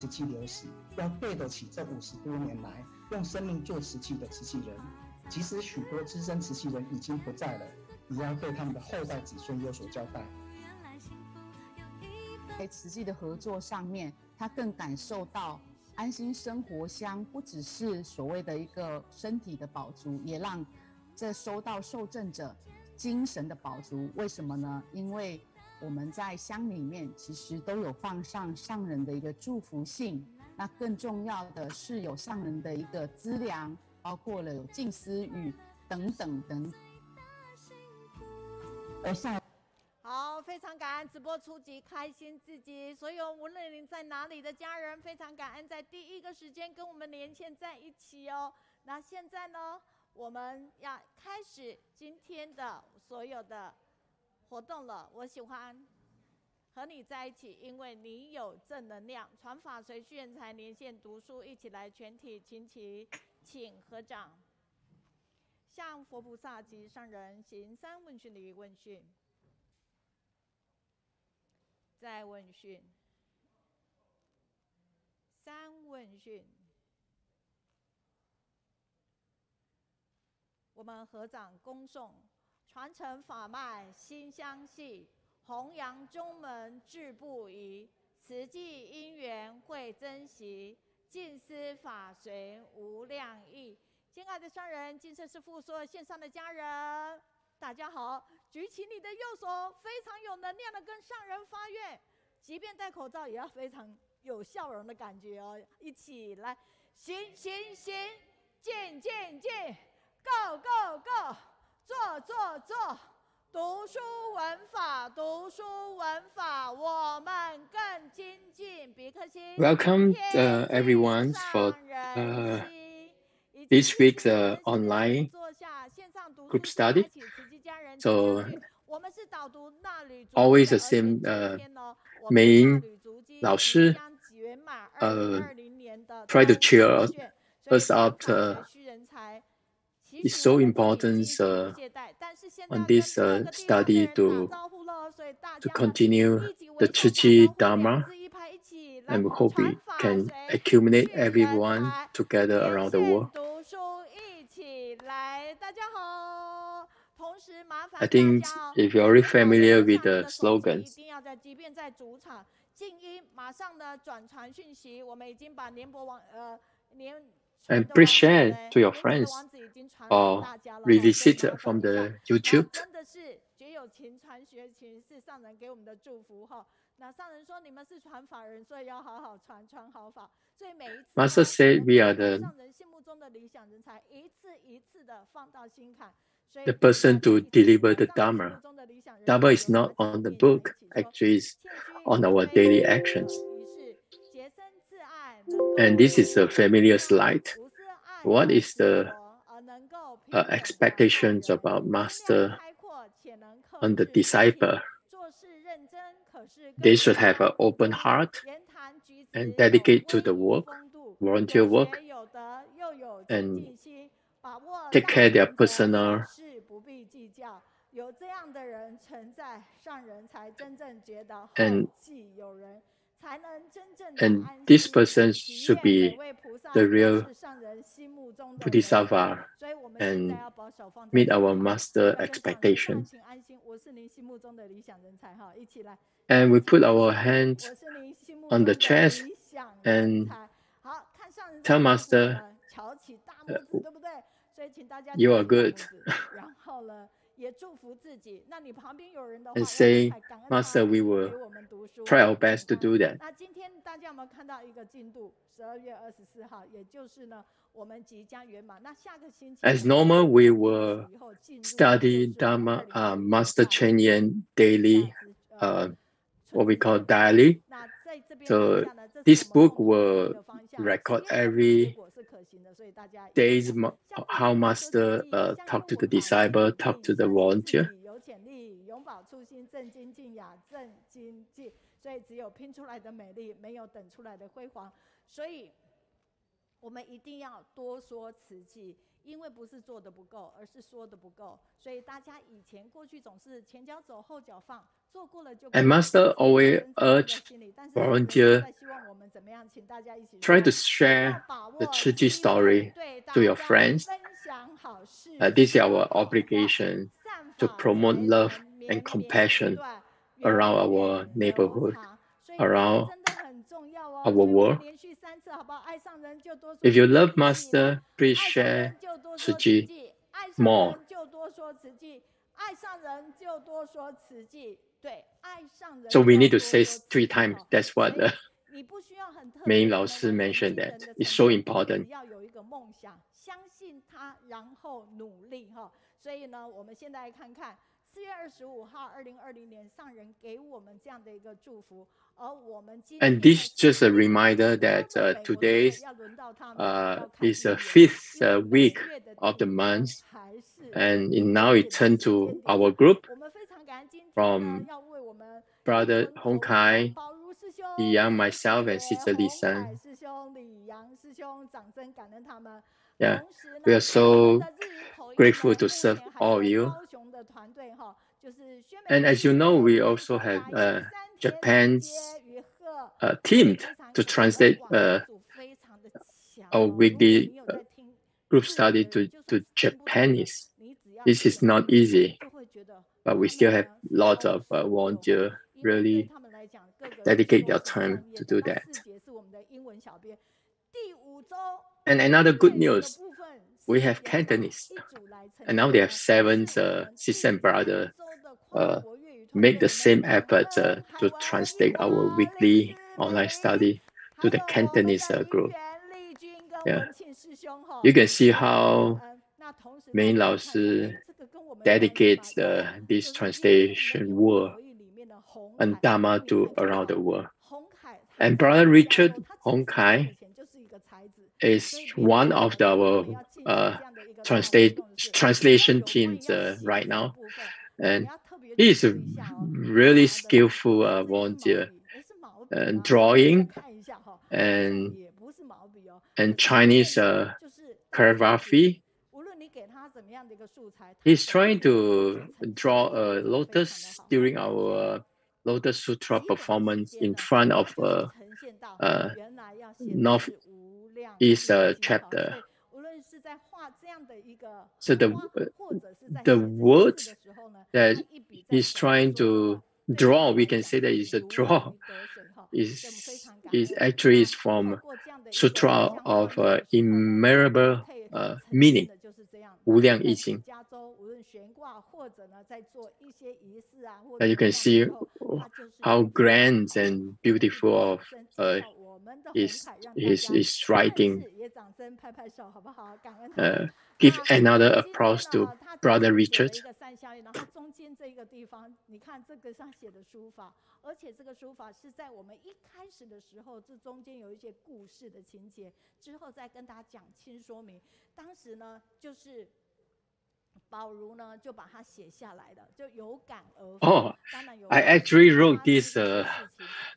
瓷器流失，要对得起这50多年来用生命做瓷器的瓷器人。即使许多资深瓷器人已经不在了，也要对他们的后代子孙有所交代。在瓷器的合作上面，他更感受到安心生活香不只是所谓的一个身体的饱足，也让这收到受赠者精神的饱足。为什么呢？因为我们在香里面其实都有放上上人的一个祝福信，那更重要的是有上人的一个资粮，包括了有静思语等等等。好，非常感恩直播初级开心自己，所有无论您在哪里的家人，非常感恩在第一个时间跟我们连线在一起哦。那现在呢，我们要开始今天的所有的活动了。我喜欢和你在一起，因为你有正能量。传法随序人才连线读书，一起来全体请起，请合掌，向佛菩萨及上人行3问讯礼问讯。再问讯，3问讯，我们合掌恭诵，传承法脉心相系，弘扬宗门志不移，慈济因缘会珍惜，尽思法随无量意。敬爱的上人、净摄师父，所有线上的家人，大家好！举起你的右手，非常有能量的跟上人发愿，即便戴口罩也要非常有笑容的感觉哦！一起来，行行行，进进进 ，Go Go Go， 做做做，读书闻法，读书闻法，我们更精进。别克星 Welcome everyone for this week's online group study. So always the same main 老师try to cheer us up. It's so important on this study to continue the Tzu Chi Dharma, and we hope we can accumulate everyone together around the world. I think if you're already familiar with the slogans, and please share to your friends or revisit from the YouTube. 那上人说你们是传法人，所以要好好传好法。所以每一次 Master said we are the 上人心目中的理想人才，一次一次的放到心坎。the person to deliver the Dharma. Dharma is not on the book, actually it's on our daily actions. And this is a familiar slide. What is the expectations about Master on the disciple? They should have an open heart and dedicate to the work, volunteer work, and take care of their personal. And this person should be the real Bodhisattva and meet our master expectations. And we put our hands on the chest and tell Master, you are good. And say, Master, we will try our best to do that. As normal, we will study Dharma, Master Chen Yude daily, what we call daily. So this book will record every day's how Master talk to the disciple, talk to the volunteer. 所以只有拼出来的美丽，没有等出来的辉煌。所以我们一定要多说慈济，因为不是做的不够，而是说的不够。所以大家以前过去总是前脚走后脚放，做过了就。And Master always urged volunteer try to share the Tzu Chi story to your friends. This is our obligation to promote love and compassion around our neighborhood, around our world. If you love Master, please share Tzu Chi more. So we need to say 3 times. That's what Mei Lao Sư mentioned, that it's so important. 要有一个梦想，相信他，然后努力哈。所以呢，我们现在来看看4月25号，2020年上人给我们这样的一个祝福，而我们今天 And this just a reminder that today is the 5th week of the month, and now it turned to our group from Brother Hong Kai, Yang, myself, and Sister Lisa. Yeah, we are so grateful to serve all of you. And as you know, we also have Japan's team to translate our weekly group study to Japanese. This is not easy, but we still have lots of volunteers really dedicate their time to do that. And another good news, we have Cantonese, and now they have 7 sisters and brothers make the same effort to translate our weekly online study to the Cantonese group. Yeah, you can see how Mei Lao Sư dedicates this translation work and Dharma to around the world. And Brother Richard Hong Kai is one of our translation teams right now, and he is a really skillful volunteer, drawing and Chinese calligraphy. He's trying to draw a lotus during our Lotus Sutra performance in front of Northeast chapter. So the words that he's trying to draw, we can say that it's a draw, is actually from Sutra of immeasurable meaning, 无量义经. And you can see how grand and beautiful his writing. Give another applause to Brother Richard. 中间这个地方，你看这个上写的书法，而且这个书法是在我们一开始的时候，这中间有一些故事的情节，之后再跟大家讲清说明。当时呢，就是宝如呢就把它写下来了，就有感而发。 Oh, I actually wrote this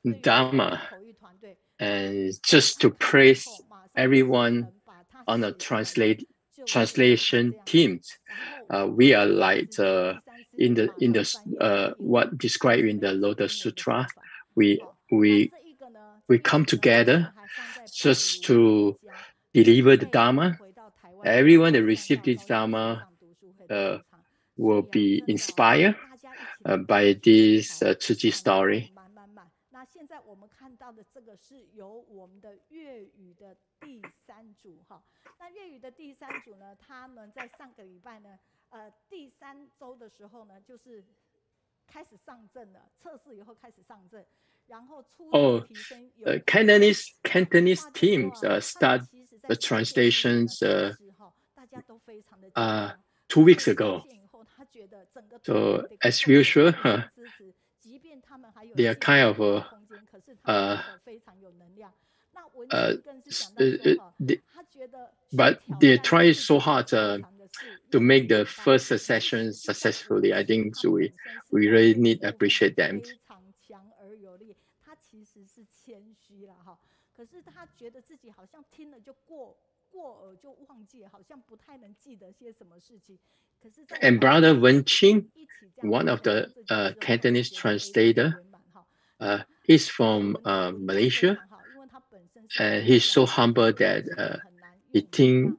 Dharma, and just to praise everyone on the translation teams. We are like in the what described in the Lotus Sutra. We come together just to deliver the Dharma. Everyone that received this Dharma will be inspired by this Tzu Chi story. 那现在我们看到的这个是由我们的粤语的第3组哈。那粤语的第3组呢，他们在上个礼拜呢，第3周的时候呢，就是开始上阵了，测试以后开始上阵，然后出题提升。Cantonese teams start the translations 2 weeks ago. So as usual, they are kind of but they try so hard to make the first session successfully. I think so we really need to appreciate them. 他其实是谦虚了哈，可是他觉得自己好像听了就过 And Brother Wenqing, one of the Cantonese translator, he's from Malaysia, and he's so humble that he think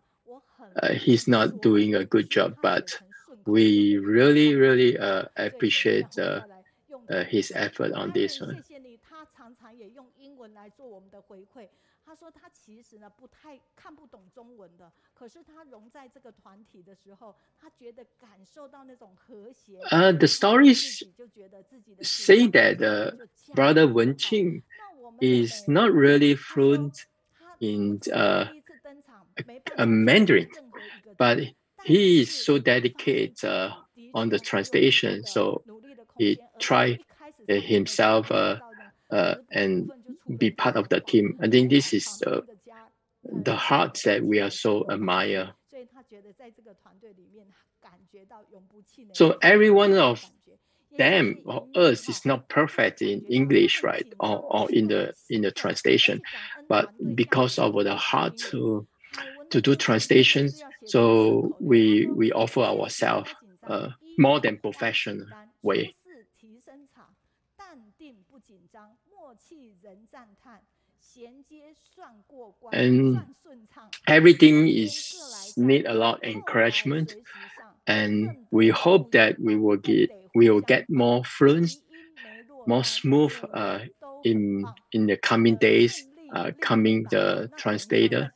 he's not doing a good job, but we really appreciate his effort on this one. 他说他其实呢看不懂中文的，可是他融在这个团体的时候，他觉得感受到那种和谐。The stories say that Brother Wenqing is not really fluent in Mandarin, but he is so dedicated on the translation, so he tried himself and be part of the team. I think this is the heart that we are so admire. So every one of them or us is not perfect in English, right, or in the translation, but because of the heart to do translations, so we offer ourselves more than professional way. And everything is need a lot of encouragement, and we hope that we will get more fluent, more smooth in the coming days, coming the translator.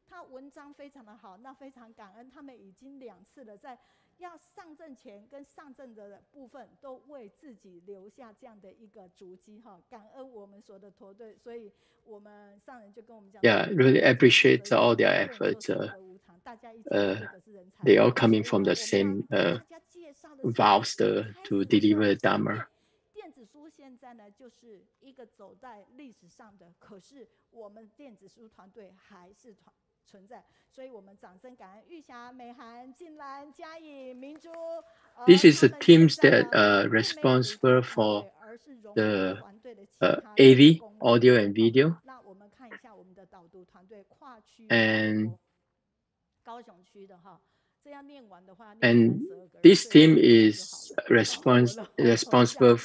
他文章非常的好，那非常感恩他们已经2次了，在要上阵前跟上阵的部分都为自己留下这样的一个足迹哈，感恩我们所有的团队，所以我们上人就跟我们讲 ，Yeah, really appreciate all their efforts. They all coming from the same vows to deliver the Dharma. 电子书现在呢，就是一个走在历史上的，可是我们电子书团队还是存在，所以我们掌声感恩玉霞、美涵、静兰、嘉颖、明珠。This is the teams that responsible for the AV, audio and video. 那我们看一下我们的导读团队跨区 And 高雄区的哈，这样念完的话 and this team is responsible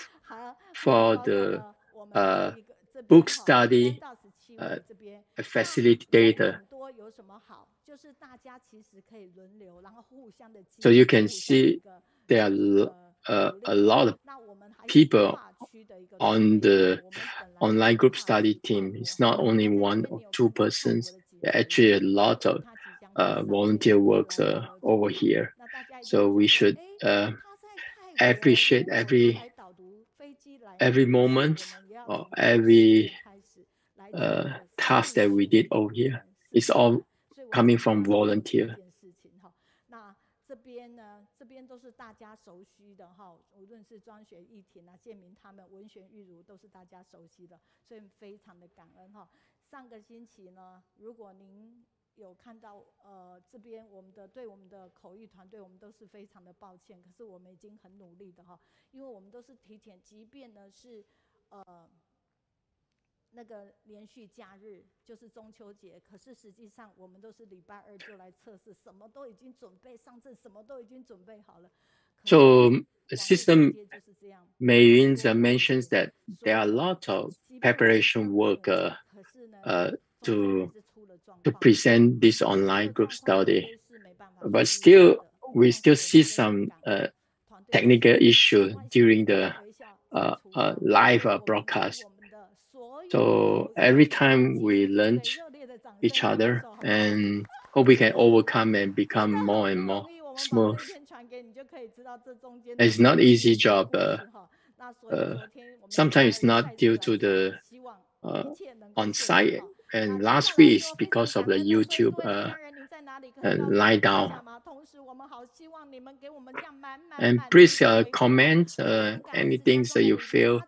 for the book study facilitator. So you can see there are a lot of people on the online group study team. It's not only 1 or 2 persons. There are actually a lot of volunteer works over here. So we should appreciate every moment or every task that we did over here. It's all coming from volunteer. 那这边呢，这边都是大家熟悉的哈，无论是庄学义庭啊、建明他们、文玄玉如都是大家熟悉的，所以非常的感恩哈。上个星期呢，如果您有看到这边我们的口译团队，我们都是非常的抱歉，可是我们已经很努力的哈，因为我们都是提前，即便呢是那个连续假日就是中秋节，可是实际上我们都是礼拜2就来测试，什么都已经准备上阵，什么都已经准备好了。So System Meiyun mentions that there are a lot of preparation work to present this online group study, but we still see some technical issue during the live broadcast. So every time we learn each other and hope we can overcome and become more and more smooth. It's not an easy job. Sometimes it's not due to the on-site, and last week is because of the YouTube lie down. And please comment anything that you feel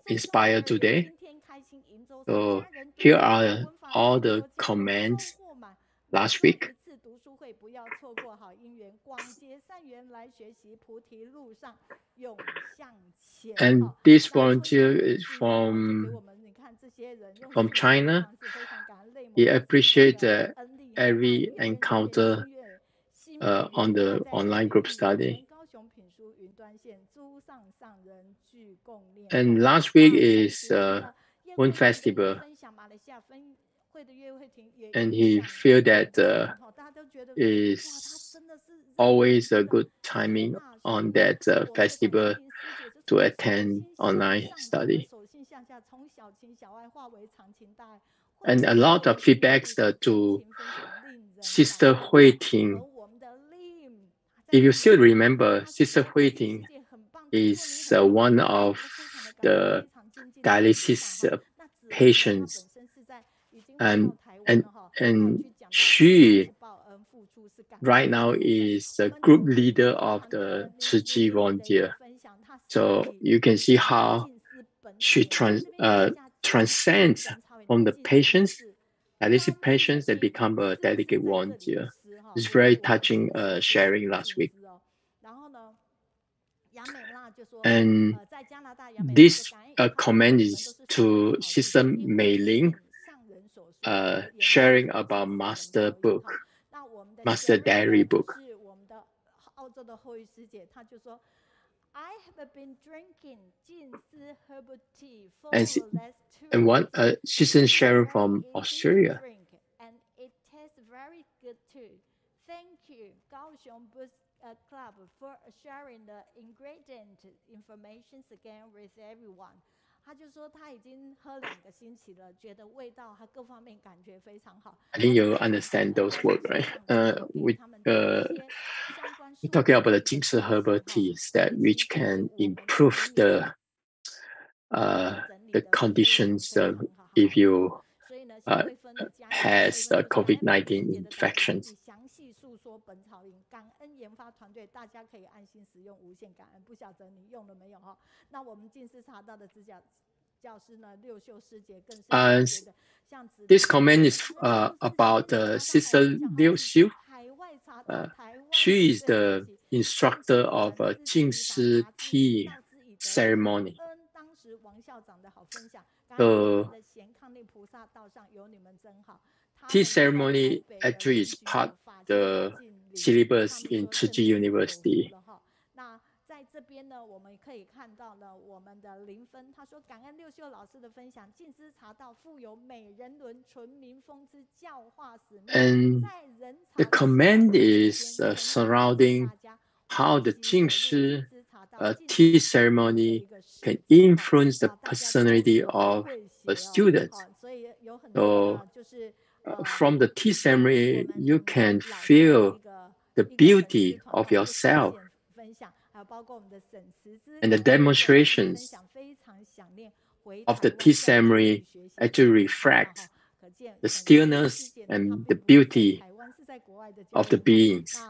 inspired today. So here are all the comments last week. And this volunteer is from China. he appreciates every encounter on the online group study. And last week is Moon Festival, and he feel that is always a good timing on that festival to attend online study. And a lot of feedbacks to Sister Hui Ting. If you still remember, Sister Hui Ting is one of the dialysis patients, and she right now is a group leader of the Tzu Chi volunteer. So you can see how she transcends from the patients, dialysis patients, that become a dedicated volunteer. It's very touching sharing last week. And this comment is to Sister Mei Ling, sharing about Master book, Master Diary book. I have been drinking herbal tea for and one Sister sharing from Australia. And it tastes very good too. Thank you, Kaohsiung Book Club, for sharing the ingredient information again with everyone. 他就说他已经喝2个星期了，觉得味道和各方面感觉非常好。I think you understand those words, right? We're talking about the Jingshi herbal teas that which can improve the conditions if you has COVID-19 infections. 详细诉说本草饮，感恩研发团队，大家可以安心使用，无限感恩。不晓得你用了没有哈？那我们近视茶道的指导教师呢，六秀师姐更是觉得像 This comment is about Sister Liu Xiu. She is the instructor of a Jingshi tea ceremony. So tea ceremony actually is part of the syllabus in Tzu Chi University. 在这边呢，我们可以看到呢，我们的林芬他说，感恩六秀老师的分享，静思茶道富有美人伦、纯民风之教化使命。 And the comment is surrounding how the Jingshi tea ceremony can influence the personality of the students. So from the tea ceremony, you can feel the beauty of yourself. And the demonstrations of the tea ceremony actually reflect the stillness and the beauty of the beings.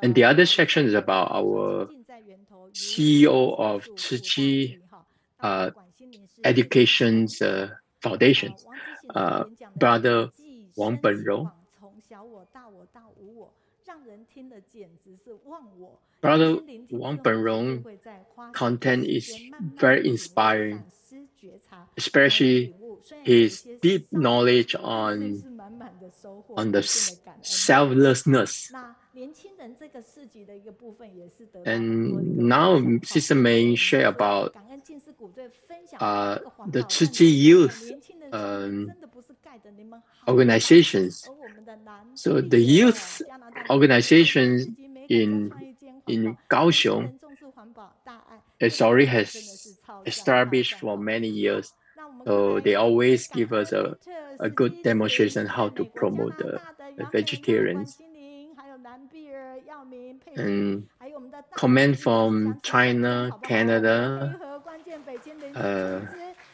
And the other section is about our CEO of Tzu Chi Education Foundation, Brother Wang Benrong. Brother Wang Benrong content is very inspiring, especially his deep knowledge on the selflessness. And now Sister Mei share about the Tzu Chi youth organizations. So the youth organizations in Kaohsiung already has established for many years. So they always give us a good demonstration how to promote the vegetarians. And comment from China, Canada,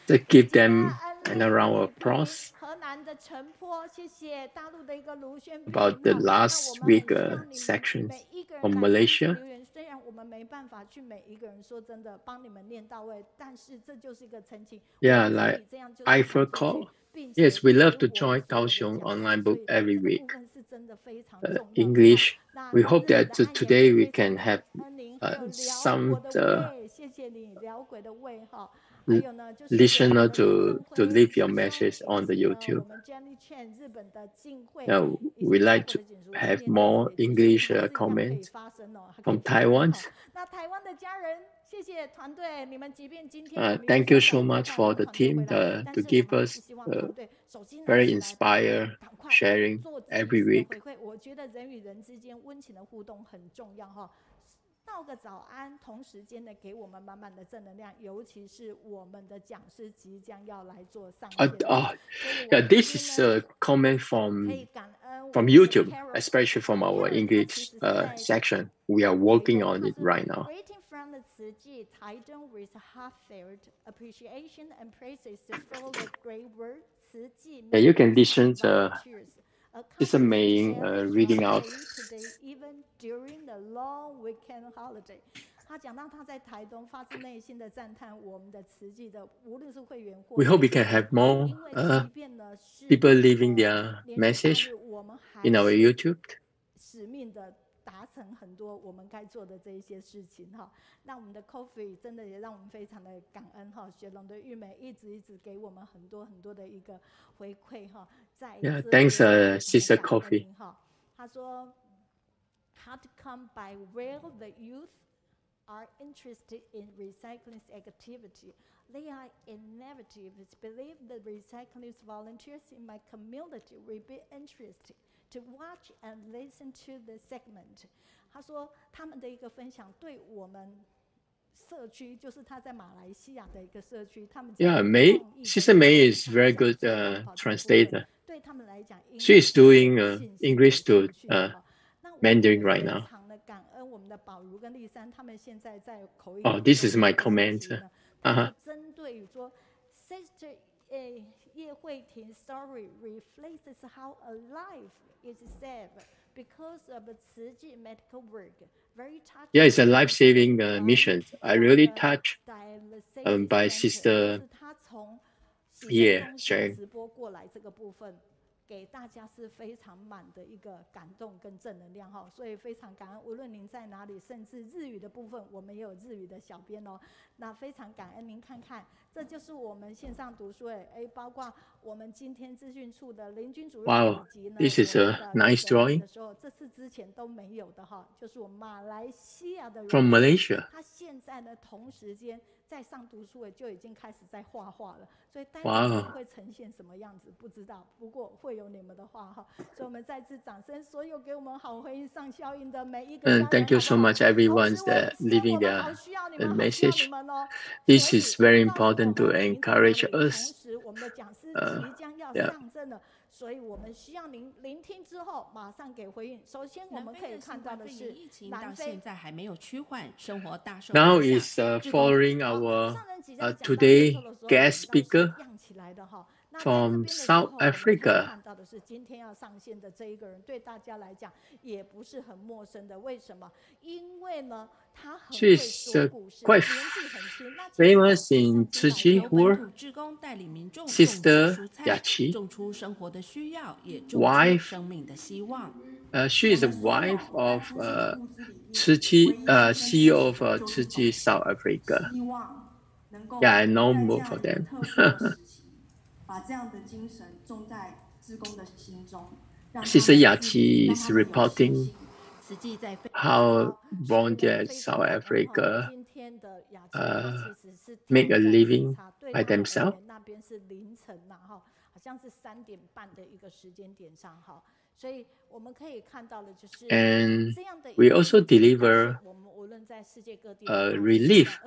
to give them a round of applause about the last week sections from Malaysia. Yeah, like I forgot. Yes, we love to join Kaohsiung online book every week. English. We hope that today we can have some listener to leave your message on the YouTube. Now, we like to have more English comments from Taiwan. Thank you so much for the team to give us very inspired sharing every week. 道个早安，同时间呢，给我们满满的正能量，尤其是我们的讲师即将要来做上线。Yeah, this is a comment from YouTube, especially from our English section. We are working on it right now. Greeting from the Tzu Chi, Taichung with heartfelt appreciation and praises for the great work. Tzu Chi. Yeah, you can listen to this amazing reading out. Even during the long weekend holiday. 他讲到他在台东发自内心的赞叹我们的慈济的，无论是会员或 We hope we can have more people leaving their message in our YouTube. 使命的达成很多我们该做的这一些事情哈。那我们的 Coffee 真的也让我们非常的感恩哈。雪龙的玉美一直给我们很多的一个回馈哈。Yeah, thanks, Sister Coffee. 他说 ，How to come by where the youth are interested in recycling activity. They are innovative. Believe the recycling volunteers in my community will be interested to watch and listen to the segment. 他说他们的一个分享对我们社区，就是他在马来西亚的一个社区，他们 Yeah, Sister May is very good translator. She is doing English to Mandarin right now. Oh, this is my comment. 针对于说 Sister 叶慧婷 story reflects how alive is saved because of Tzu Chi medical work. Very touching. Yeah, it's a life-saving mission. I really touched by Sister Ye sharing. 直播过来这个部分。给大家是非常满的一个感动跟正能量哈，所以非常感恩，无论您在哪里，甚至日语的部分，我们也有日语的小编哦。那非常感恩您看看，这就是我们线上读书包括我们今天资讯处的林军主任以及呢 This is a nice drawing. 的时候，这是之前都没有的哈，就是我们马来西亚的人 From Malaysia. 他现在呢同时间在上读书会就已经开始在画画了，所以待会会呈现什么样子不知道，不过会有你们的画哈，所以我们再次掌声，所有给我们好回应上效应的每一个家人。Thank you so much, everyone that leaving their message. This is very important to encourage us. 同时，我们的讲师即将要上阵了。所以我们需要您聆听之后马上给回应。首先我们可以看到的是，南非现在还没有趋缓，生活大受 Now is following our today guest speaker from South Africa. 看到的是今天要上线的这一个人，对大家来讲也不是很陌生的。为什么？因为呢，他很会说故事，年纪很轻。Famous in Tzu Chi world. Sister Yaqi, wife. She is a wife of Tzu Chi, CEO of Tzu Chi South Africa. Yeah, I know more for them. 把这样的精神种在志工的心中。Sister Yaqi is reporting how volunteers South Africa make a living by themselves. 那边是凌晨呐，哈，好像是3点半的一个时间点上，哈，所以我们可以看到的就是 And we also deliver relief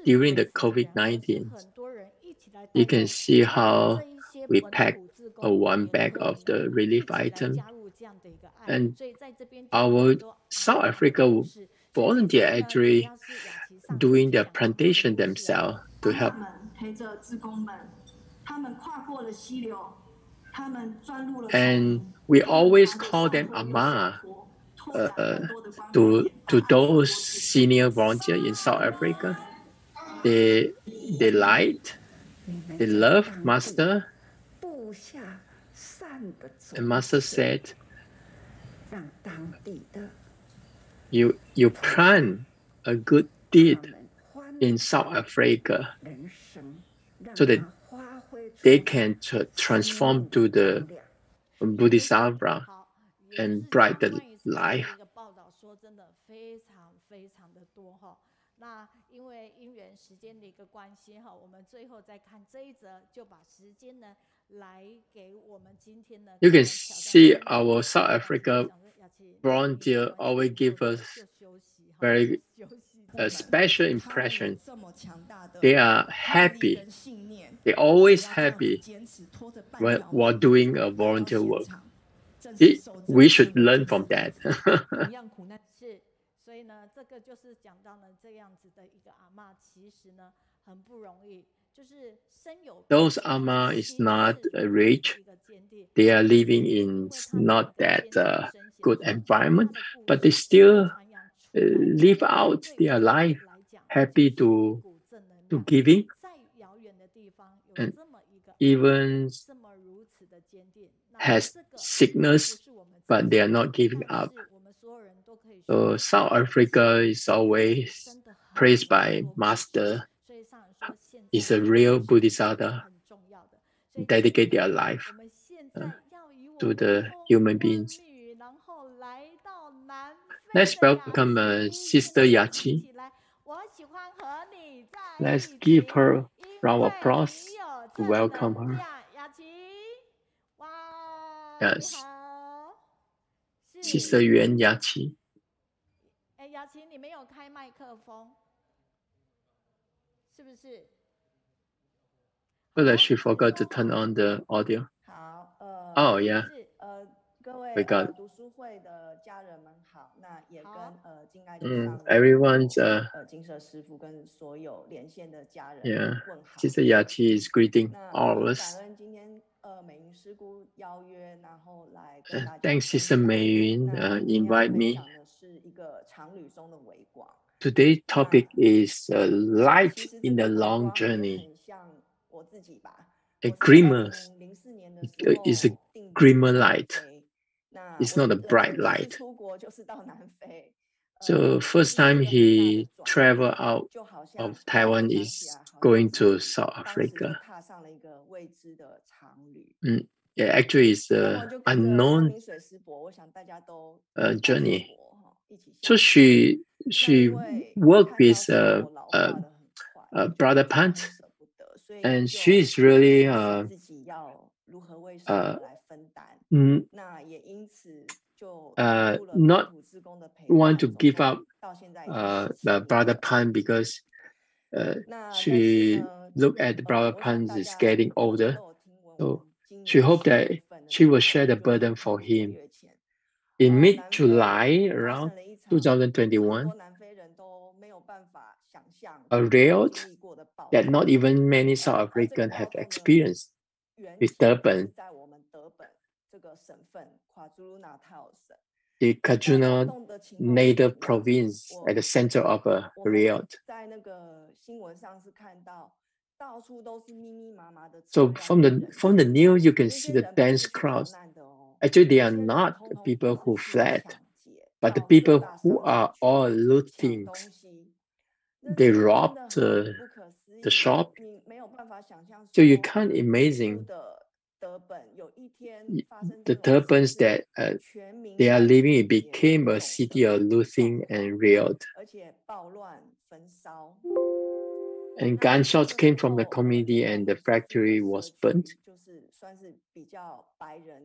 during the COVID-19. You can see how we pack one bag of the relief item. And our South Africa volunteer actually doing their plantation themselves to help. And we always call them Ama to those senior volunteers in South Africa. They liked, they love Master. And Master said, you plant a good deed in South Africa so that they can transform to the Bodhisattva and brighter life. 那因为因缘时间的一个关系哈，我们最后再看这一则，就把时间呢来给我们今天呢。You can see our South Africa volunteer always give us very special impression. They are happy. They're always happy while doing a volunteer work. We should learn from that. 是，所以呢，这个就是讲到了这样子的一个阿嬷，其实呢很不容易，就是身有。Those Ama is not rich. They are living in not that good environment, but they still live out their life, happy to giving, and even has sickness, but they are not giving up. So South Africa is always praised by Master. Is a real Bodhisattva. Dedicate their life to the human beings. Let's welcome Sister Yaqi. Let's give her a round of applause to welcome her. Yes. Sister Yuan Yaqi. 雅琪，你没有开麦克风，是不是？ Well, she forgot to turn on the audio. 好，Oh yeah. 各位 We got 读书会的家人们好，那也跟敬爱的everyone's 金舍师父跟所有连线的家人 yeah. 问好。 Sister Yaqi is greeting all of us. 感恩今天美云师姑邀约，然后来跟大家 Thanks, Sister Meiyun, invite me. 讲的是一个长旅中的微光。 Today's topic is light in the long journey. A glimmer is a glimmer light. It's not a bright light. So first time he traveled out of Taiwan is going to South Africa. Yeah, actually it's an unknown journey. So she worked with Brother Pant, and she's really not want to give up the Brother Pan because she looked at Brother Pan is getting older, so she hoped that she will share the burden for him. In mid-July, around 2021, a riot that not even many South Africans have experienced with Durban. The Kajuna native province at the center of a riot. So from the news, you can see the dense crowds. Actually, they are not people who fled, but the people who are all looting. They robbed the shop. So you can't imagine the Durbans that they are living. It became a city of looting and riot. And gunshots came from the community and the factory was burnt.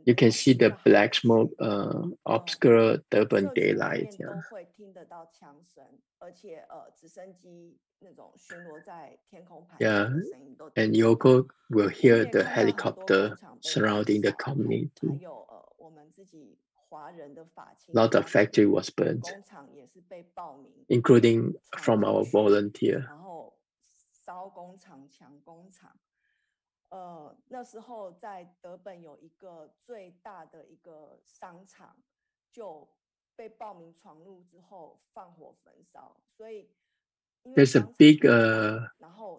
You can see the black smoke obscure Durban daylight. Yeah, and Yoko will hear the helicopter surrounding the community. A lot of factory was burnt, including from our volunteer. 那时候在德本有一个最大的一个商场就被暴民闯入之后放火焚烧，所以 There's a big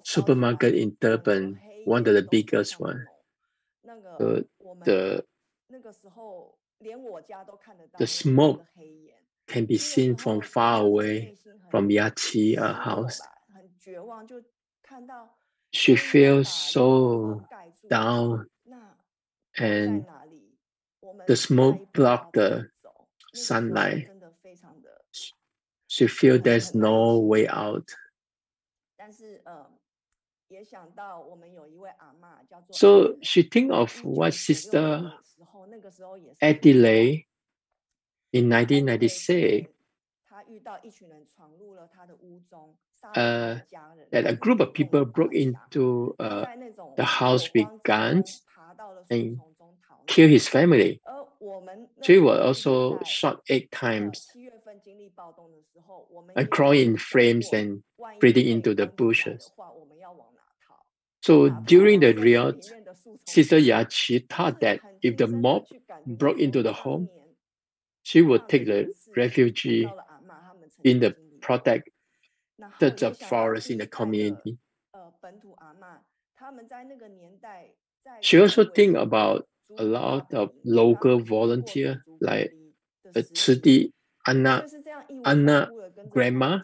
supermarket in Durban, one of the biggest one. The smoke can be seen from far away from Yaqi house. she feels so down, and the smoke blocked the sunlight. She feels there's no way out. So she think of what Sister Adelaide in 1996, that a group of people broke into the house with guns and killed his family. She was also shot 8 times and crawling in flames and breathing into the bushes. So during the riot, Sister Yaqi thought that if the mob broke into the home, she would take the refugee in the protected forest in the community. She also think about a lot of local volunteers like Tzu Chi, Anna grandma.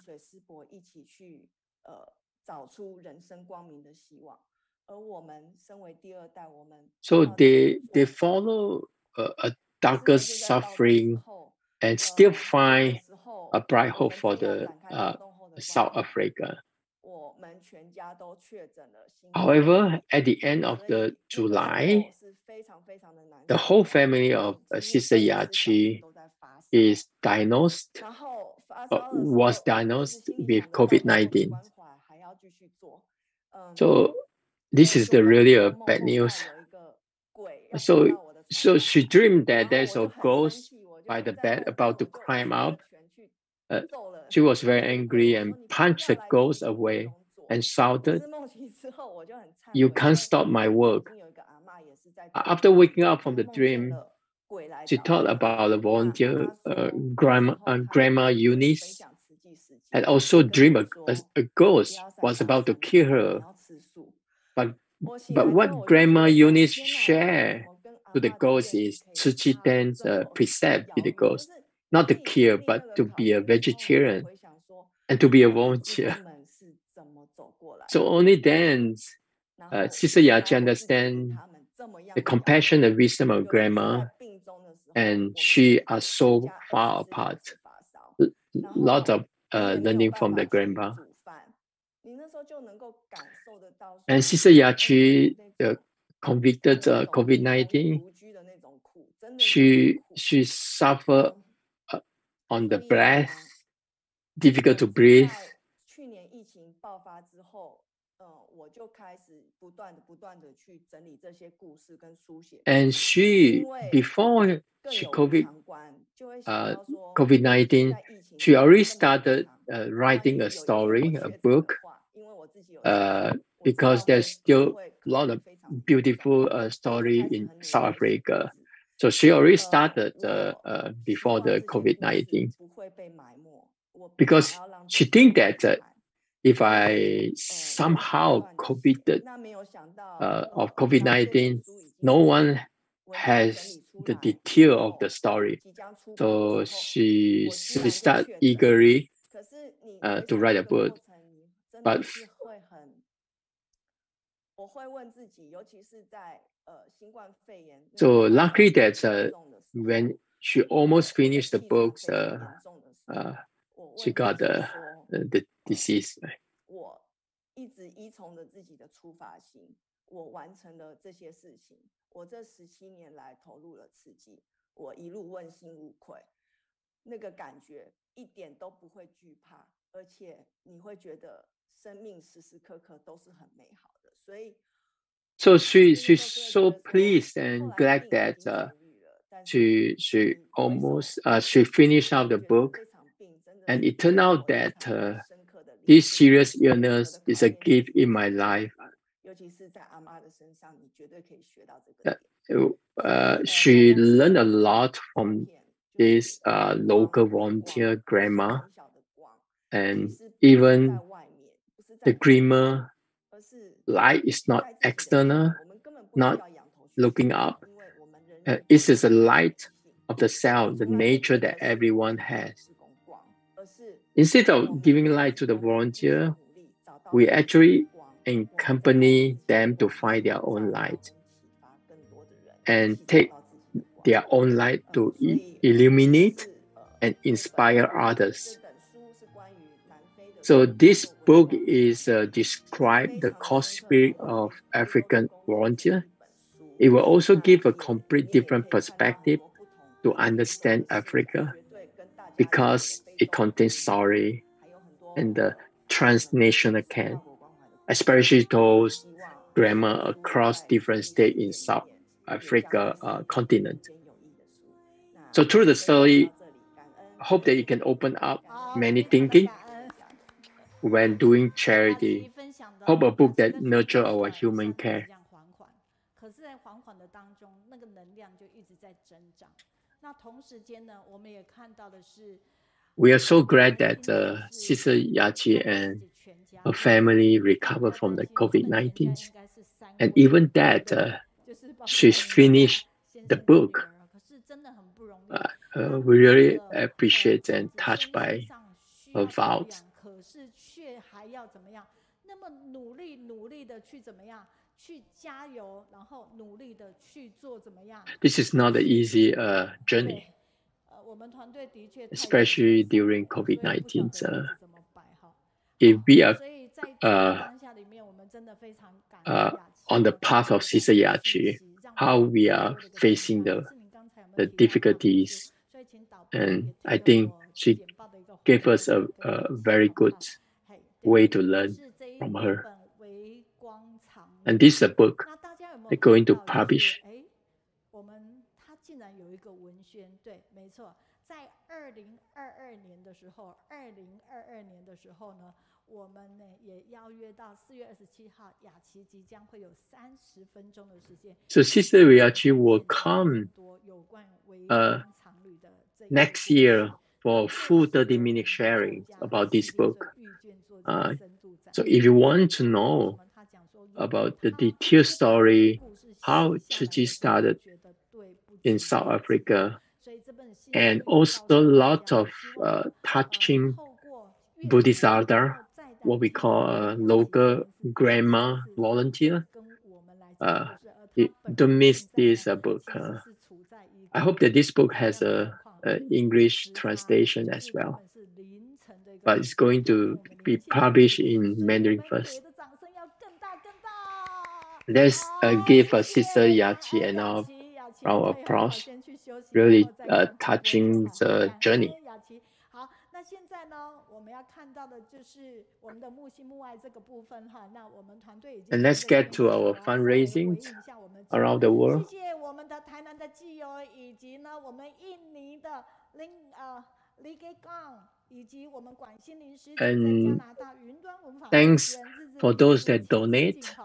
So they follow a darker suffering and still find a bright hope for the South Africa. However, at the end of the July, the whole family of Sister Yaqi was diagnosed with COVID-19. So this is really a bad news. So she dreamed that there's a ghost by the bed about to climb up. She was very angry and punched the ghost away and shouted, "You can't stop my work." After waking up from the dream, she thought about the volunteer Grandma Eunice had also dreamed a ghost was about to kill her. But what Grandma Eunice shared to the ghost is Tzu Chi Ten's precept with the ghost, not to kill, but to be a vegetarian and to be a volunteer. So only then Sister Yaqi understands the compassion and wisdom of Grandma, and she are so far apart. Lots of learning from the Grandma. And Sister Yaqi convicted COVID-19. She suffered on the breath, difficult to breathe. And before she COVID-19, she already started writing a story, a book, because there's still a lot of beautiful story in South Africa. So she already started before the COVID-19, because she thinks that if I somehow of COVID-19, no one has the detail of the story. So she started eagerly to write a book. But so luckily that when she almost finished the books, she got the disease. So she's so pleased and glad that she almost she finished out the book, and it turned out that this serious illness is a gift in my life. She learned a lot from this local volunteer grandma, and even the glimmer light is not external, not looking up. It is a light of the self, the nature that everyone has. Instead of giving light to the volunteer, we actually accompany them to find their own light and take their own light to illuminate and inspire others. So this book is describe the core spirit of African volunteer. It will also give a complete different perspective to understand Africa because it contains story and the transnational can, especially those grammar across different states in South Africa continent. So through the story, I hope that it can open up many thinking when doing charity. Hope a book that nurture our human care. We are so glad that Sister Yaqi and her family recovered from the COVID-19. And even that, she's finished the book. We really appreciate and touched by her vows. This is not an easy journey, especially during COVID-19. If we are on the path of Sister Yaqi, how we are facing the difficulties, and I think she gave us a very good way to learn from her. And this is a book they're going to publish. So Sister Yaqi will come next year for full 30-minute sharing about this book. So if you want to know about the detailed story, how Tzu Chi started in South Africa, and also a lot of touching Bodhisattva, what we call a local grandma volunteer. Don't miss this book. I hope that this book has a English translation as well, but it's going to be published in Mandarin first. Let's give Sister Yaqi and our applause. Really touching the journey. And let's get to our fundraising around the world. And thanks for those that donate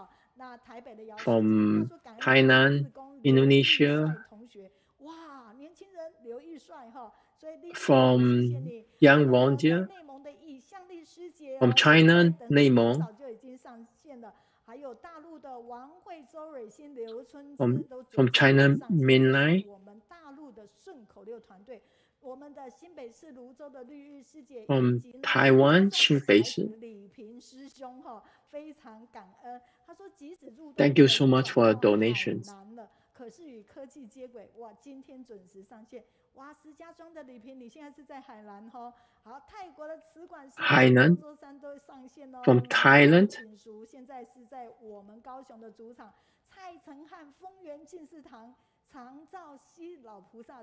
from Thailand, Indonesia, from Young Volunteer, from China, Neymon, from China mainland, from Taiwan, Xinbei. Thank you so much for donations. Hainan, from Thailand,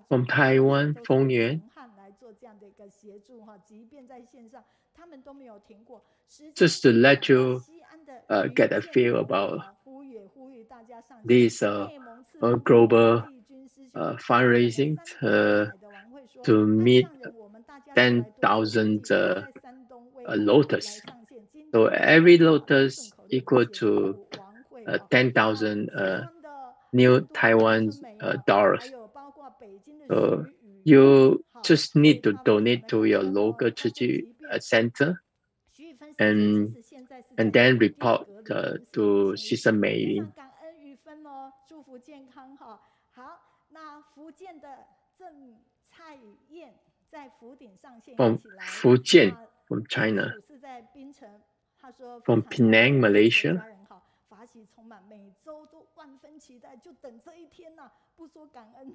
from Taiwan, Fengyuan. Just to let you get a feel about this global fundraising to meet 10,000 lotus. So every lotus equal to 10,000 new Taiwan dollars. So you just need to donate to your local Tzu Chi center and then report to Sister Mei. From Fujian, from China. from Penang, Malaysia. 法喜充满，每周都万分期待，就等这一天呐、不说感恩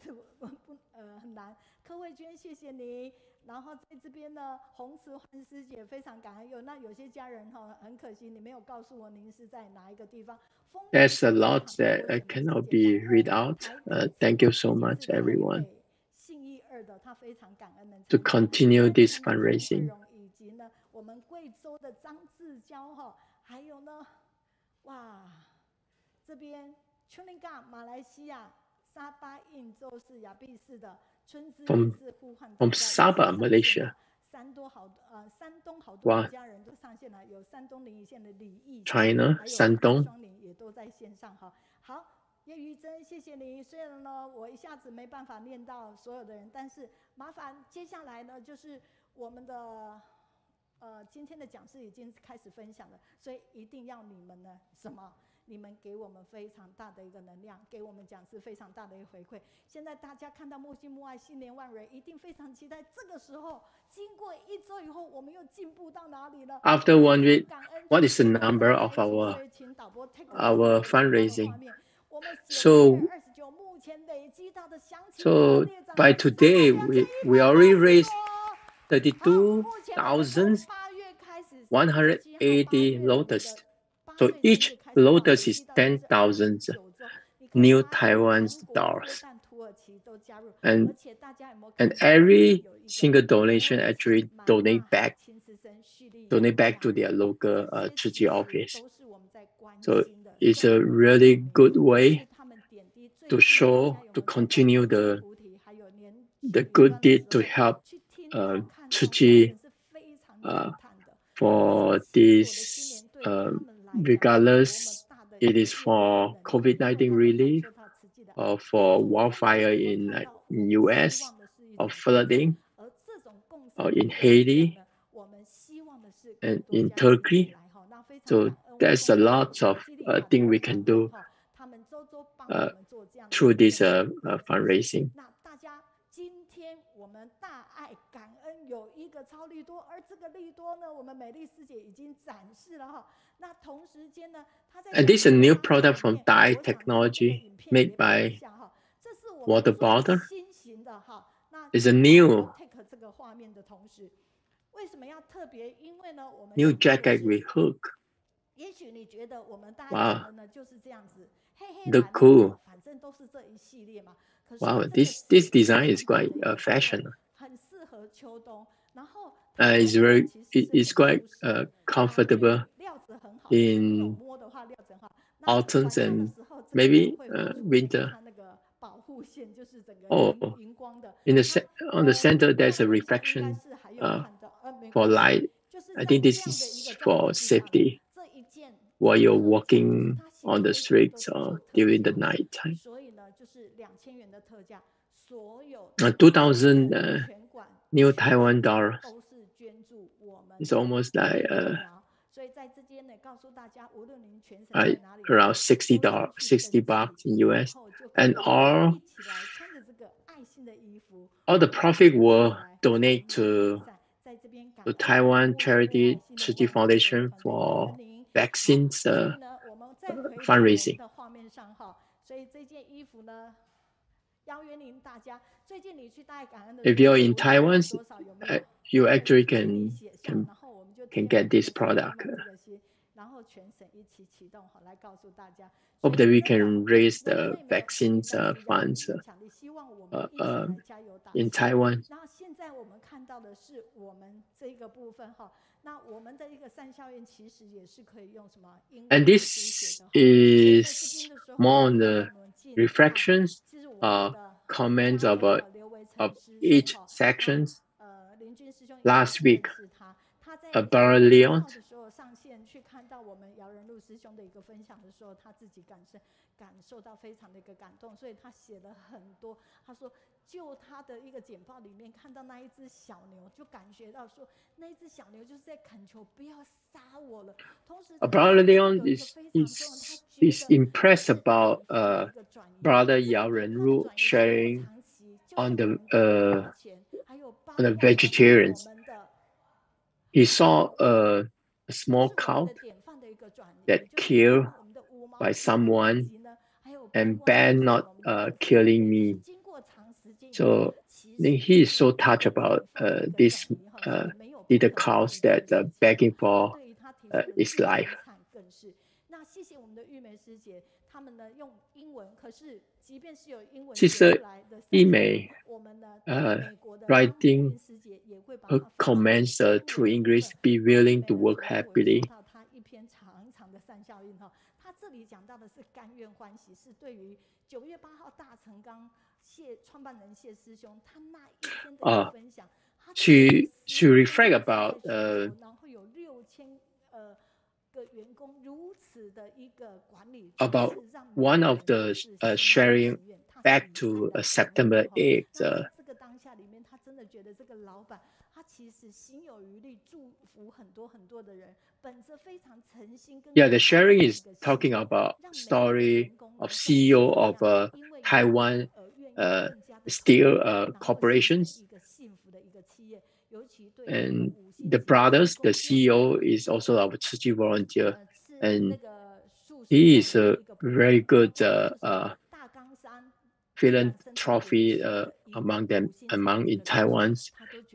很难。柯慧娟，谢谢你。然后在这边呢，洪慈焕师姐非常感恩。有些家人很可惜你没有告诉我您是在哪一个地方。There's a lot that I cannot be read out. Thank you so much, everyone, 信义二的他非常感恩能 to continue this fundraising. 以及呢，我们贵州的张志娇还有呢，哇，这边 Chen Lingjun 马来西亚沙巴印州市雅碧市的春之也是呼唤 from Sabah, Malaysia. 山东好多家人都上线了，有山东临沂县的李毅 China, 山东 双林也都在线上好，叶玉珍，谢谢你。虽然呢，我一下子没办法念到所有的人，但是麻烦接下来呢，就是我们的今天的讲师已经开始分享了，所以一定要你们呢你们给我们非常大的一个能量，给我们讲师非常大的一个回馈。现在大家看到默心默爱，新年万蕊，一定非常期待。这个时候，经过一周以后，我们又进步到哪里了 ？After 1 week, what is the number of our fundraising? So by today, we already raised 32,180 lotus. So each lotus is 10,000 new Taiwan dollars. And every single donation actually donate back to their local Tzu Chi office. So it's a really good way to continue the good deed to help Tzu Chi for this, regardless it is for COVID-19 relief or for wildfire in US or flooding or in Haiti and in Turkey. So there's a lot of things we can do through this fundraising. 今天我们大爱感恩有一个超利多，而这个利多呢，我们美丽师姐已经展示了那同时间呢，And this is a new product from Thai technology made by Water Bottle. It's a new 这个画面的同时，为什么要特别？因为呢，我们 new jacket with hook. 也许你觉得我们大爱呢就是这样子，嘿嘿， The cool. 反正都是这一系列嘛。 Wow, this design is quite fashion. It's quite comfortable in autumn and maybe winter. Oh, on the center there's a reflection for light. I think this is for safety while you're walking on the streets or during the night time. 2,000 new Taiwan dollars. It's almost like around $60 bucks in US, and all the profit will donate to Taiwan Charity Tzu Chi Foundation for vaccines fundraising. If you're in Taiwan, you actually can get this product. Hope that we can raise the vaccines funds in Taiwan. And this is more on the reflections, comments of each section. Last week, Brother Leon 上线去看到我们姚仁禄师兄的一个分享的时候，他自己感受到非常的一个感动，所以他写了很多。他说，就他的一个简报里面看到那一只小牛，就感觉到说，那一只小牛就是在恳求不要杀我了。同时 Brother Leon is impressed about Brother Yao Renru sharing on the vegetarians. He saw a small cow that killed by someone and banned not killing me. So he is so touched about this little cows that begging for its life. Sister Yimei writing her comments through English, be willing to work happily. 他这里讲到的是甘愿欢喜，是对于9月8号大成纲谢创办人谢师兄他那一天的分享。She reflect about 然后有6000个员工如此的一个管理。About one of the sharing back to September 8th. 这个当下里面，他真的觉得这个老板。 他其实心有余力，祝福很多的人，本着非常诚心。Yeah, the sharing is talking about story of CEO of Taiwan steel corporations, and the brothers. The CEO is also our Tzu Chi volunteer, and he is a very good philanthropy among in Taiwan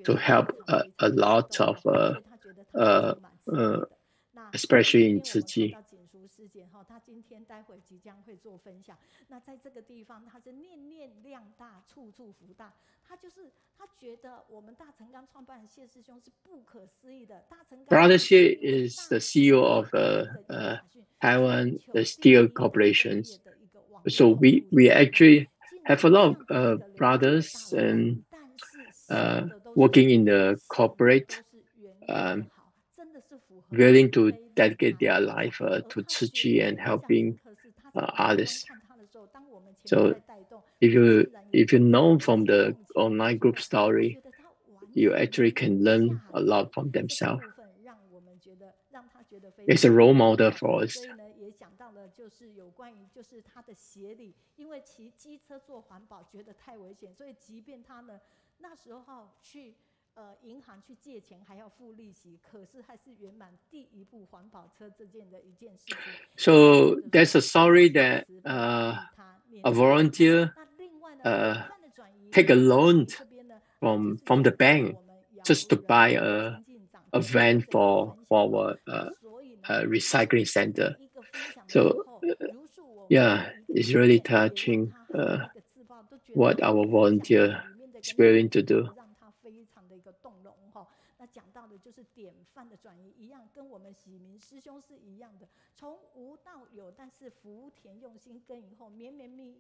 to help a lot of especially in Tzu Chi. 他今天待会即将会做分享。那在这个地方，他是念念量大，处处福大。他觉得我们大成钢创办人谢师兄是不可思议的。大成钢 Brother Xie is the CEO of Taiwan Steel Corporations. So we actually have a lot of brothers and working in the corporate, willing to dedicate their life to Tzu Chi and helping others. So if you know from the online group story, you actually can learn a lot from themselves. It's a role model for us. 也讲到了，就是有关于就是他的协理，因为骑机车做环保觉得太危险，所以即便他呢那时候去银行去借钱还要付利息，可是还是圆满第一部环保车这件的一件事情。So there's a story that a volunteer take a loan from the bank just to buy a van for our recycling center. So yeah, it's really touching what our volunteer is willing to do. 那讲到的就是典范的转移一样，跟我们喜明师兄是一样的，从无到有，但是福田用心耕耘后，绵绵密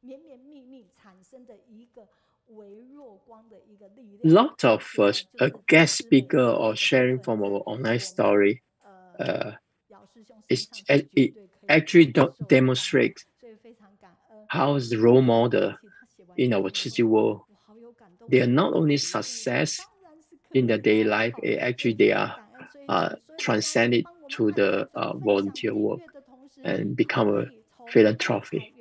密产生的一个微弱光的一个力量。Lots of guest speaker or sharing from our online story. It actually demonstrates how the role model in our Tzu Chi world. They are not only success in their daily life, actually they are transcended to the volunteer work and become a philanthropy.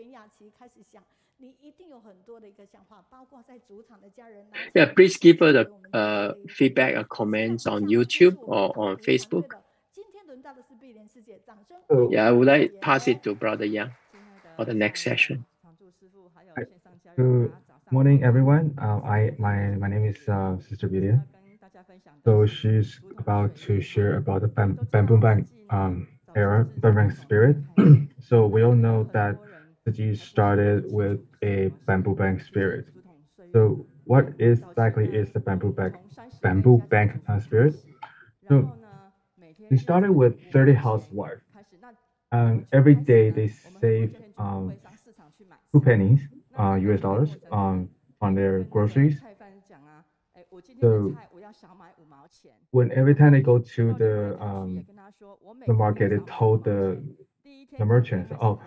Yeah, please give her the feedback or comments on YouTube or on Facebook. Yeah, I would like to pass it to Brother Yang for the next session. Good morning, everyone. My name is Sister Vivian. So she's about to share about the bamboo bank era, bamboo bank spirit. So we all know that Tzu Chi started with a bamboo bank spirit. So what exactly is the bamboo bank spirit? So we started with 30 housewives. Every day they save 2 pennies, US dollars, on their groceries. So when every time they go to the market, they told the merchants, "Oh,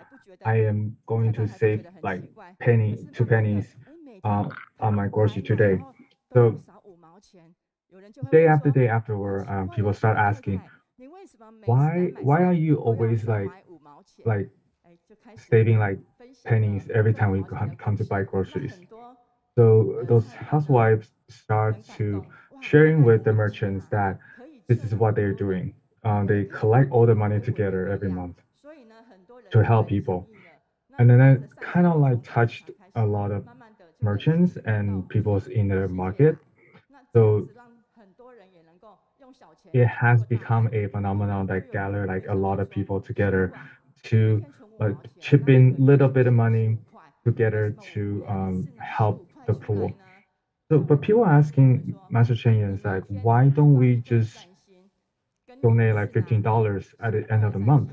I am going to save like 2 pennies on my grocery today." So day after day afterward, people start asking, why are you always like saving like pennies every time we come to buy groceries? So those housewives start to sharing with the merchants that this is what they're doing. they collect all the money together every month to help people. And then that kind of like touched a lot of merchants and people in the market. So it has become a phenomenon that gathered like a lot of people together to like chip in little bit of money together to help the poor. So, but people are asking Master Chen Yude, like, why don't we just donate like $15 at the end of the month?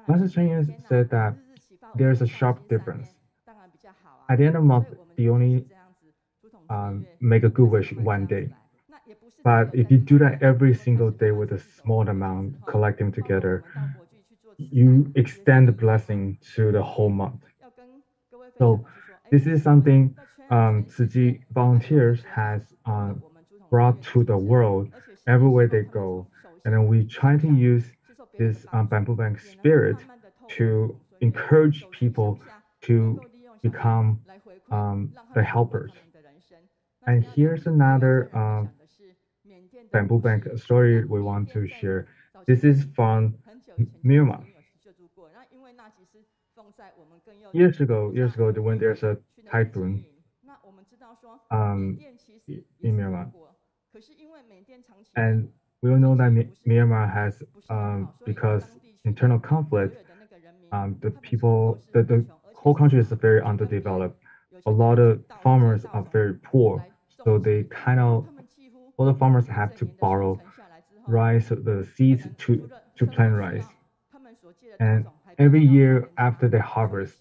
Master Chen Yude said that there's a sharp difference. At the end of the month, you only make a good wish one day. But if you do that every single day with a small amount, collecting together, you extend the blessing to the whole month. So this is something Tzu Chi volunteers has brought to the world everywhere they go. And then we try to use this bamboo bank spirit to encourage people to become the helpers. And here's another bamboo bank story we want to share. This is from Myanmar. Years ago, when there's a typhoon in Myanmar, and we all know that Myanmar has because internal conflict, the whole country is very underdeveloped. A lot of farmers are very poor, so they kind of all the farmers have to borrow rice, the seeds to plant rice. And every year after they harvest,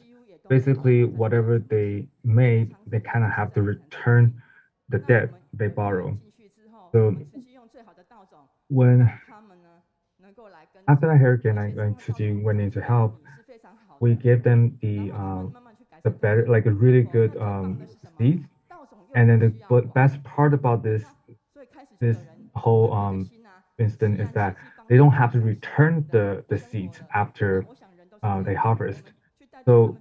basically whatever they made, they kind of have to return the debt they borrow. So when after the hurricane, Tzu Chi went in to help, we gave them the better, like a really good seed. And then the best part about this whole instance is that they don't have to return the seeds after they harvest. So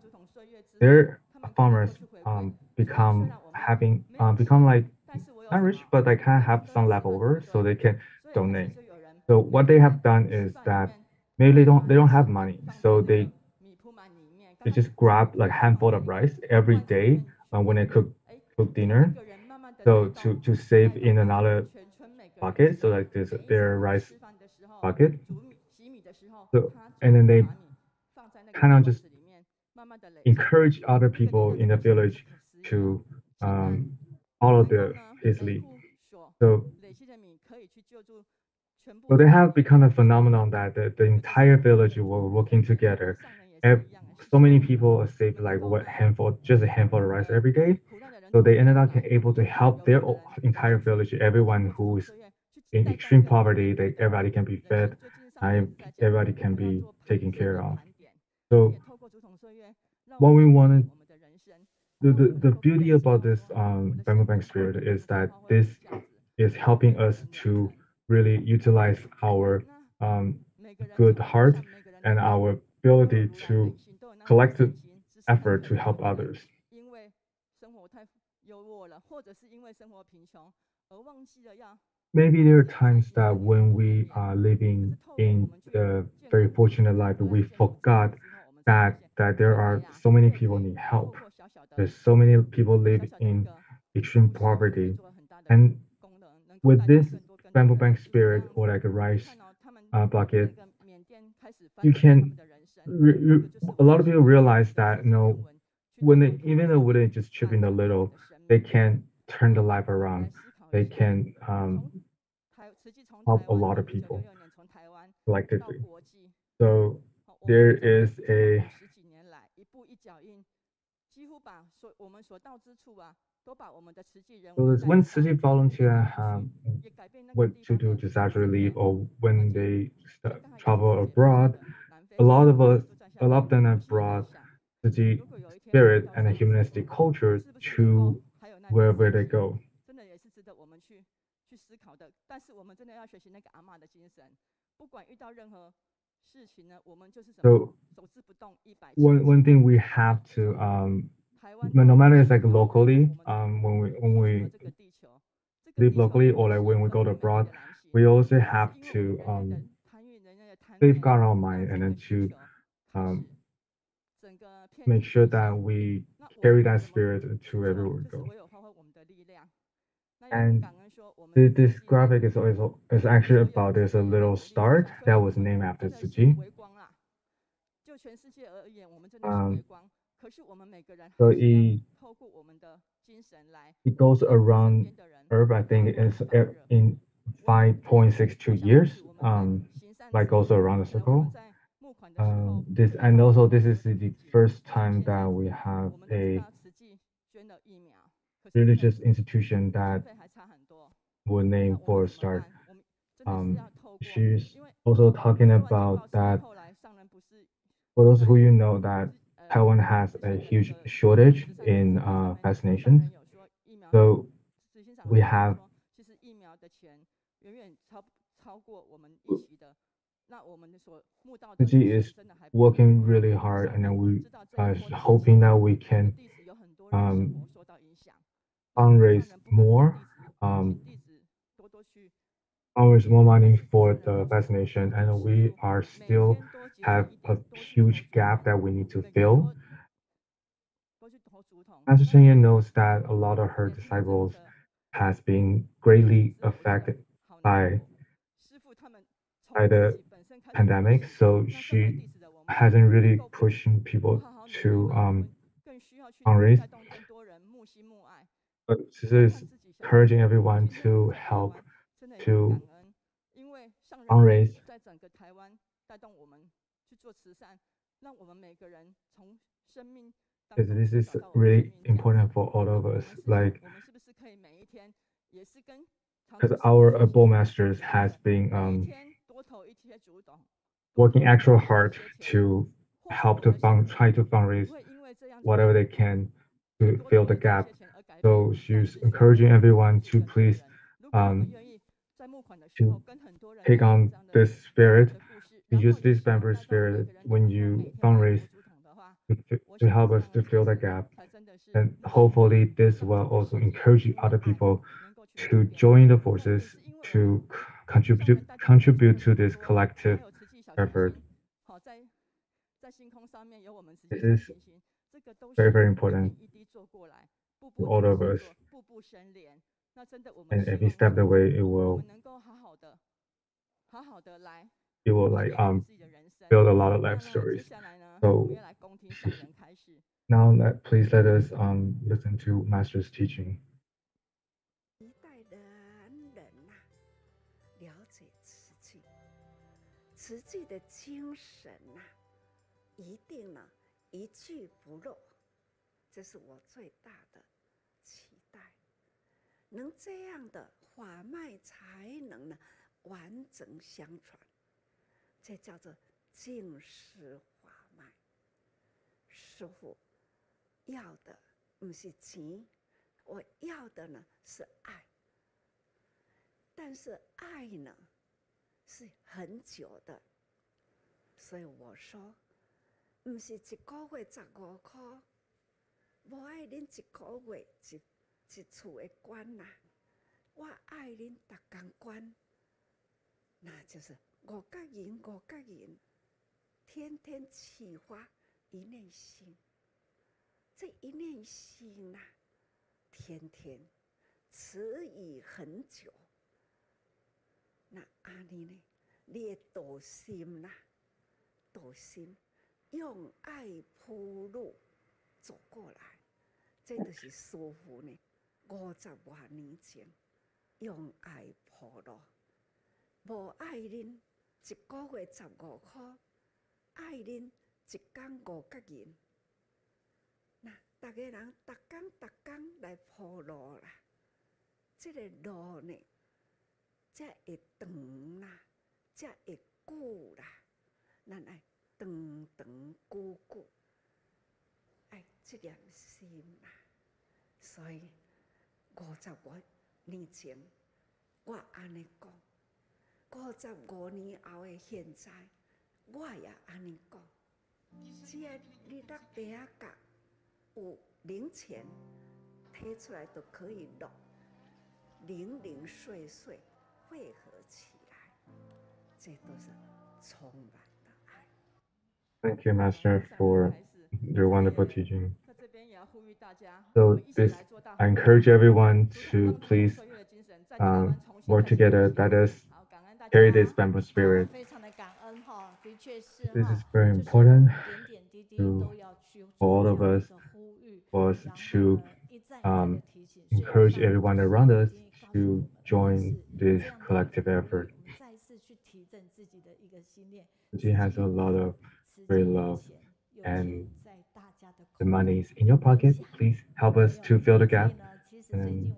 their farmers become like not rich, but they kind of have some leftover, so they can donate. So what they have done is that maybe they don't have money, so they just grab like a handful of rice every day when they cook dinner. So to save in another bucket, so like their rice bucket. So and then they kind of just encourage other people in the village to follow his lead. So they have become a phenomenon that the entire village were working together. So many people saved like just a handful of rice every day. So they ended up able to help their entire village, everyone who is in extreme poverty, everybody can be fed, everybody can be taken care of. So what we wanted, the beauty about this bamboo bank spirit is that this is helping us to really utilize our good heart and our ability to collective effort to help others. Maybe there are times that when we are living in a very fortunate life, we forgot that there are so many people need help. There's so many people live in extreme poverty. And with this bamboo bank spirit or like a rice bucket, you can, a lot of people realize that, even though they just chip in a little, they can turn the life around. They can help a lot of people collectively. So there is when Tzu Chi volunteer what to do to actually leave or when they travel abroad, a lot of them have brought Tzu Chi spirit and a humanistic culture to wherever they go. So one thing we have to no matter it's like locally when we live locally or like when we go abroad, we also have to safeguard our mind and then to make sure that we carry that spirit to everywhere we go. And this graphic is actually about there's a little star that was named after Tzu Chi. So it goes around Earth. I think it's in 5.62 years. Like goes around the circle. This is the first time that we have a religious institution that were named for a star. She's also talking about that. For those who you know that Taiwan has a huge shortage in vaccinations. So we have Tzu Chi is working really hard, and then we are hoping that we can fundraise more, fundraise more money for the vaccination, and we are still have a huge gap that we need to fill. Master Chen Yude knows that a lot of her disciples has been greatly affected by the pandemic, so she hasn't really pushing people to fundraise. But this is encouraging everyone to help to fundraise. Because this is really important for all of us. Like, because our bowl masters has been working extra hard to help to try to fundraise whatever they can to fill the gap. So she's encouraging everyone to please to take on this spirit, to use this bamboo spirit when you fundraise to help us to fill the gap. And hopefully this will also encourage other people to join the forces to contribute to this collective effort. This is very, very important to all of us. And every step of the way, it will like build a lot of life stories. So now please let us listen to Master's teaching. 慈济的精神一定一句不漏，这是我最大的期待。能这样的法脉才能完整相传，这叫做净师法脉。师父要的不是钱，我要的是爱。但是爱是很久的，所以我说，不是一个月15块，无爱恁一个月一厝的关我爱恁逐天关，那就是5角银5角银，天天启发一念心，这一念心天天持以很久。那安尼呢？你的道心道心用爱铺路走过来，这就是师父呢50多年前用爱铺路，无爱恁一个月15块，爱恁一天5角银。那大家人逐天来铺路啦，这个路呢？才会长才会久啦，咱爱长久，爱这念心所以55年前，我安尼讲，55年后的现在，我也安尼讲。只要你落地下角有零钱，摕出来都可以落，零零碎碎。汇合起来，这都是充满的爱。 Thank you, Master, for your wonderful teaching. So I encourage everyone to please work together. Let us carry this bamboo spirit. This is very important for all of us, for us to encourage everyone around us to join this collective effort. She has a lot of great love, and the money is in your pocket. Please help us to fill the gap. And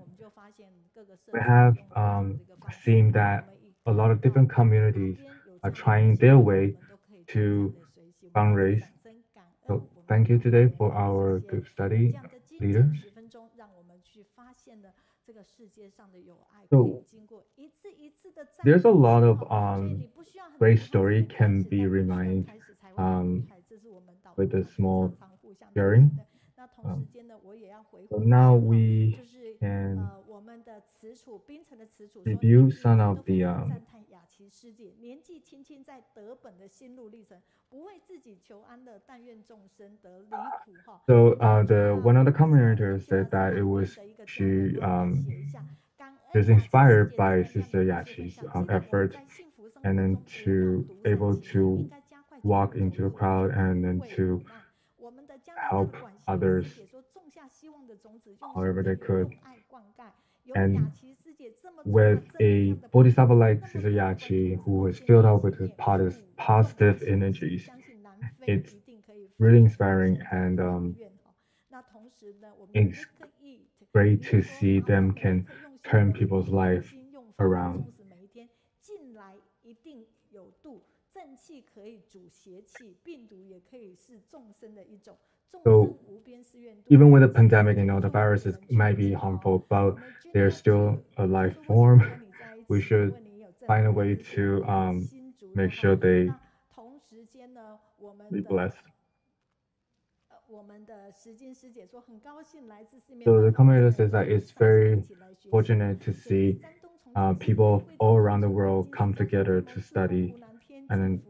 we have seen that a lot of different communities are trying their way to fundraise. So thank you today for our group study leaders. So there's a lot of great story can be reminded with a small sharing. So now we can review some of the so the one of the commentators said that it was she was inspired by Sister Yaqi's effort, and then to able to walk into the crowd and then to help others however they could. And with a Bodhisattva like Sister Yaqi, who was filled up with positive energies, it's really inspiring, and it's great to see them can turn people's life around. So even with the pandemic, the viruses might be harmful, but they're still a life form. We should find a way to make sure they be blessed. So the commentator says that it's very fortunate to see people all around the world come together to study, and then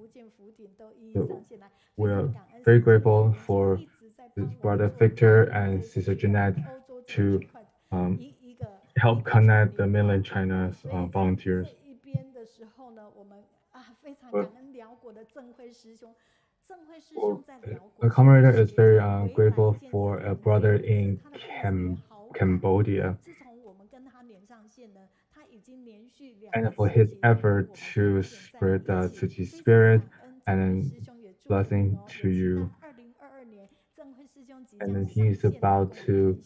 so we're very grateful for Brother Victor and Sister Jeanette to help connect the mainland China's volunteers. The commentator is very grateful for a brother in Cambodia and for his effort to spread the Tzu Chi spirit, and then blessing to you. And then he is about to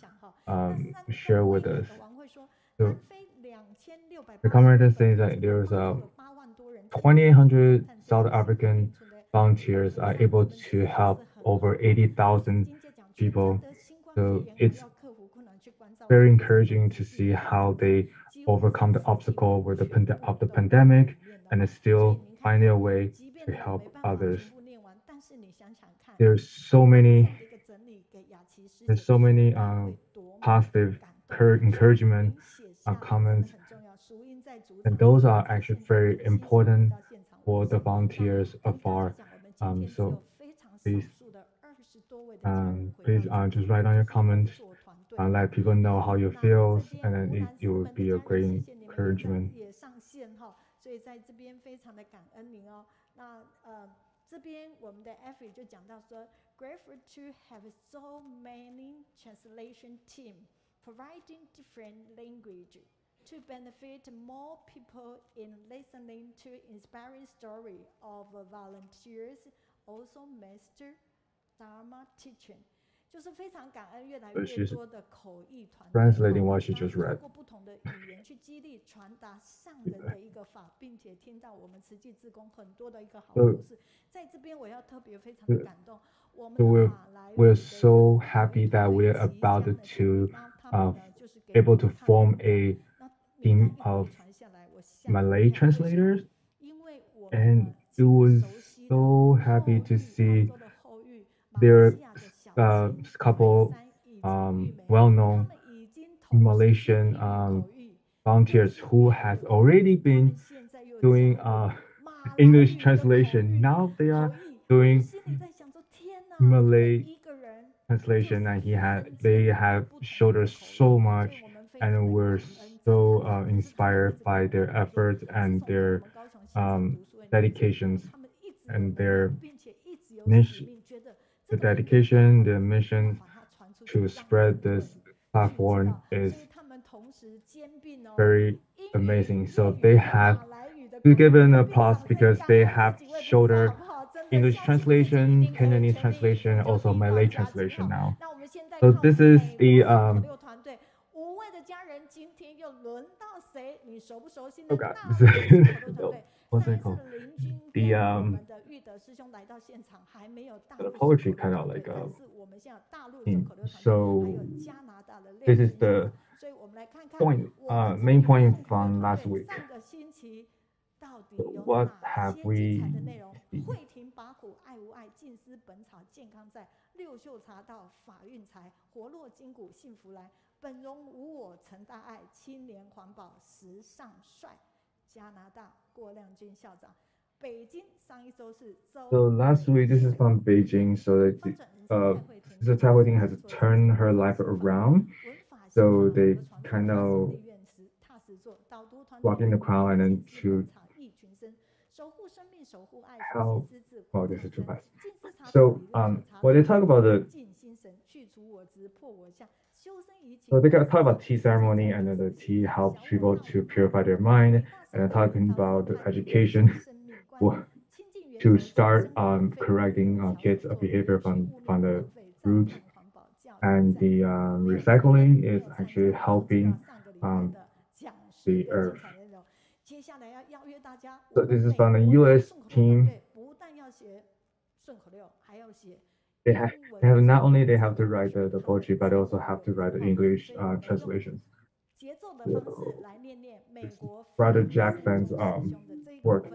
share with us. So the commentator says that there's 2,800 South African volunteers are able to help over 80,000 people. So it's very encouraging to see how they overcome the obstacle with of the pandemic and still find their way to help others. There's so many positive encouragement comments, and those are actually very important for the volunteers afar. So please just write on your comments, let people know how you feel, and then it will be a great encouragement. 这边我们的 Effie 就讲到说 grateful to have so many translation team providing different language to benefit more people in listening to inspiring story of volunteers, also master Dharma teaching. 就是非常感恩越来越多的口译团队 translating what she just read. 通过不同的语言去激励传达上人的一个法，并且听到我们慈济志工很多的一个好故事。在这边我要特别非常的感动，我们的马来 we're so happy that we're about to able to form a team of Malay translators, and it was so happy to see there are couple well-known Malaysian volunteers who has already been doing English translation. Now they are doing Malay translation, and they have showed us so much, and we're so inspired by their efforts and their dedications and their mission, the dedication, the mission to spread this platform is very amazing. So they have to give an applause because they have showed English translation, Cantonese translation, also Malay translation now. So this is the oh god, what's it called? The poetry kind of like so this is the point main point from last week. So what have we seen? 慧庭拔苦爱无爱静思本草健康在六嗅茶道法运财活络筋骨幸福来本容无我成大爱青年环保时尚帅加拿大郭亮君校长北京上一周是周 So last week this is from Beijing. So the Tsai Hui-ting has turned her life around. So they kind of walk in the crowd and then to how well this is too fast. So when they talk about so they talk about tea ceremony and then the tea helps people to purify their mind and then talking about the education to start correcting kids' behavior from the root and the recycling is actually helping the earth. So this is from the U.S. team. They have not only they have to write the poetry, but they also have to write the English translations. So, Brother Jackson's work.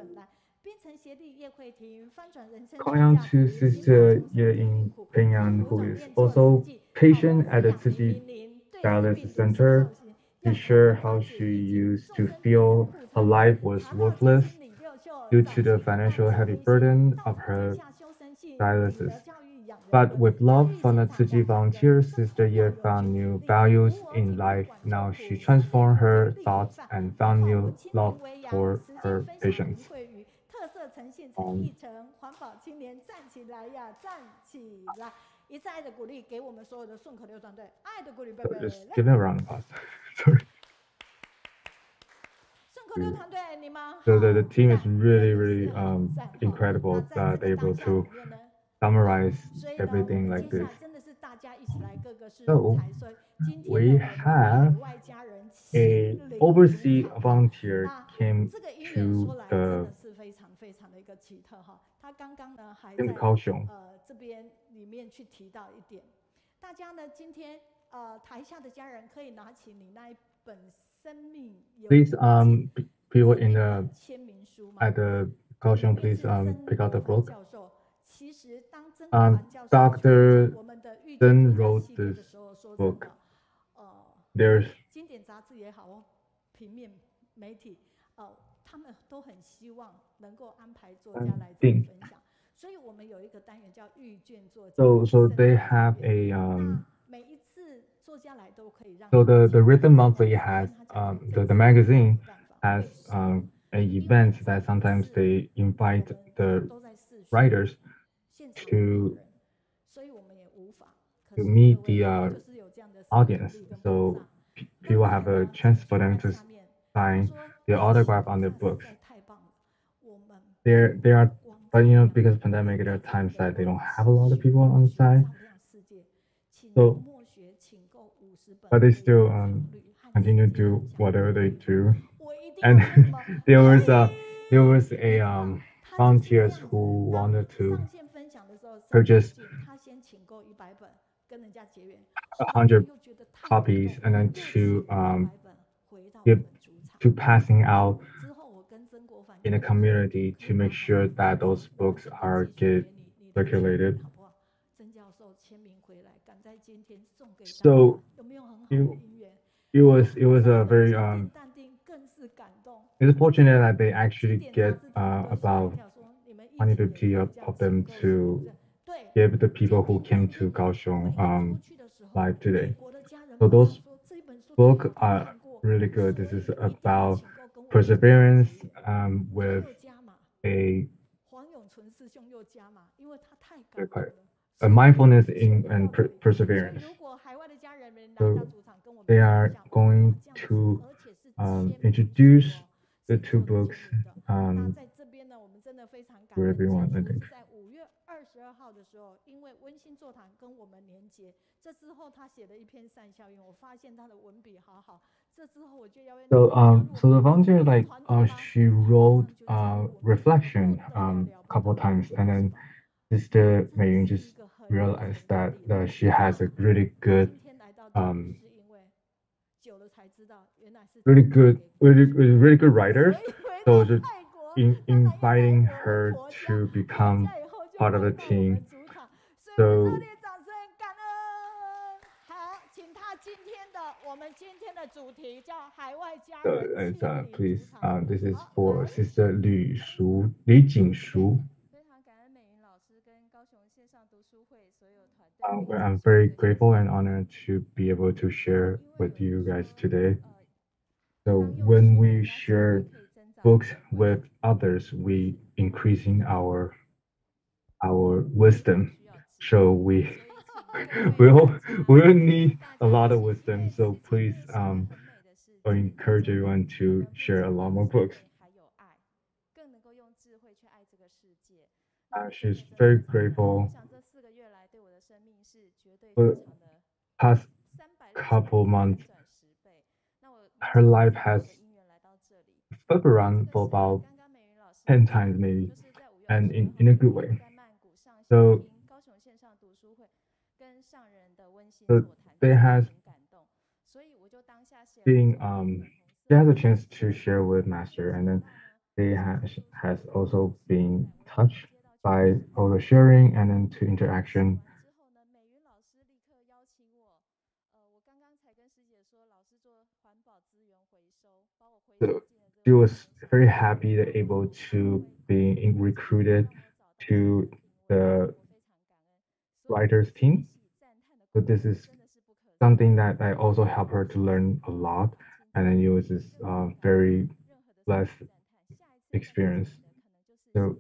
Calling out to Sister Ye in Penang, who is also patient at the Tzu Chi Dialysis Center, to share how she used to feel her life was worthless due to the financial heavy burden of her dialysis. But with love from the Tzu Chi volunteers, Sister Ye found new values in life. Now she transformed her thoughts and found new love for her patients. 特色呈现成一成环保青年站起来呀，站起来！一次爱的鼓励给我们所有的顺口溜团队，爱的鼓励，贝贝。Just give me a round of applause. Sorry. 顺口溜团队，你们。So the team is really incredible that they're able to summarize everything like this. So we have a overseas volunteer came to the 他刚刚呢还在高雄这边里面去提到一点，大家呢今天台下的家人可以拿起你那一本生命。Please people in the at the 高雄 please pick out the book. Dr. Zheng wrote this book. There's 经典杂志也好哦，平面媒体他们都很希望能够安排作家来这里分享，所以我们有一个单元叫遇见作家。So they have a 每一次作家来都可以让。So the Rhythm Monthly has the magazine has an event that sometimes they invite the writers to meet the audience. So people have a chance for them to sign their autograph on their books. There are, but you know, because of pandemic, there are times that they don't have a lot of people on site. So, but they still continue to do whatever they do. And there was a volunteers who wanted to purchase 100 copies and then to give to passing out in the community to make sure that those books are get circulated. So it was a very it's fortunate that they actually get about 150 of them to give the people who came to Kaohsiung live today. So those books are really good. This is about perseverance with a mindfulness and perseverance. So they are going to introduce the two books to everyone, I think. So the volunteer she wrote reflection a couple of times, and then Sister Meiyun just realized that she has a really good really good writer. So just inviting her to become part of the team. So please, this is for Sister Li Jingshu. I'm very grateful and honored to be able to share with you guys today. So when we share books with others, we increasing our wisdom. So we will need a lot of wisdom. So please I encourage everyone to share a lot more books. She's very grateful. For past couple months, her life has flipped around for about 10 times maybe, and in a good way. So there has been she has a chance to share with Master, and then they has also been touched by all the sharing and then to interaction. So she was very happy that able to be recruited to the writers team. So this is something that I also helped her to learn a lot, and then it was this very blessed experience. So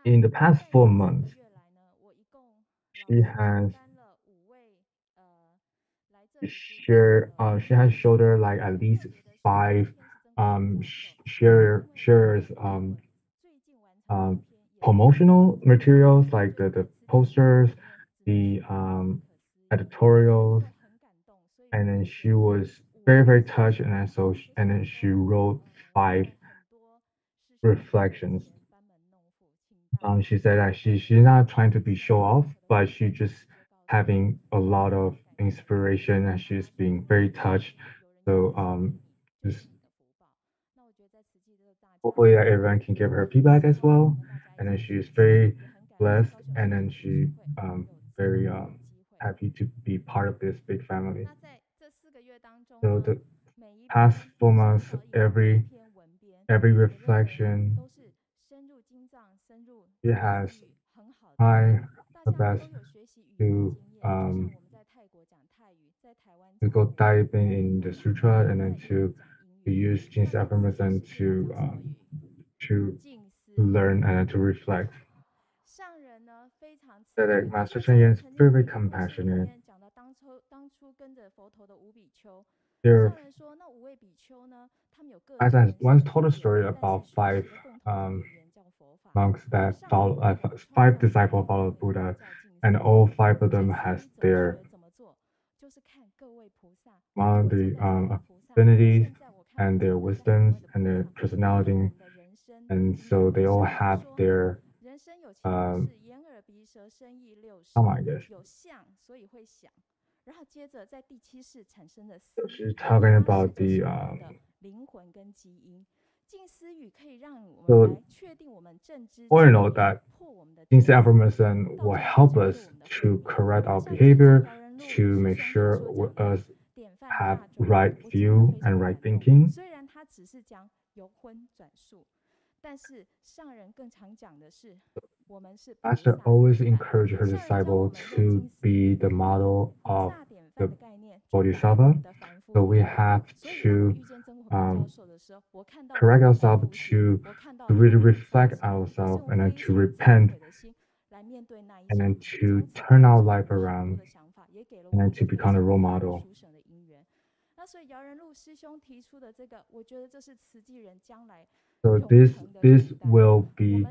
in the past 4 months, she has shouldered like at least 5 sharers promotional materials like the posters, the editorials, and then she was very touched, and then she wrote 5 reflections. She said that she's not trying to be show off, but she just having a lot of inspiration, and she's being very touched. So just hopefully that everyone can give her feedback as well. And then she's very blessed, and then she very happy to be part of this big family. So the past 4 months, every reflection, she has tried her best to go diving in the sutra, and then to use Jin's affirmation to learn and to reflect. That Master Chen Yude is very compassionate. As I once told a story about 5 monks that follow 5 disciples follow Buddha, and all 5 of them has their affinities and their wisdoms and their personality, and so they all have their karma, I guess. So she's talking about the so all in all, that Jin's affirmation will help us to correct our behavior, to make sure us have right view and right thinking. 虽然他只是讲由荤转素，但是上人更常讲的是，我们是 Master always encouraged her disciple to be the model of the Bodhisattva. So we have to correct ourselves to really reflect ourselves and then to repent and then to turn our life around and then to become a role model. 那所以姚仁禄师兄提出的这个，我觉得这是慈济人将来 So this will be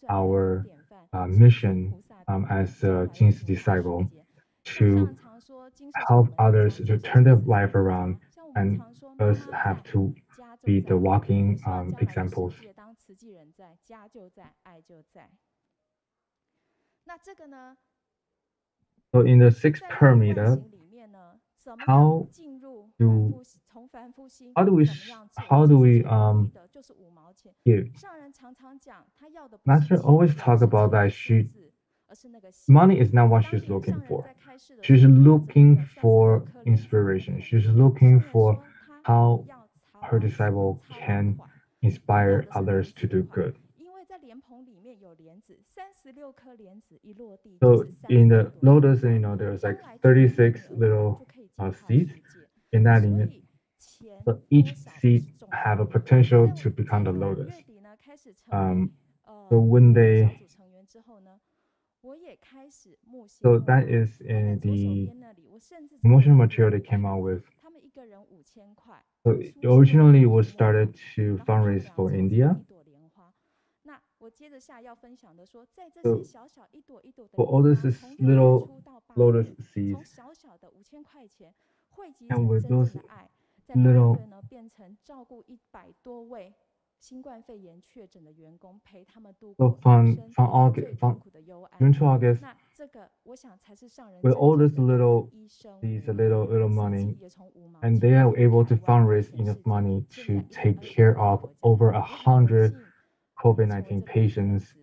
our mission as a Jin's disciple to help others to turn their life around, and us have to be the walking examples. 当慈济人在，家就在，爱就在。那这个呢？ So in the sixth parameter, how do we give? Master always talk about that money is not what she's looking for. She's looking for inspiration. She's looking for how her disciple can inspire others to do good. So in the lotus, there's like 36 little seeds in that limit. So each seed have a potential to become the lotus. So when they, so that is in the emotional material they came out with. So originally it was started to fundraise for India. So for all this little lotus seeds, and with those little 新冠肺炎确诊的员工陪他们度过 from June to August, with all these little money, and they are able to fundraise enough money to take care of over 100 COVID-19 patients,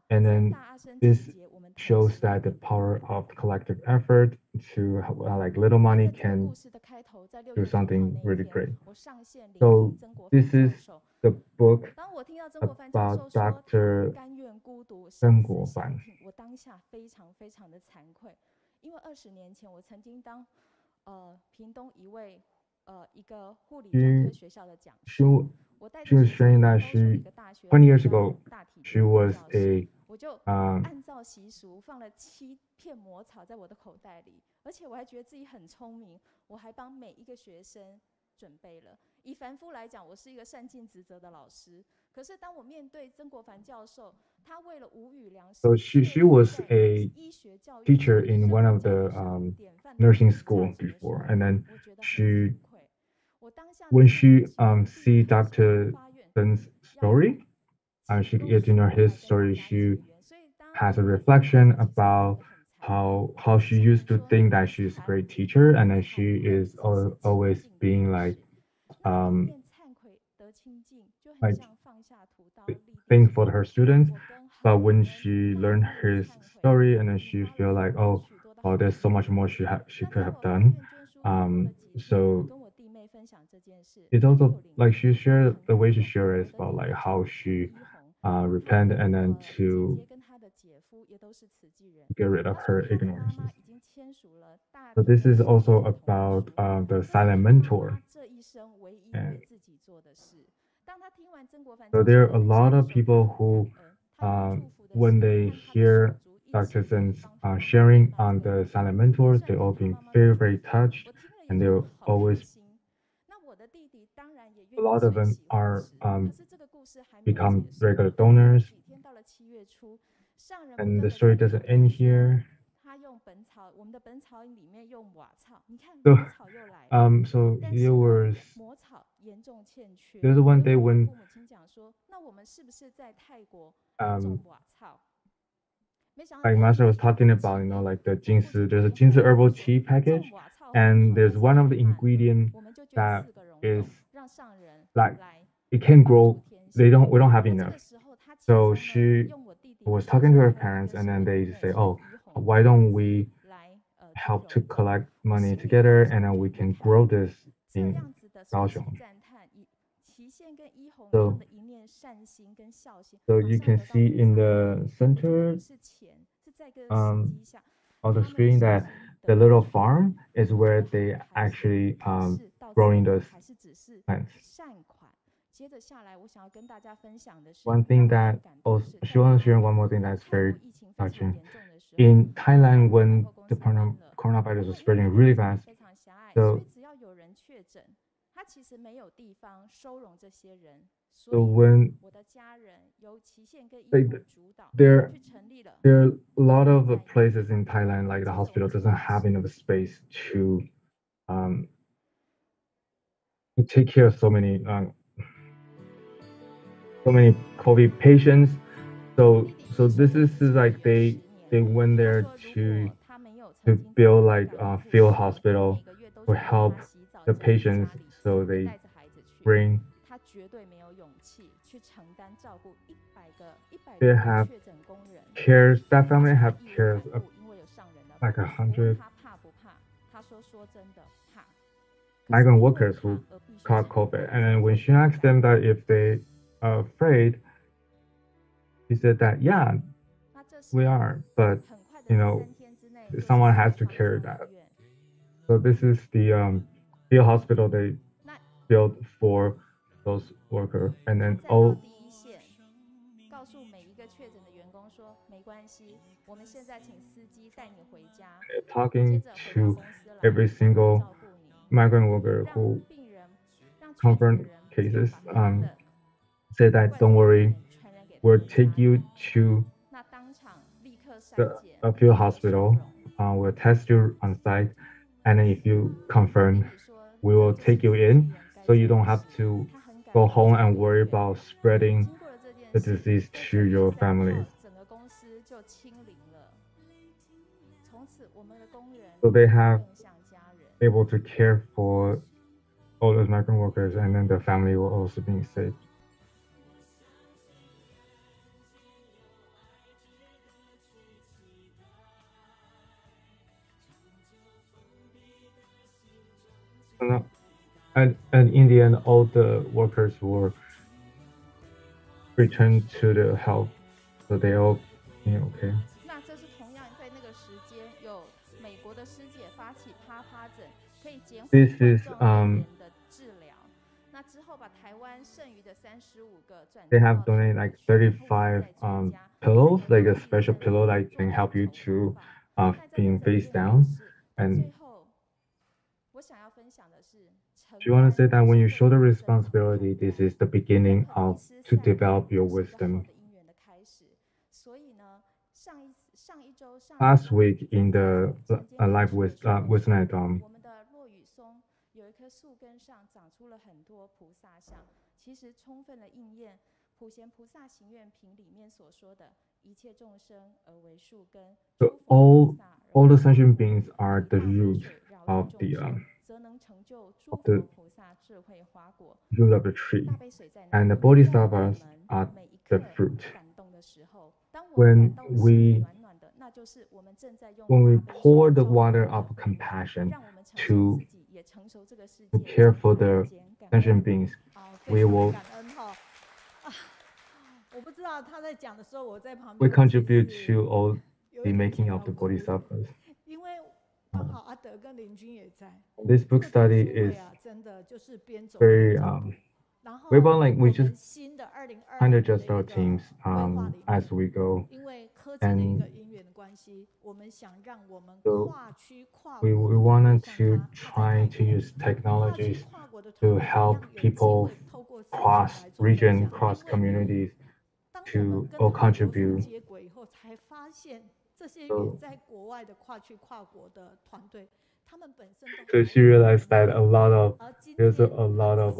and then this shows that the power of collective effort to like little money can do something really great. So this is the book about Dr. Zheng Guofan. 我当下非常非常的惭愧，因为20年前我曾经当屏东一个护理专科学校的讲师。She was sharing that 20 years ago, she was a 我就按照习俗放了7片魔草在我的口袋里，而且我还觉得自己很聪明，我还帮每一个学生准备了。以凡夫来讲，我是一个善尽职责的老师。可是当我面对曾国藩教授，他为了无语良师， So she was a teacher in one of the nursing school before, and then when she see Dr. Zheng's story, she gets to know his story. She has a reflection about how she used to think that she's a great teacher, and then she is always being like think for her students. But when she learned his story, and then she feel like, oh, there's so much more she could have done. So it's also like she shared the way she shared is about like how she repent and then to get rid of her ignorances. So this is also about the silent mentor. And so there are a lot of people who, when they hear Dr. Zheng's sharing on the silent mentors, they all being very, very touched, and they'll always, a lot of them are become regular donors. And the story doesn't end here. So there's one day when like Master was talking about, like the Jingsi, there's a Jingsi herbal tea package, and there's one of the ingredient that is like it can grow. We don't have enough. So she was talking to her parents, and then they say, oh, why don't we help to collect money together, and then we can grow this in Kaohsiung. So you can see in the center of the screen that the little farm is where they actually growing those plants. One thing that also, she wants to share one more thing that's very touching. In Thailand, when the coronavirus was spreading really fast, so when there are a lot of places in Thailand, like the hospital doesn't have enough space to take care of so many COVID patients. So this is like they went there to build like a field hospital to help the patients. So they bring. They have cares. That family have cares of like 100 migrant workers who caught COVID. And then when she asked them that if they are afraid, he said that yeah, we are, but you know, someone has to carry that. So this is the field hospital they built for those workers, and then talking to every single migrant worker who confront cases, say that don't worry, we'll take you to the field hospital, we'll test you on site, and then if you confirm, we will take you in, so you don't have to go home and worry about spreading the disease to your families. So they have able to care for all those migrant workers, and then the family will also be safe. And in the end, all the workers were returned to the health, so they all okay. This is they have donated like 35 pillows, like a special pillow that can help you to being face down. And do you want to say that when you show the responsibility, this is the beginning of to develop your wisdom? Last week in the live with wisdom at so all the sentient beings are the root of the root of the tree, and the bodhisattvas are the fruit. When we pour the water of compassion to care for the sentient beings, we will we contribute to all the making of the bodhisattvas. This book study is very we just kind of adjust our teams as we go, and so we wanted to try to use technologies to help people cross region, cross communities to all contribute. So she realized that there's a lot of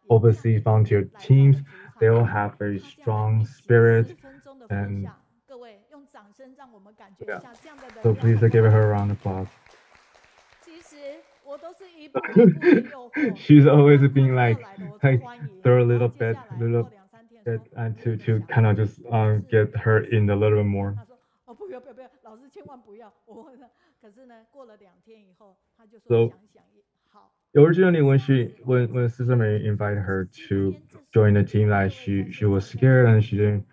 overseas volunteer teams. They all have very strong spirit, and yeah. So please give her a round of applause. She's always being like throw a little bit, and to kind of just get her in a little bit more. So originally, when Sister Mary invited her to join the team, like she was scared and she didn't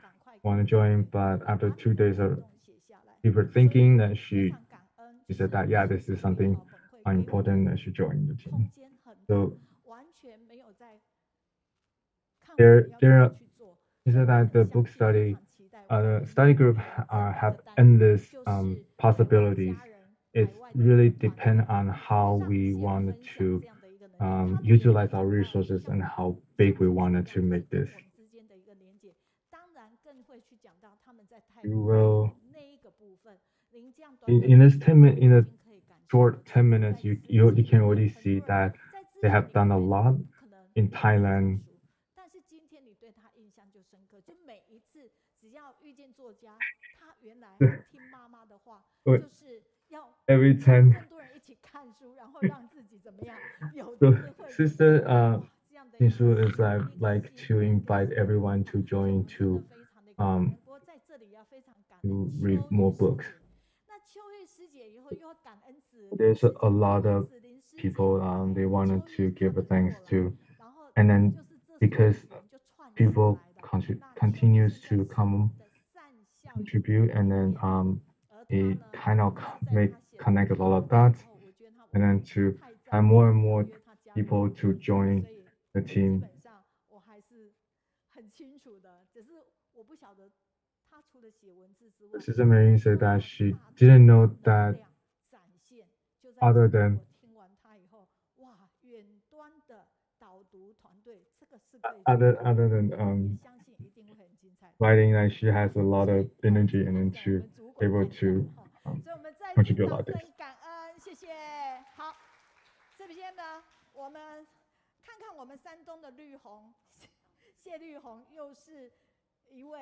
want to join. But after 2 days of deeper thinking, that she said that yeah, this is something important that she joined the team. So there he said that the book study, the study group have endless possibilities. It's really depend on how we want to utilize our resources and how big we wanted to make this. You will in this 10 minutes, in a short 10 minutes, you can already see that they have done a lot in Thailand. Every time. So Sister Chsngzhou is like to invite everyone to join to read more books. There's a lot of people they wanted to give a thanks to, and then because people continues to contribute, and then it kind of connect a lot of dots, and then to have more and more people to join the team. Sister Mary said that she didn't know that other than writing, that she has a lot of energy and then to able to contribute a lot of this. 谢谢。好，这边呢，我们看看我们山东的绿红，谢绿红又是一位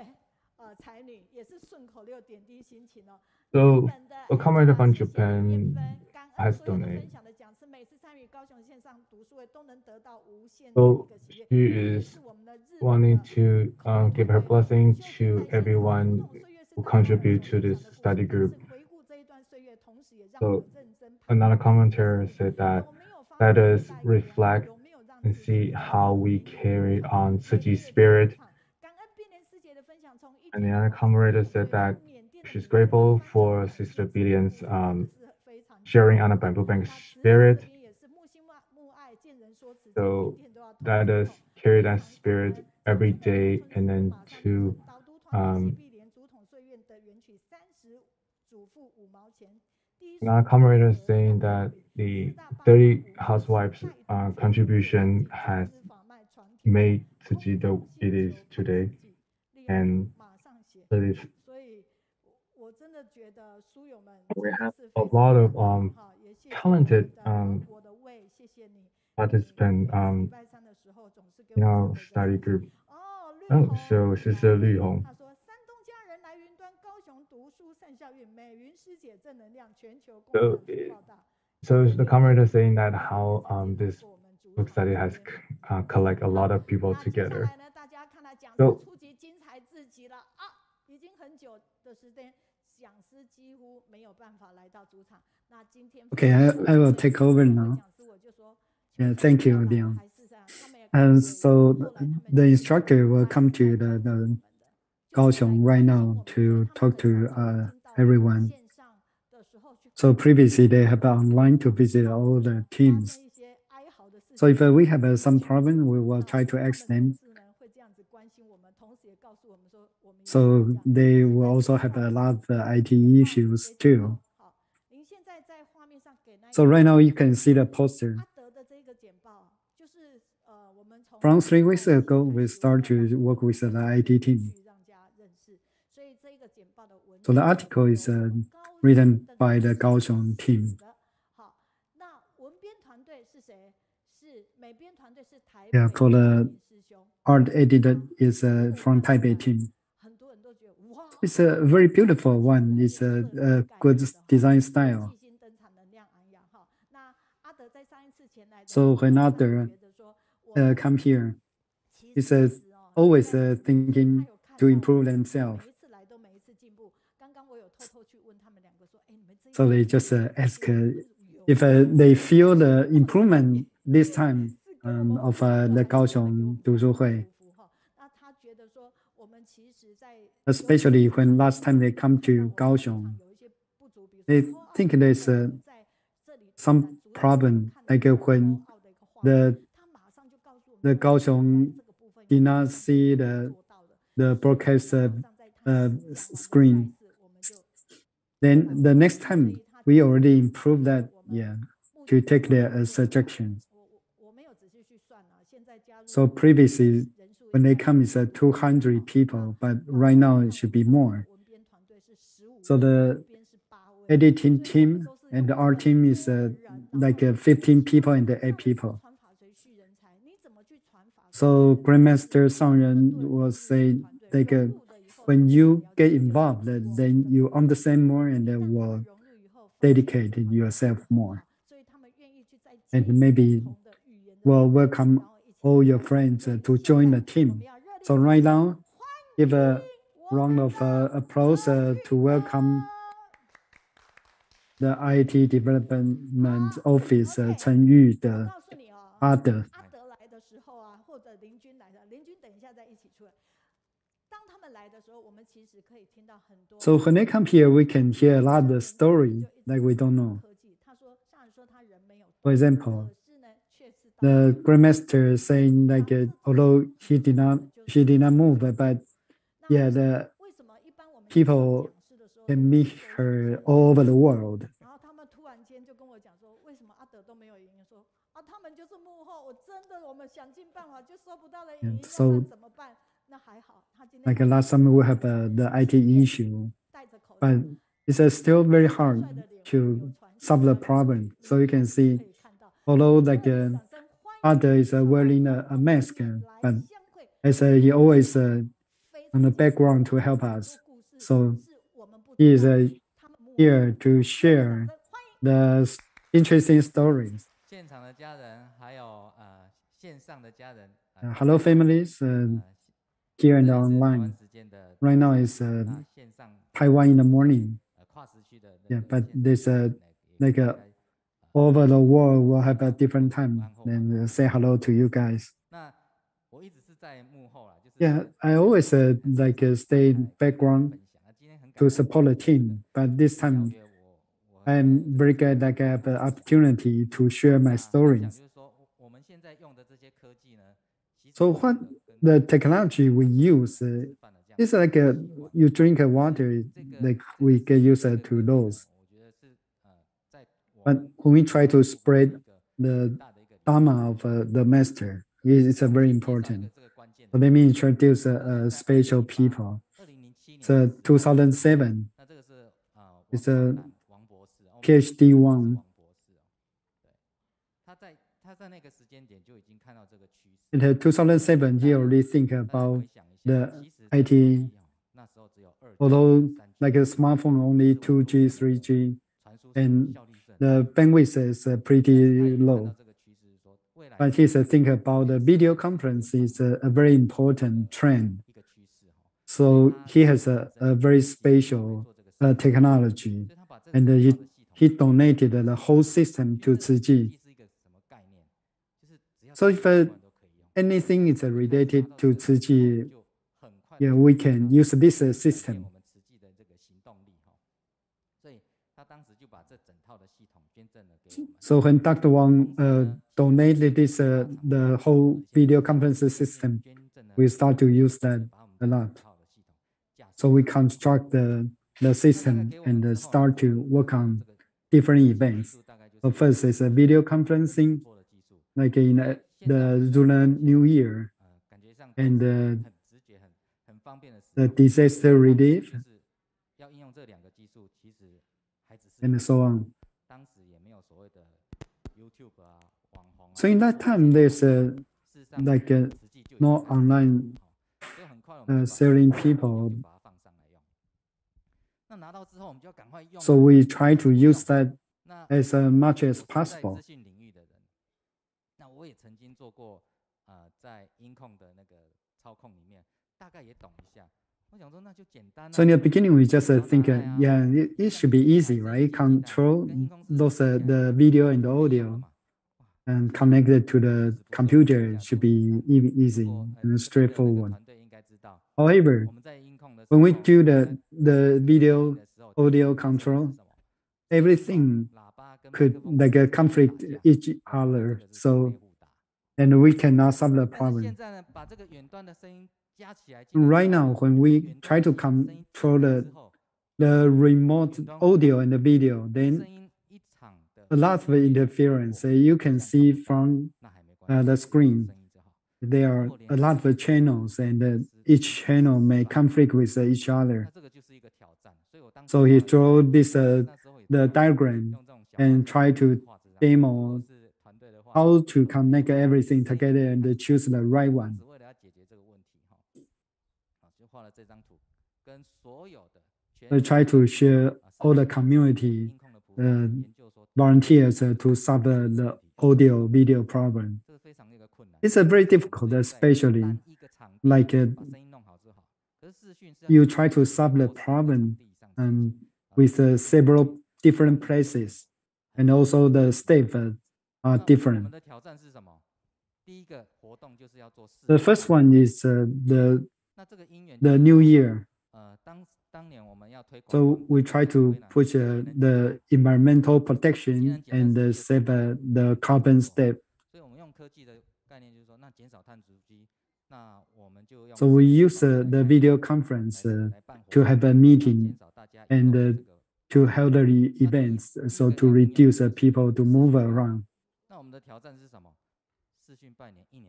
才女，也是顺口溜点滴心情哦。So a comrade from Japan has donated. So she is wanting to give her blessing to everyone who contribute to this study group. So another commentator said that let us reflect and see how we carry on Tzu Chi spirit. And the other commentator said that she's grateful for Sister Billian's sharing on a bamboo bank spirit. So let us carry that spirit every day, and then to another commentator saying that the 30 housewives contribution has made Tzu Chi the it is today, and that is we have a lot of talented participants in our study group. Oh, so Sister Li Hong. So the commentator is saying that how this book study has collect a lot of people together. So okay, I will take over now. Yeah, thank you, Leon. And so the instructor will come to the Kaohsiung right now to talk to everyone. So previously they have online to visit all the teams. So if we have some problem, we will try to ask them. So they will also have a lot of IT issues too. So right now you can see the poster. From 3 weeks ago, we start to work with the IT team. So the article is written by the Kaohsiung team. Yeah, called art edited is from Taipei team. It's a very beautiful one. It's a good design style. So when Arthur come here, he's always thinking to improve themselves. So they just ask if they feel the improvement this time of the 高雄读书会. Especially when last time they come to Kaohsiung, they think there's some problem, like when the Kaohsiung did not see the broadcast screen. Then the next time we already improved that, to take their suggestions. So previously, when they come, it's 200 people, but right now it should be more. So the editing team and our team is like 15 people and 8 people. So Grandmaster Sangren will say, like, when you get involved, then you understand more and then will dedicate yourself more. And maybe will welcome all your friends to join the team. So right now, give a round of applause to welcome the IT Development Office Chen Yude Ada. So when they come here, we can hear a lot of the story like we don't know. For example, the Grandmaster saying like although she did not move, but the people can meet her all over the world. And so, like last time we have the IT issue, but it's still very hard to solve the problem. So you can see, although like Ada is wearing a mask, but as he always on the background to help us. So he is here to share the interesting stories. Hello, families here and online. Right now is Taiwan in the morning. Yeah, but there's like over the world will have a different time. Then say hello to you guys. Yeah, I always like stay background to support the team, but this time I'm very glad that I have the opportunity to share my stories. So what the technology we use is like you drink water, like we get used to those. But when we try to spread the Dharma of the master, it's very important. So let me introduce special people. So 2007, it's a PhD one. In 2007, he already think about the IT, although like a smartphone only 2G, 3G, and the bandwidth is pretty low. But he's think about the video conference is a very important trend. So he has a very special technology, and he donated the whole system to Tzu Chi. So if anything is related to Tzu Chi, yeah, we can use this system. So when Dr. Wang donated this the whole video conference system, we start to use that a lot. So we construct the system and start to work on different events. So first is a video conferencing, like in the Lunar New Year, and the disaster relief, and so on. So in that time, there's like no online selling people. So we try to use that as much as possible. So in the beginning, we just think, yeah, it should be easy, right? Control those the video and the audio, and connect it to the computer should be easy and straightforward. However, when we do the video audio control, everything could like conflict each other. So, and we cannot solve the problem. Right now, when we try to control the remote audio and the video, then a lot of interference. You can see from the screen, there are a lot of channels, and each channel may conflict with each other. So he drew this the diagram and try to demo how to connect everything together and choose the right one. I try to share all the community volunteers to solve the audio video problem. It's a very difficult, especially like you try to solve the problem with several different places, and also the steps are different. The first one is the New Year. So we try to push the environmental protection and save the carbon step. So we use the video conference to have a meeting and to hold the events, so to reduce people to move around.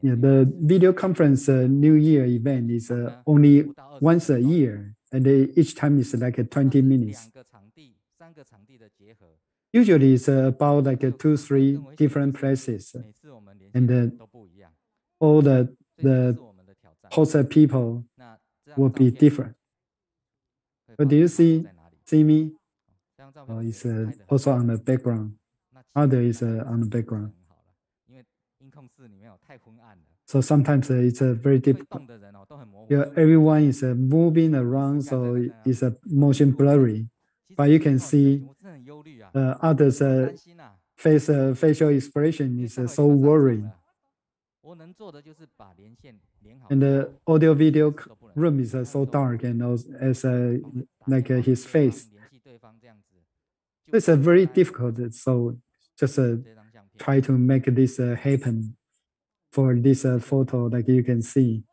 Yeah, the video conference New Year event is only once a year, and each time is like 20 minutes. Usually it's about like 2-3 different places, and all the hosted people will be different. But do you see me? Oh, it's also on the background. Other is on the background. So sometimes it's very difficult. Yeah, everyone is moving around, so it's a motion blurry. But you can see others' facial expression is so worried. And the audio video room is so dark, and as like his face. It's very difficult. So just try to make this happen for this photo, like you can see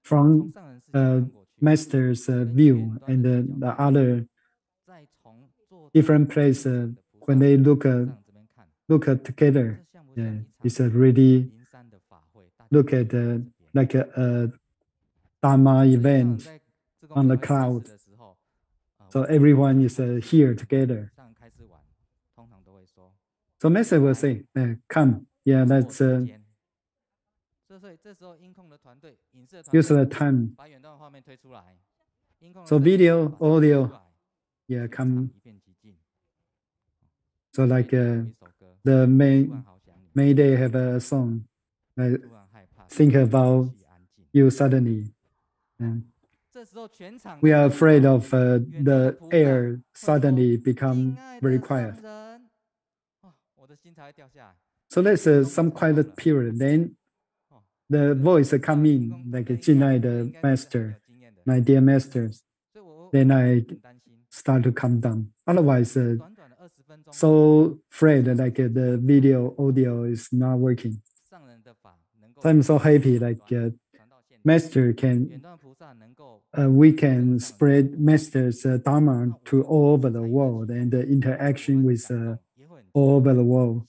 from master's view, and the other different place when they look together. Yeah, it's a really look at like a Dharma event on the cloud. So everyone is here together. So master will say, come, yeah, let's use the time. So video, audio, yeah, come. So like the May Day have a song, like think about you suddenly. We are afraid of the air suddenly become very quiet. So there's some quiet period. Then the voice come in, like Jinai, the master, my dear masters. Then I start to come down. Otherwise, so afraid like the video, audio is not working. So I'm so happy, like master can, we can spread master's Dharma to all over the world, and the interaction with all over the world.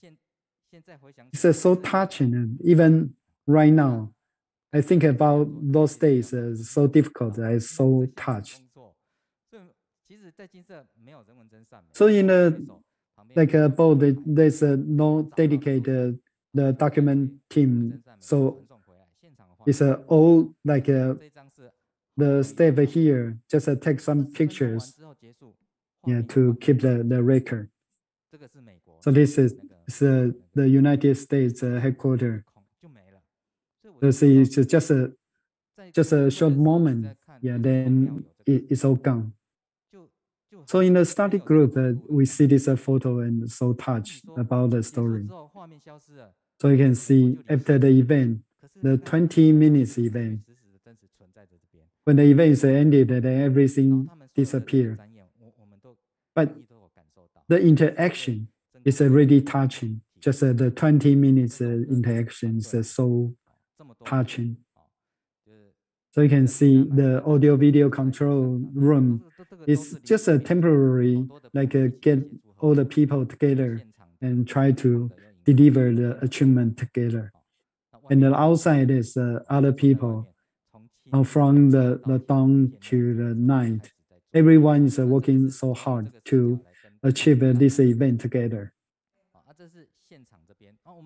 It's so touching. Even right now, I think about those days, so difficult. I'm so touched. So in like about there's no dedicated the document team. So it's all like the step here, just take some pictures, yeah, to keep the record. So this is the United States headquarters. So see, it's just a short moment yeah, then it's all gone. So in the study group, we see this photo and so touched about the story. So you can see after the event, the 20 minutes event, when the event is ended, then everything disappeared. But the interaction is really touching. Just the 20 minutes interaction is so touching. So you can see the audio video control room is just a temporary, like get all the people together and try to deliver the achievement together. And then outside is other people from the dawn to the night. Everyone is working so hard to achieve this event together.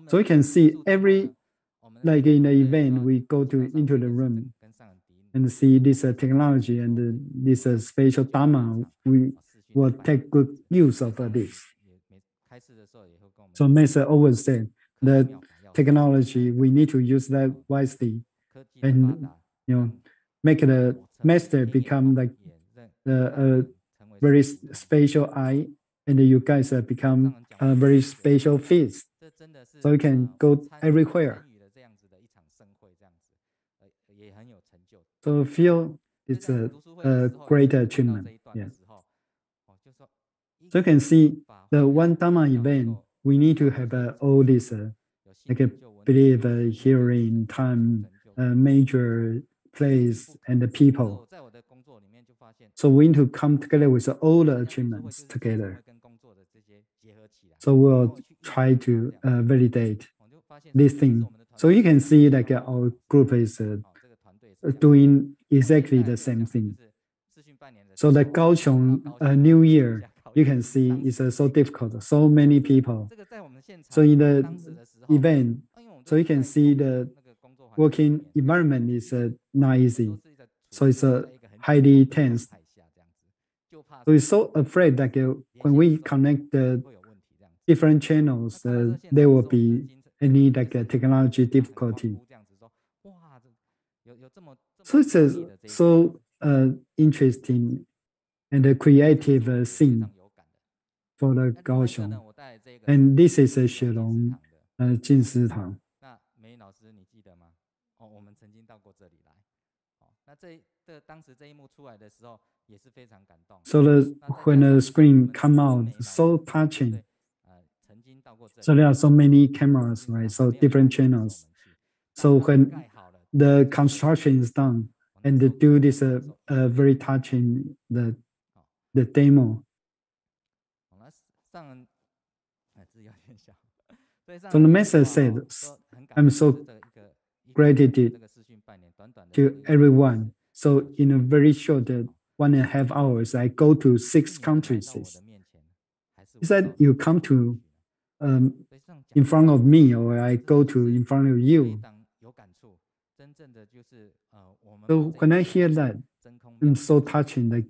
So you can see like in the event, we go into the room and see this technology and this spatial Dharma, we will take good use of this. So Master always said that technology, we need to use that wisely and make the Master become like a very spatial eye, and you guys become a very spatial feet. So you can go everywhere. So I feel it's a great achievement. Yeah. So you can see the one Dharma event, we need to have all this, like I believe hearing, time, major place, and the people. So we need to come together with all the achievements together. So we'll try to validate this thing. So you can see like our group is doing exactly the same thing. So the Kaohsiung New Year, you can see is so difficult, so many people. So in the event, so you can see the working environment is not easy. So it's highly tense. So we're so afraid that when we connect the different channels, there will be any like technology difficulty. So it's so interesting and a creative scene for the Kaohsiung. And this is a 雪龙进思堂。So when the screen come out, so touching. So there are so many cameras, right? So different channels. So when the construction is done and they do this very touching the demo. So the master said, I'm so gratitude to everyone. So in a very short 1.5 hours, I go to 6 countries. He said, you come to in front of me, or I go to in front of you. So when I hear that, I'm so touching. Like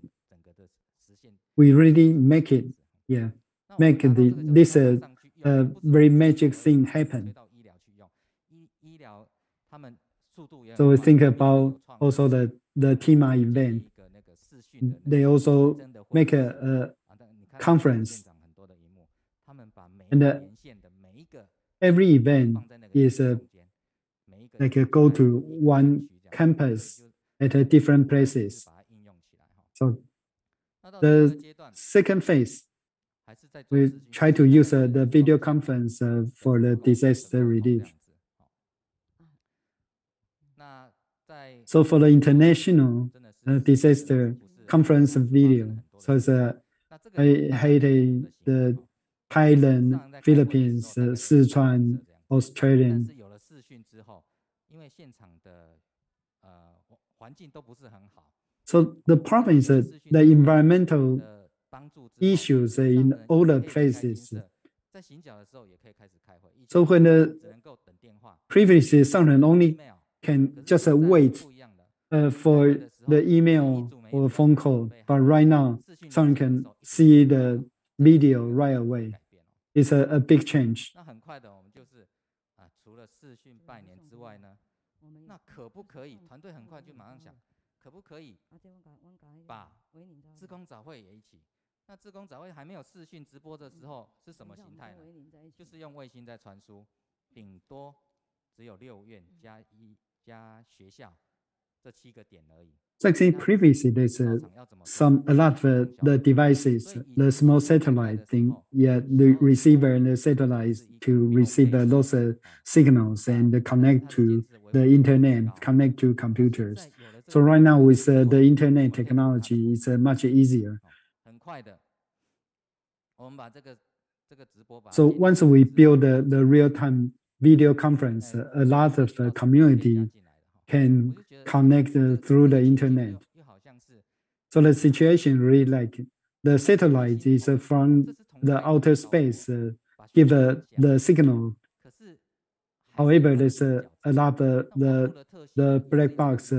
we really make it, make this very magic thing happen. So we think about also the TIMA event. They also make a conference, and every event is like go to one campus at different places. So the second phase, we try to use the video conference for the disaster relief. So for the international disaster conference video, so it's Haiti, the Thailand, Philippines, Sichuan, Australian. So the problem is that the environmental issues in all the places. So when the previously someone only can just wait for the email or phone call, but right now someone can see the video right away. It's a big change. 可不可以把志工早会也一起？那志工早会还没有视讯直播的时候是什么形态呢？就是用卫星在传输，顶多只有6院加学校这7个点而已。So I think previously there's a lot of the devices, the small satellite thing, the receiver and the satellite to receive those signals and connect to the internet, connect to computers. So right now with the internet technology, it's much easier. So once we build the real-time video conference, a lot of community can connect through the internet. So the situation really like the satellite is from the outer space, give the signal. However, there's a lot of the black box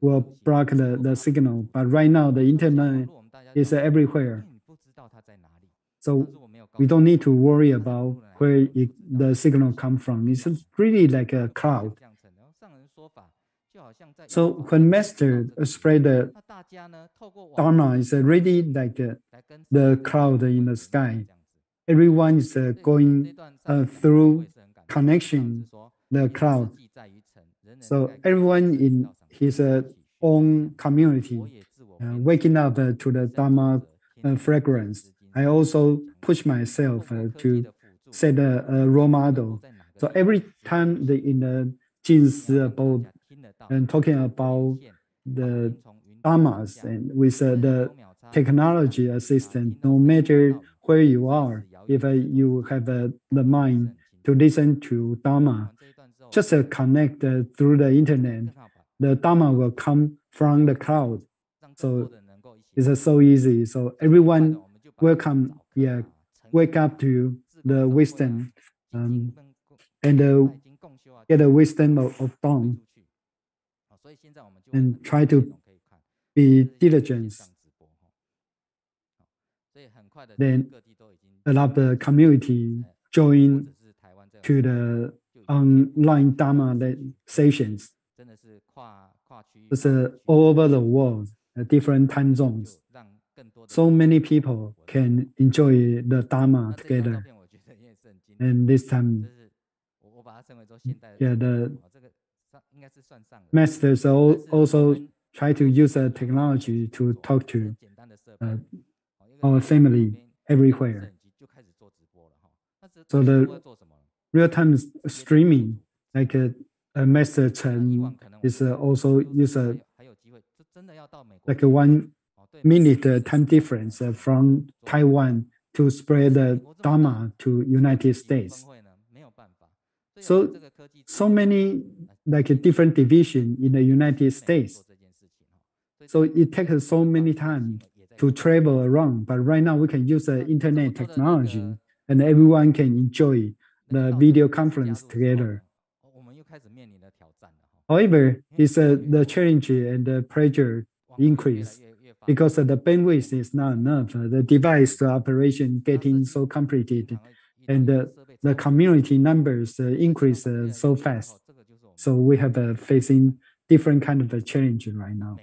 will block the signal. But right now, the internet is everywhere. So we don't need to worry about where the signal comes from. It's really like a cloud. So when Master spread the Dharma, is already like the cloud in the sky. Everyone is going through connection, the cloud. So everyone in his own community, waking up to the Dharma fragrance. I also push myself to set a role model. So every time in the Chsngzhou about and talking about the Dharmas and with the technology assistant, no matter where you are, if you have the mind to listen to Dharma, just connect through the internet, the Dharma will come from the cloud. So it's so easy. So everyone welcome, wake up to the wisdom and get the wisdom of Dawn and try to be diligent. Then a lot of the community join to the online Dharma sessions. It's all over the world, different time zones. So many people can enjoy the Dharma together. And this time, the masters also try to use technology to talk to our family everywhere. So the real-time streaming, like Master Chen is also use like a 1 minute time difference from Taiwan to spread the Dharma to United States. So many like a different division in the United States. So it takes so many time to travel around, but right now we can use the internet technology and everyone can enjoy the video conference together. However, it's the challenge and the pressure increase because the bandwidth is not enough. The device operation getting so complicated and the community numbers increase so fast. So we have facing different kind of a challenge right now.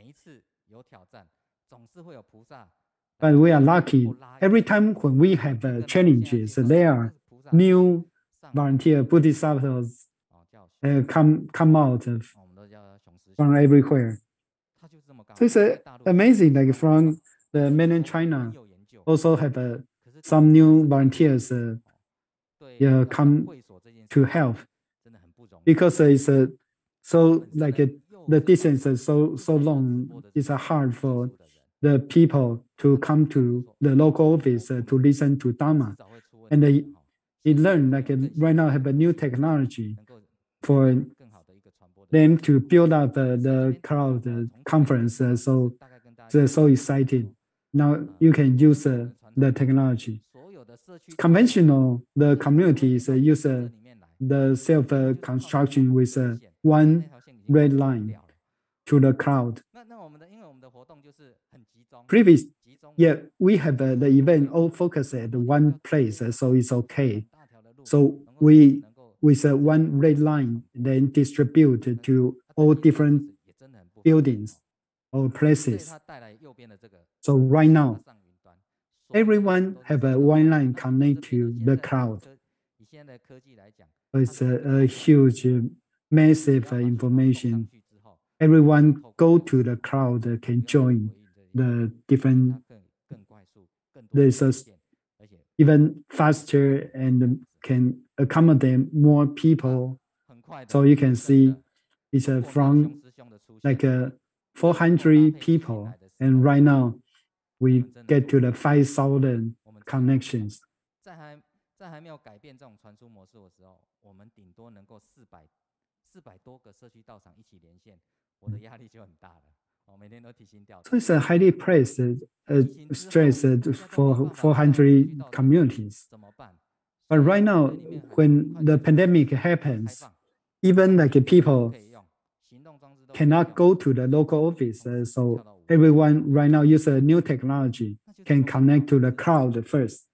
But we are lucky. Every time when we have challenges, there are new volunteer Bodhisattvas come out from everywhere. So it's amazing, like from the mainland China, also have some new volunteers come to help because it's so like the distance is so long. It's hard for the people to come to the local office to listen to Dharma, and they learn like right now have a new technology for them to build up the cloud conference. So they're so excited. Now you can use the technology. Conventional, the communities use the self-construction with one red line to the cloud. Previous, we have the event all focused at one place, so it's okay. So we, with one red line, then distribute to all different buildings. or places. So right now, everyone have a one line connect to the cloud. So it's a huge, massive information. Everyone go to the cloud can join the different. There's even faster and can accommodate more people. So you can see it's from like 400 people, and right now we get to the 5,000 connections. 在还没有改变这种传输模式的时候，我们顶多能够400多个社区道场一起连线，我的压力就很大了。我每天都提心吊胆。So it's a highly pressed, stressed for 400 communities. But right now, when the pandemic happens, even like people cannot go to the local office, so everyone right now use a new technology, can connect to the cloud first.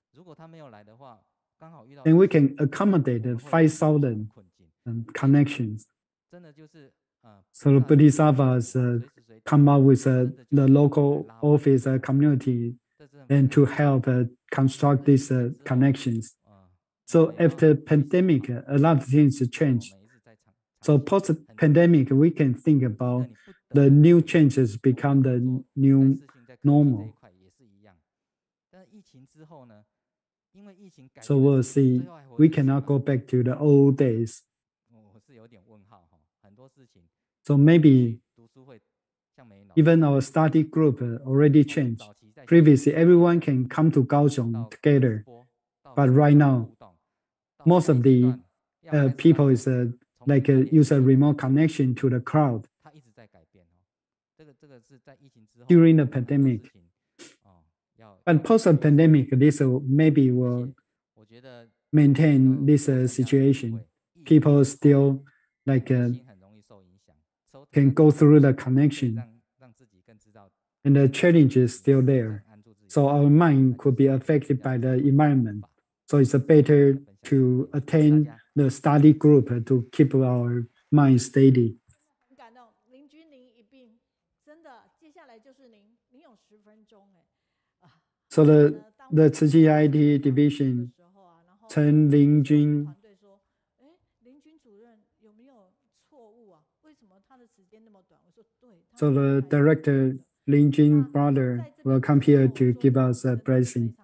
And we can accommodate 5,000 connections. So the Bodhisattvas come up with the local office community and to help construct these connections. So after pandemic, a lot of things change. So post-pandemic, we can think about the new changes become the new normal. So we'll see, we cannot go back to the old days. So maybe even our study group already changed. Previously, everyone can come to Kaohsiung together. But right now, most of the people is use a remote connection to the cloud. During the pandemic. But post-pandemic, this maybe will maintain this situation. People still can go through the connection, and the challenge is still there. So our mind could be affected by the environment. So it's better to attend the study group to keep our mind steady. So the Tzu Chi IT division, Chen Lingjun. So the director, Lingjun brother, will come here to give us a blessing.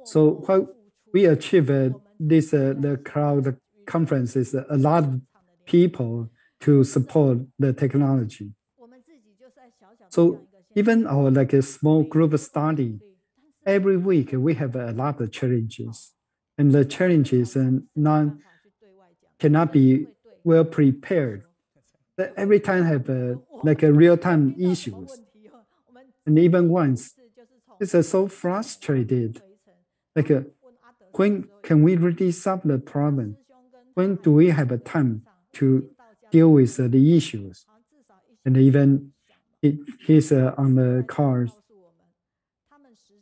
So what we achieved this the cloud conference is a lot of people to support the technology. So even our a small group study, every week we have a lot of challenges, and the challenges cannot be well prepared. Every time have a real-time issues, and even once it's so frustrated. When can we really solve the problem? When do we have a time to deal with the issues? And even he's on the cars.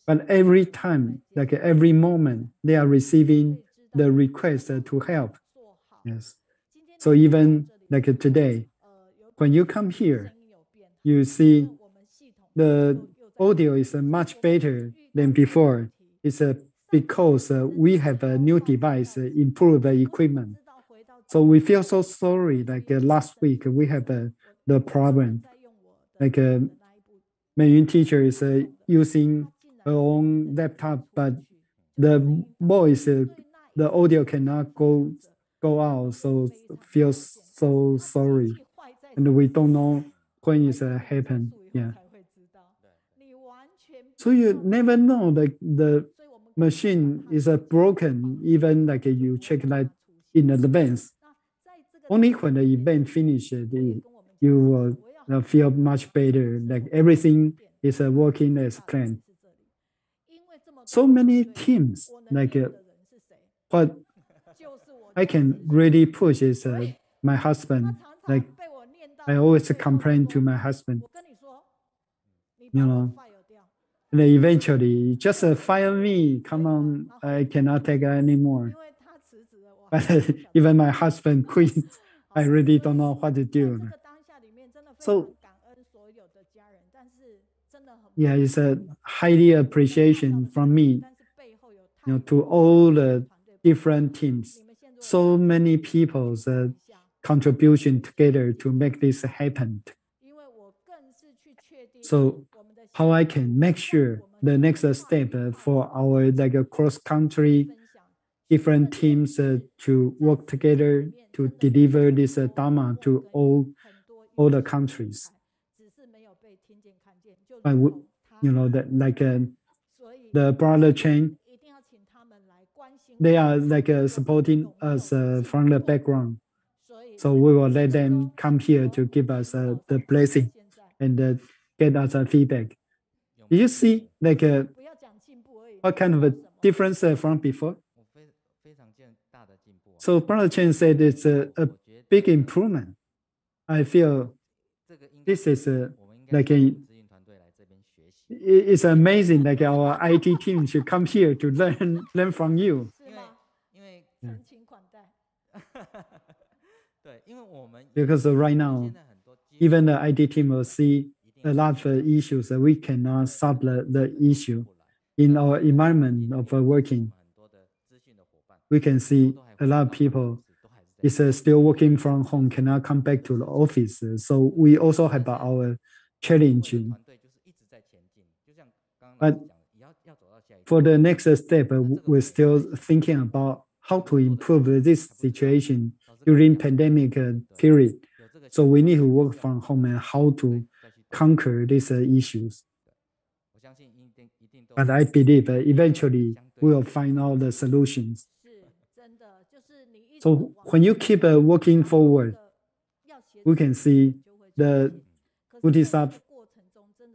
But every time, every moment, they are receiving the request to help. Yes. So even today, when you come here, you see the audio is much better than before. It's because we have a new device, improved equipment. So we feel so sorry. Last week, we had the problem. Meiyun teacher is using her own laptop, but the voice, the audio cannot go out. So feel so sorry, and we don't know when it's happen. Yeah. So you never know the machine is broken, even you check that in advance. Only when the event finishes, you will feel much better, everything is working as planned. So many teams, what I can really push is my husband. I always complain to my husband, and eventually, just fire me. Come on, I cannot take anymore. But even my husband quit I really don't know what to do. So yeah, it's a highly appreciation from me, to all the different teams. So many people's contribution together to make this happen. So how I can make sure the next step for our cross-country different teams to work together to deliver this Dharma to all the countries. The brother Chen, they are supporting us from the background. So we will let them come here to give us the blessing and get us feedback. Do you see what kind of a difference from before? So Brother Chen said it's a big improvement. I feel this is it's amazing. Our IT team should come here to learn from you. Because right now, even the IT team will see a lot of issues that we cannot solve the issue in our environment of working. We can see a lot of people is still working from home, cannot come back to the office. So we also have our challenge. But for the next step, we're still thinking about how to improve this situation during pandemic period. So we need to work from home and how to conquer these issues. But I believe eventually we will find out the solutions. So when you keep working forward, we can see the Bodhisattva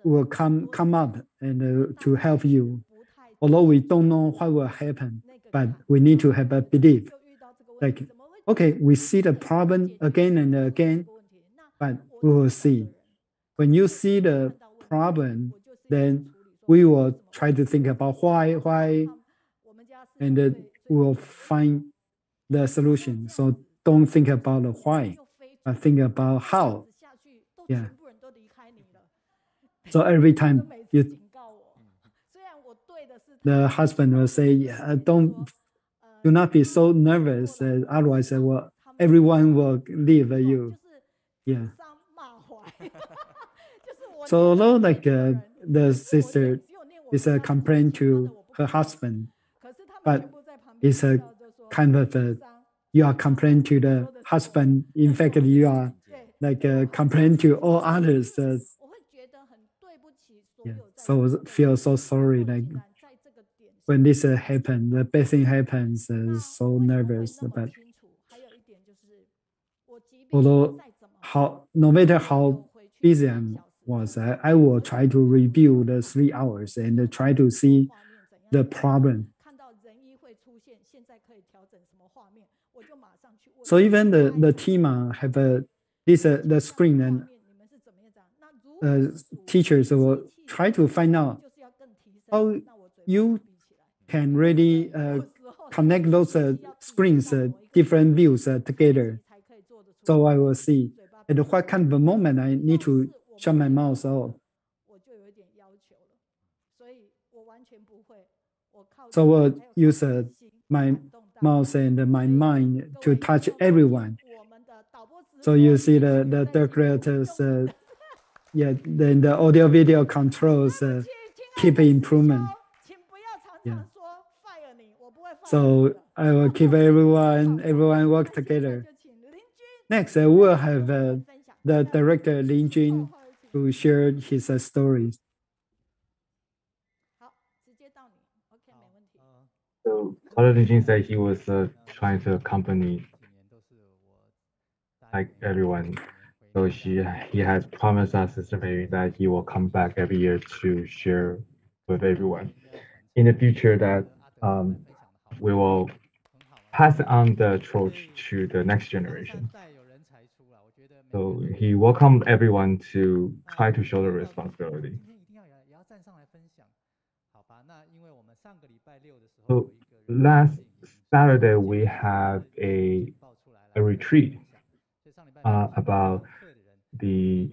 will come up and to help you. Although we don't know what will happen, but we need to have a belief. Okay, we see the problem again and again, but we will see. When you see the problem, then we will try to think about why, and we will find the solution. So don't think about the why, but think about how. Yeah. So every time the husband will say, do not be so nervous, otherwise everyone will leave you. Yeah. So although the sister is a complaint to her husband, but it's a kind of you are complaining to the husband. In fact, you are complaining to all others. Yeah. So feel so sorry. When this happens, the bad thing happens, so nervous. But although no matter how busy I was, I will try to review the 3 hours and try to see the problem. So even the team have the screen, and teachers will try to find out how you can really connect those screens, different views together. So I will see at what kind of a moment I need to shut my mouth off. So I will use my mouth and my mind to touch everyone. So you see the decorators, then the audio video controls keep improvement. Yeah. So I will keep everyone work together. Next, I will have the director Lingjun to share his stories. So Father Lingjun said he was trying to accompany everyone. So he has promised us that he will come back every year to share with everyone. In the future, that we will pass on the torch to the next generation. So he welcomed everyone to try to show the responsibility. So last Saturday we have a retreat. about the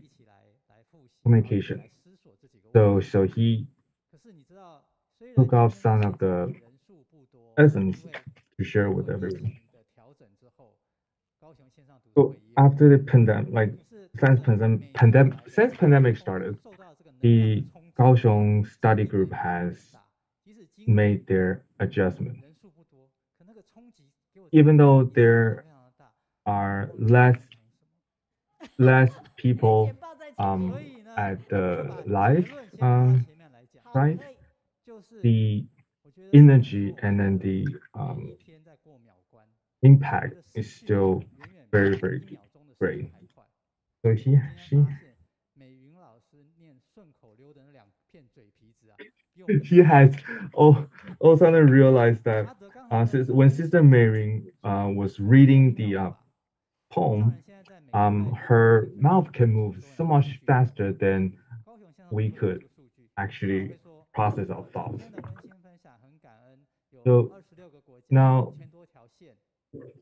communication. So he took out some of the essence to share with everyone. So after the pandemic, like since pandemic started, the Kaohsiung study group has made their adjustment. Even though there are less people at the live right, the energy and then the impact is still very, very great. So she has all sudden realized that when Sister Mary was reading the poem, her mouth can move so much faster than we could actually process our thoughts. So now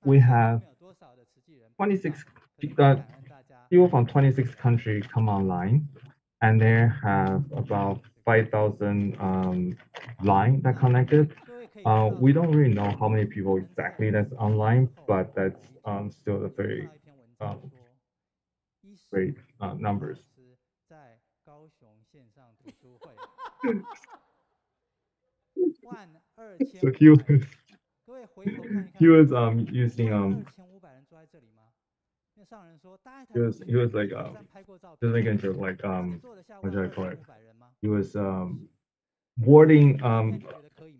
we have 26 people from 26 countries come online, and they have about 5,000 line that connected. We don't really know how many people exactly that's online, but that's still a very great numbers. So he was using he was like just like a joke, like what should I call it? He was wording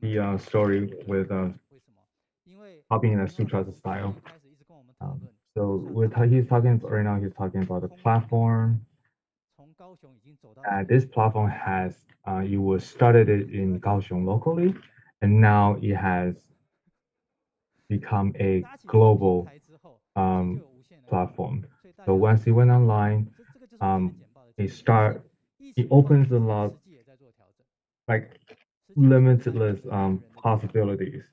the story with copying the Sutra's style. So he's talking right now. He's talking about the platform. This platform has it was started in Kaohsiung locally, and now it has become a global platform. So once it went online, it opens a lot like limitless possibilities.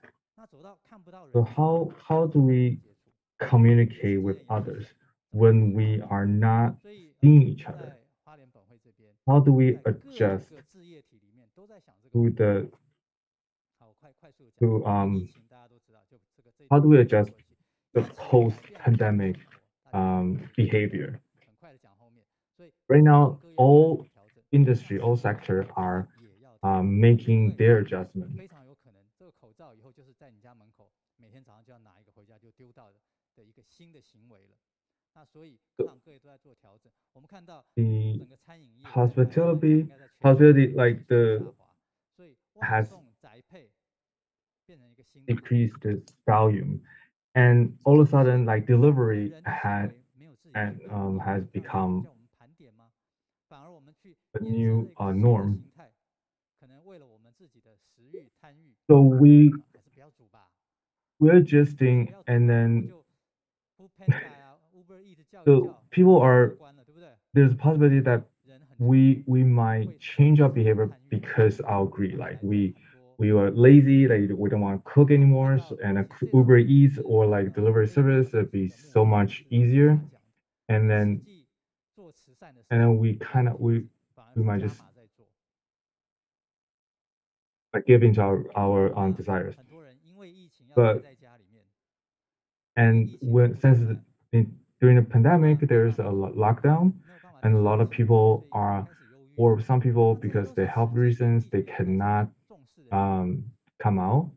So how do we communicate with others when we are not seeing each other? How do we adjust how do we adjust the post-pandemic behavior? Right now, all industry, all sectors are making their adjustment. The hospitality like has decreased its volume, and all of a sudden like delivery has become a new norm. So we're adjusting, and then so there's a possibility that we might change our behavior because our greed, like we were lazy, like we don't want to cook anymore, and Uber Eats or like delivery service would be so much easier, and then we might just like give into our desires. But during the pandemic, there's a lockdown, and a lot of people or some people, because they health reasons, they cannot come out,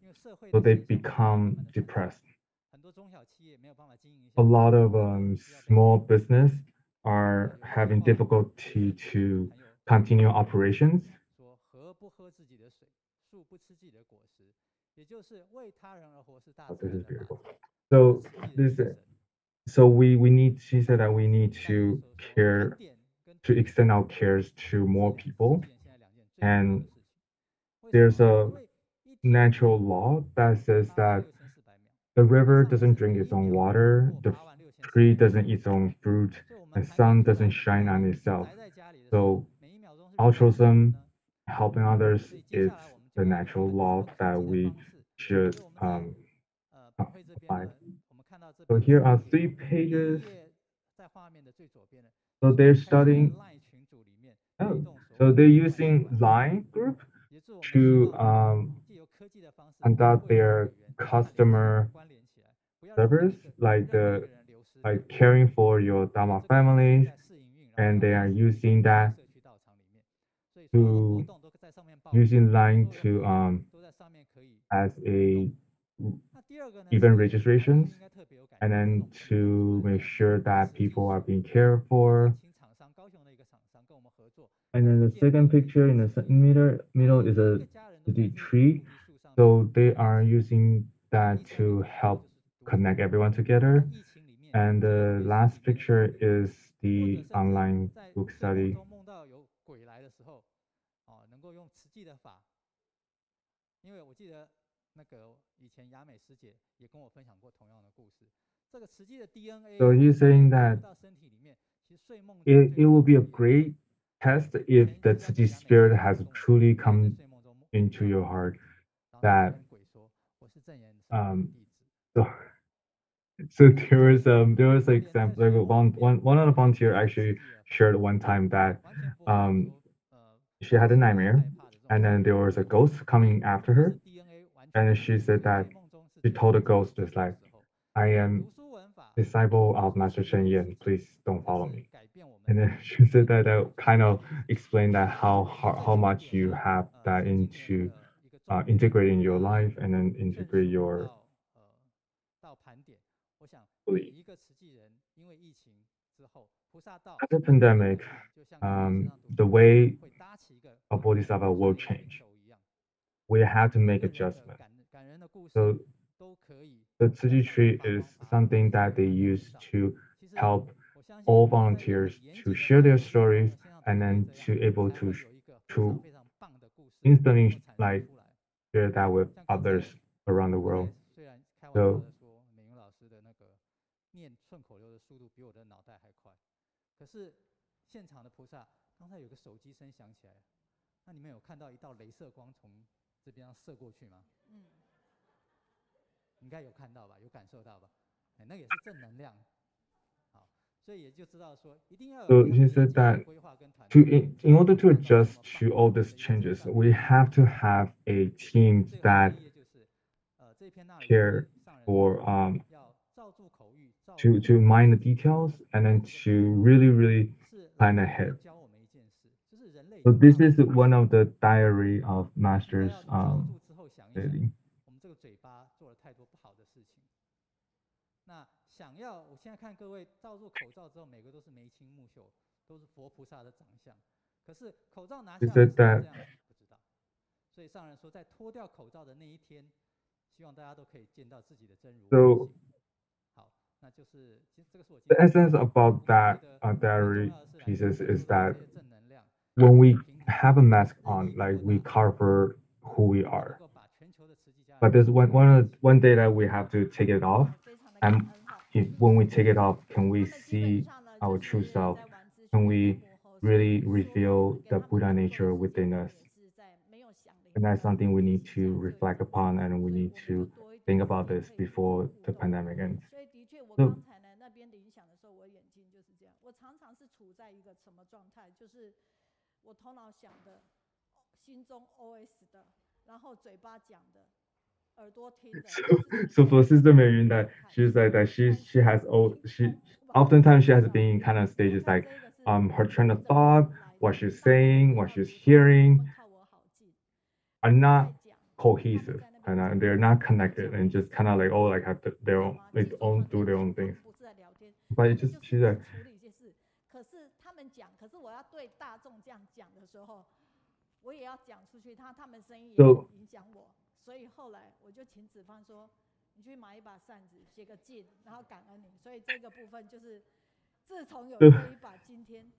so they become depressed. A lot of small business are having difficulty to continue operations. Oh, this is beautiful. So we need. She said that we need to care, to extend our cares to more people, and there's a natural law that says that the river doesn't drink its own water, the tree doesn't eat its own fruit, and sun doesn't shine on itself. So altruism, helping others, is the natural law that we should apply. So here are 3 pages So they're studying. Oh, so they're using Line group to conduct their customer service, like caring for your Dharma families, and they are using that to using Line to as a event registrations, and then to make sure that people are being cared for. And then the second picture in the middle is a tree. So they are using that to help connect everyone together. And the last picture is the online book study. So he's saying that it will be a great test if the Tzu Chi spirit has truly come into your heart. That so there was an example, like one of the volunteer actually shared one time that she had a nightmare, and then there was a ghost coming after her, and she said that she told the ghost just like, I am disciple of Master Chen Yude, please don't follow me. And then she said that kind of explained that how much you have that into integrating your life and then integrate your belief. After the pandemic, the way a Bodhisattva will change. We have to make adjustments. So the Tzu Chi tree is something that they use to help all volunteers to share their stories and then to able to instantly like share that with others around the world. So so he said that in order to adjust to all these changes, we have to have a team that care for to mind the details and then to really plan ahead. So this is one of the diary of Master's daily. He said that so the essence about that diary pieces is that when we have a mask on, like we cover who we are. But there's one day that we have to take it off, and when we take it off, can we see our true self? Can we really reveal the Buddha nature within us? And that's something we need to reflect upon, and we need to think about this before the pandemic ends. So, so for Sister Marion, that she's like that she has oftentimes she has been in kind of stages like her train of thought, what she's saying, what she's hearing are not cohesive and they're not connected and just kind of like have their own do their own things. But it just she's like so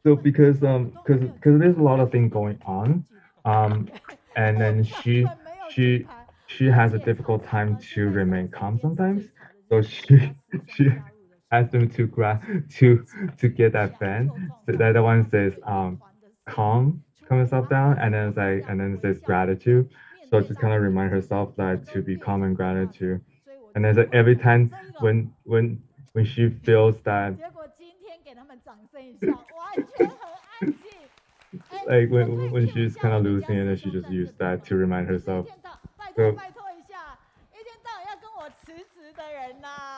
so because there's a lot of things going on, and then she has a difficult time to remain calm sometimes. So she asked them to get that fan. So the other one says calm yourself down, and then it says gratitude. So just kind of remind herself that to be calm and gratitude. And then every time when she feels that Like when she's kind of losing it, and she just used that to remind herself.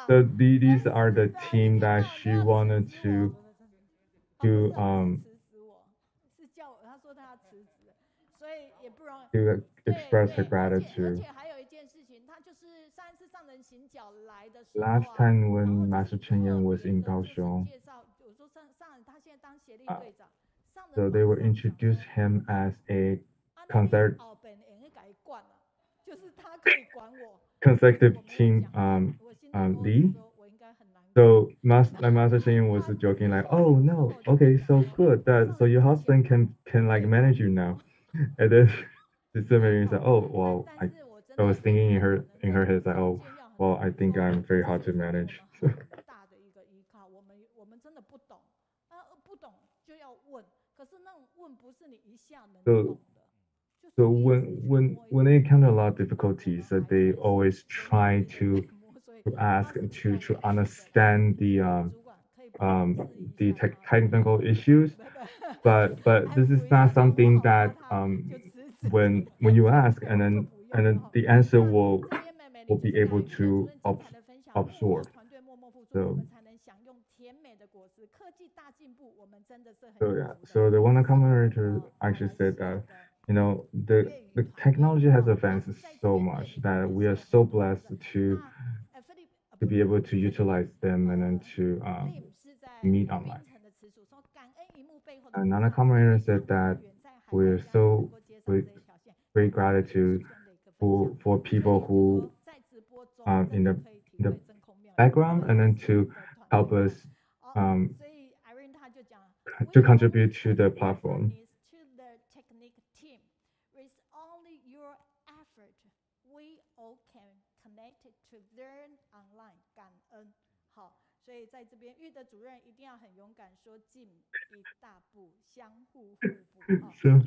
So these are the team that she wanted to express her gratitude. Last time when Master Chen Yude was in Kaohsiung, so they will introduce him as a consecutive team lead. So Master Chen Yude was joking like, "Oh no, okay, so good that so your husband can like manage you now," and then Sister Mary said, "Oh well, I was thinking in her head like, oh well, I think I'm very hard to manage." So when they encounter a lot of difficulties, they always try to ask and to understand the technical issues, but this is not something that when you ask and then the answer will be able to absorb. So the one commentator actually said that, you know, the technology has advanced so much that we are so blessed to be able to utilize them and then to meet online. Another commentator said that we're so great gratitude for people who in the background and then to help us to contribute to the platform. So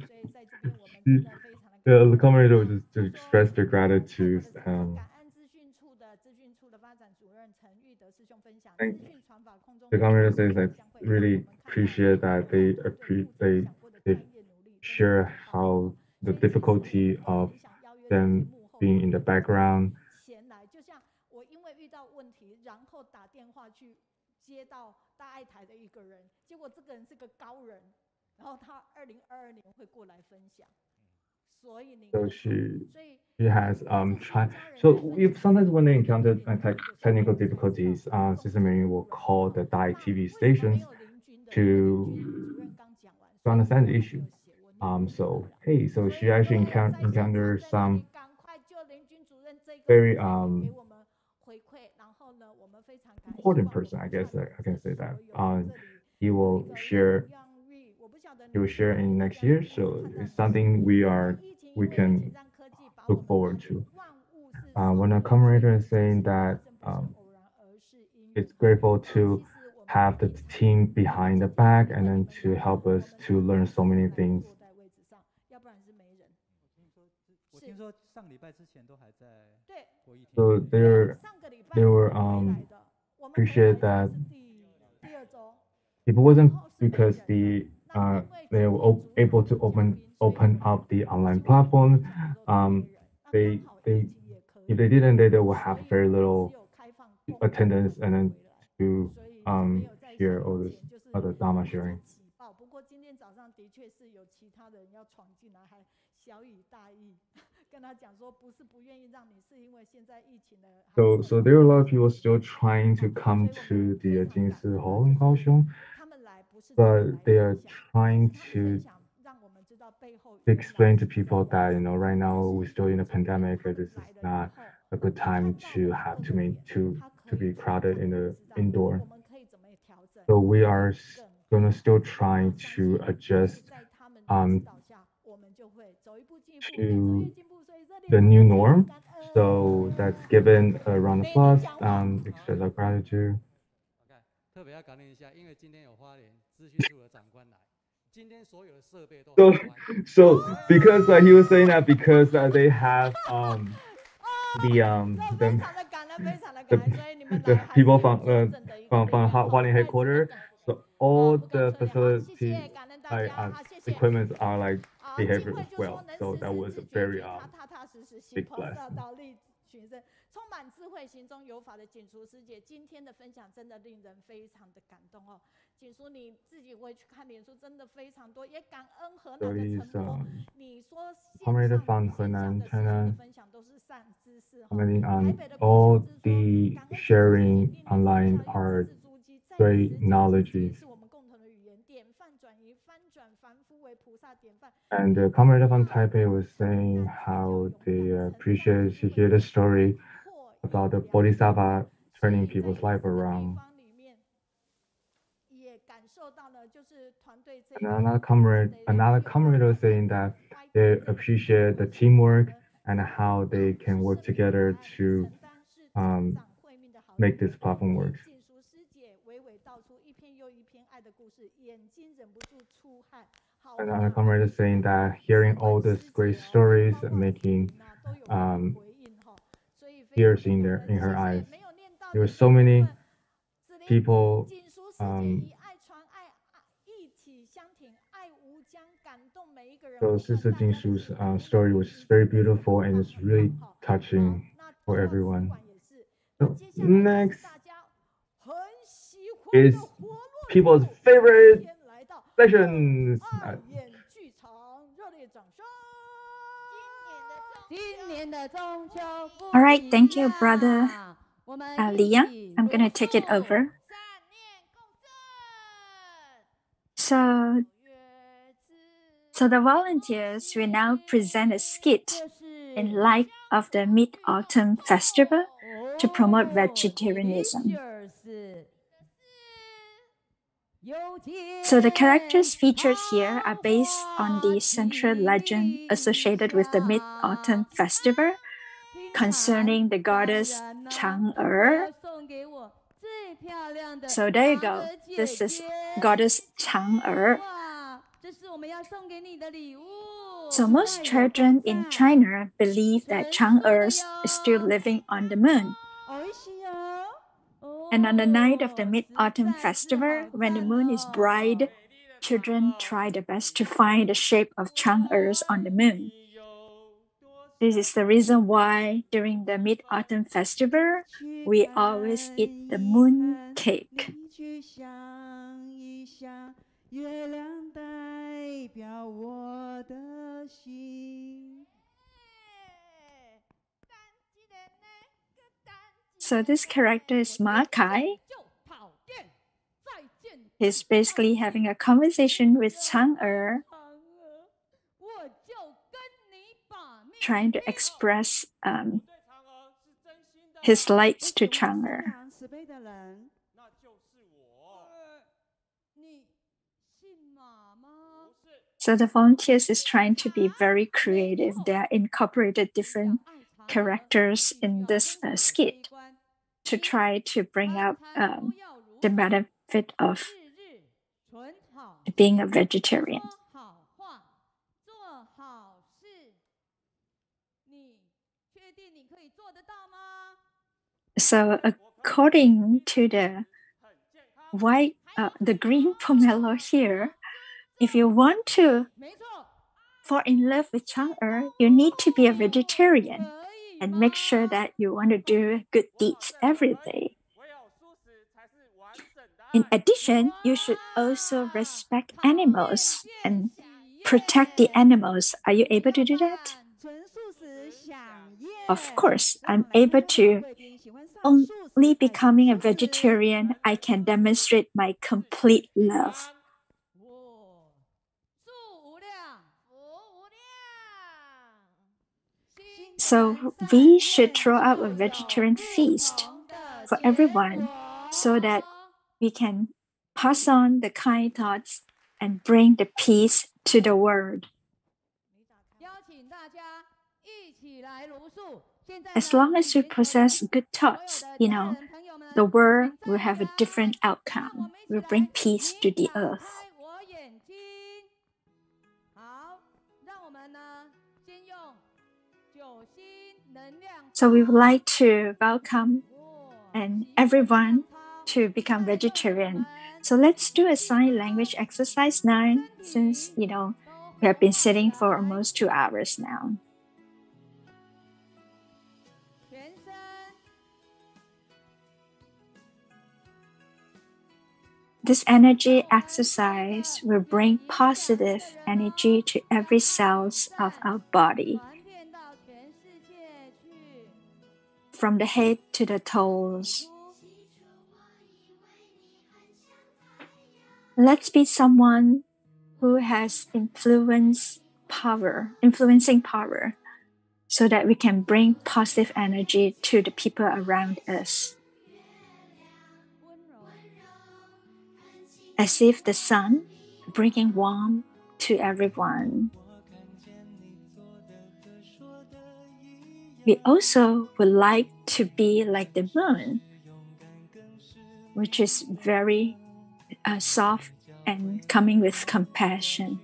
the commentator was just to express their gratitude. And the commentator says that really appreciate that they share how the difficulty of them being in the background. So she has tried. So if sometimes when they encounter technical difficulties, Sister Mary will call the Dai TV stations to understand the issue. So hey, so she actually encountered some very important person, I guess I can say that. He will share in next year, so it's something we can look forward to. When a commentator is saying that it's grateful to have the team behind the back and then to help us to learn so many things. So they were appreciate that if it wasn't because they were able to open up the online platform, they if they didn't, they will have very little attendance and then to hear all this other Dharma sharing. So there are a lot of people still trying to come to the Jingsi Hall in Kaohsiung, but they are trying to explain to people that, you know, right now we're still in a pandemic. This is not a good time to have to be crowded in the indoor. So we are gonna still try to adjust to the new norm. So that's given a round of applause, express our gratitude. So because he was saying that because they have the people from Hualien headquarters, So all the facilities, equipment are like behavioral as well. So that was a very big blessing. 充满智慧、行中有法的锦淑师姐，今天的分享真的令人非常的感动哦。锦淑你自己回去看脸书，真的非常多，也感恩河南的陈波。你说线上河南的分享都是善知识哦。Commenting on all the sharing online are great knowledge. And the comrade from Taipei was saying how they appreciate to hear the story about the Bodhisattva turning people's life around. And another comrade was saying that they appreciate the teamwork and how they can work together to make this platform work. Another comrade is saying that hearing all these great stories making tears in her eyes. There were so many people. So Sister Jingshu's story was very beautiful and it's really touching for everyone. So next is people's favorite sessions. All right, thank you, Brother Liang. I'm going to take it over. So the volunteers will now present a skit in light of the Mid-Autumn Festival to promote vegetarianism. So the characters featured here are based on the central legend associated with the Mid-Autumn Festival concerning the goddess Chang'er. So there you go. This is goddess Chang'er. So most children in China believe that Chang'er is still living on the moon. And on the night of the Mid-Autumn Festival, when the moon is bright, children try their best to find the shape of Chang'er on the moon. This is the reason why during the Mid-Autumn Festival, we always eat the moon cake. So this character is Ma Kai. He's basically having a conversation with Chang'er, trying to express his likes to Chang'er. So the volunteers is trying to be very creative. They are incorporated different characters in this skit to try to bring up the benefit of being a vegetarian. So according to the green pomelo here, if you want to fall in love with Chang'er, you need to be a vegetarian and make sure that you want to do good deeds every day. In addition, you should also respect animals and protect the animals. Are you able to do that? Of course, I'm able to. Only becoming a vegetarian, I can demonstrate my complete love. So we should throw up a vegetarian feast for everyone so that we can pass on the kind thoughts and bring the peace to the world. As long as we possess good thoughts, the world will have a different outcome. We'll bring peace to the earth. So we would like to welcome everyone to become vegetarian. So let's do a sign language exercise now, since we have been sitting for almost 2 hours now. This energy exercise will bring positive energy to every cells of our body, from the head to the toes. Let's be someone who has influencing power, so that we can bring positive energy to the people around us. As if the sun bringing warmth to everyone. We also would like to be like the moon, which is very soft and coming with compassion.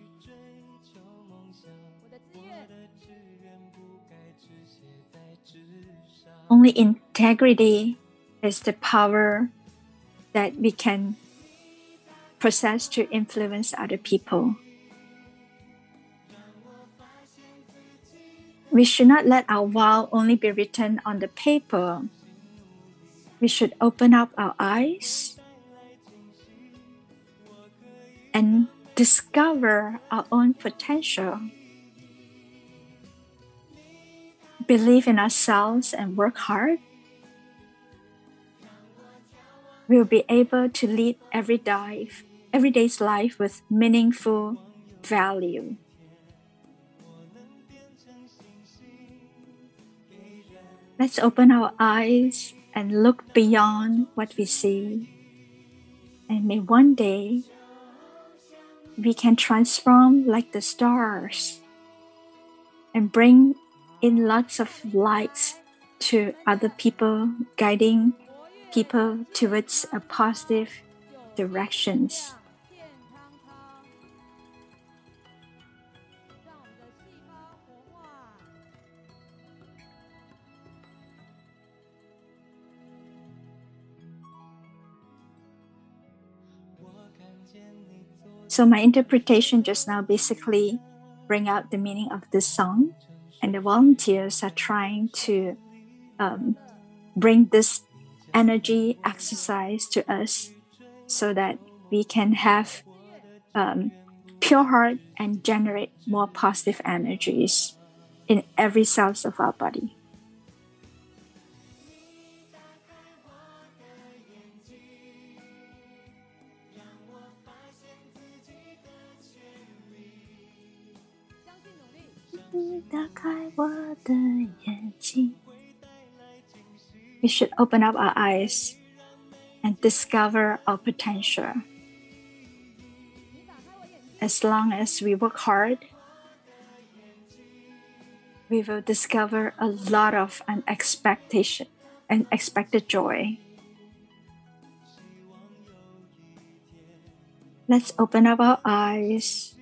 Only integrity is the power that we can possess to influence other people. We should not let our vow only be written on the paper. We should open up our eyes and discover our own potential. Believe in ourselves and work hard. We'll be able to lead every day's life with meaningful value. Let's open our eyes and look beyond what we see. And may one day we can transform like the stars and bring in lots of lights to other people, guiding people towards a positive directions. So my interpretation just now basically bring out the meaning of this song, and the volunteers are trying to bring this energy exercise to us so that we can have pure heart and generate more positive energies in every cells of our body. We should open up our eyes and discover our potential. As long as we work hard, we will discover a lot of unexpected joy. Let's open up our eyes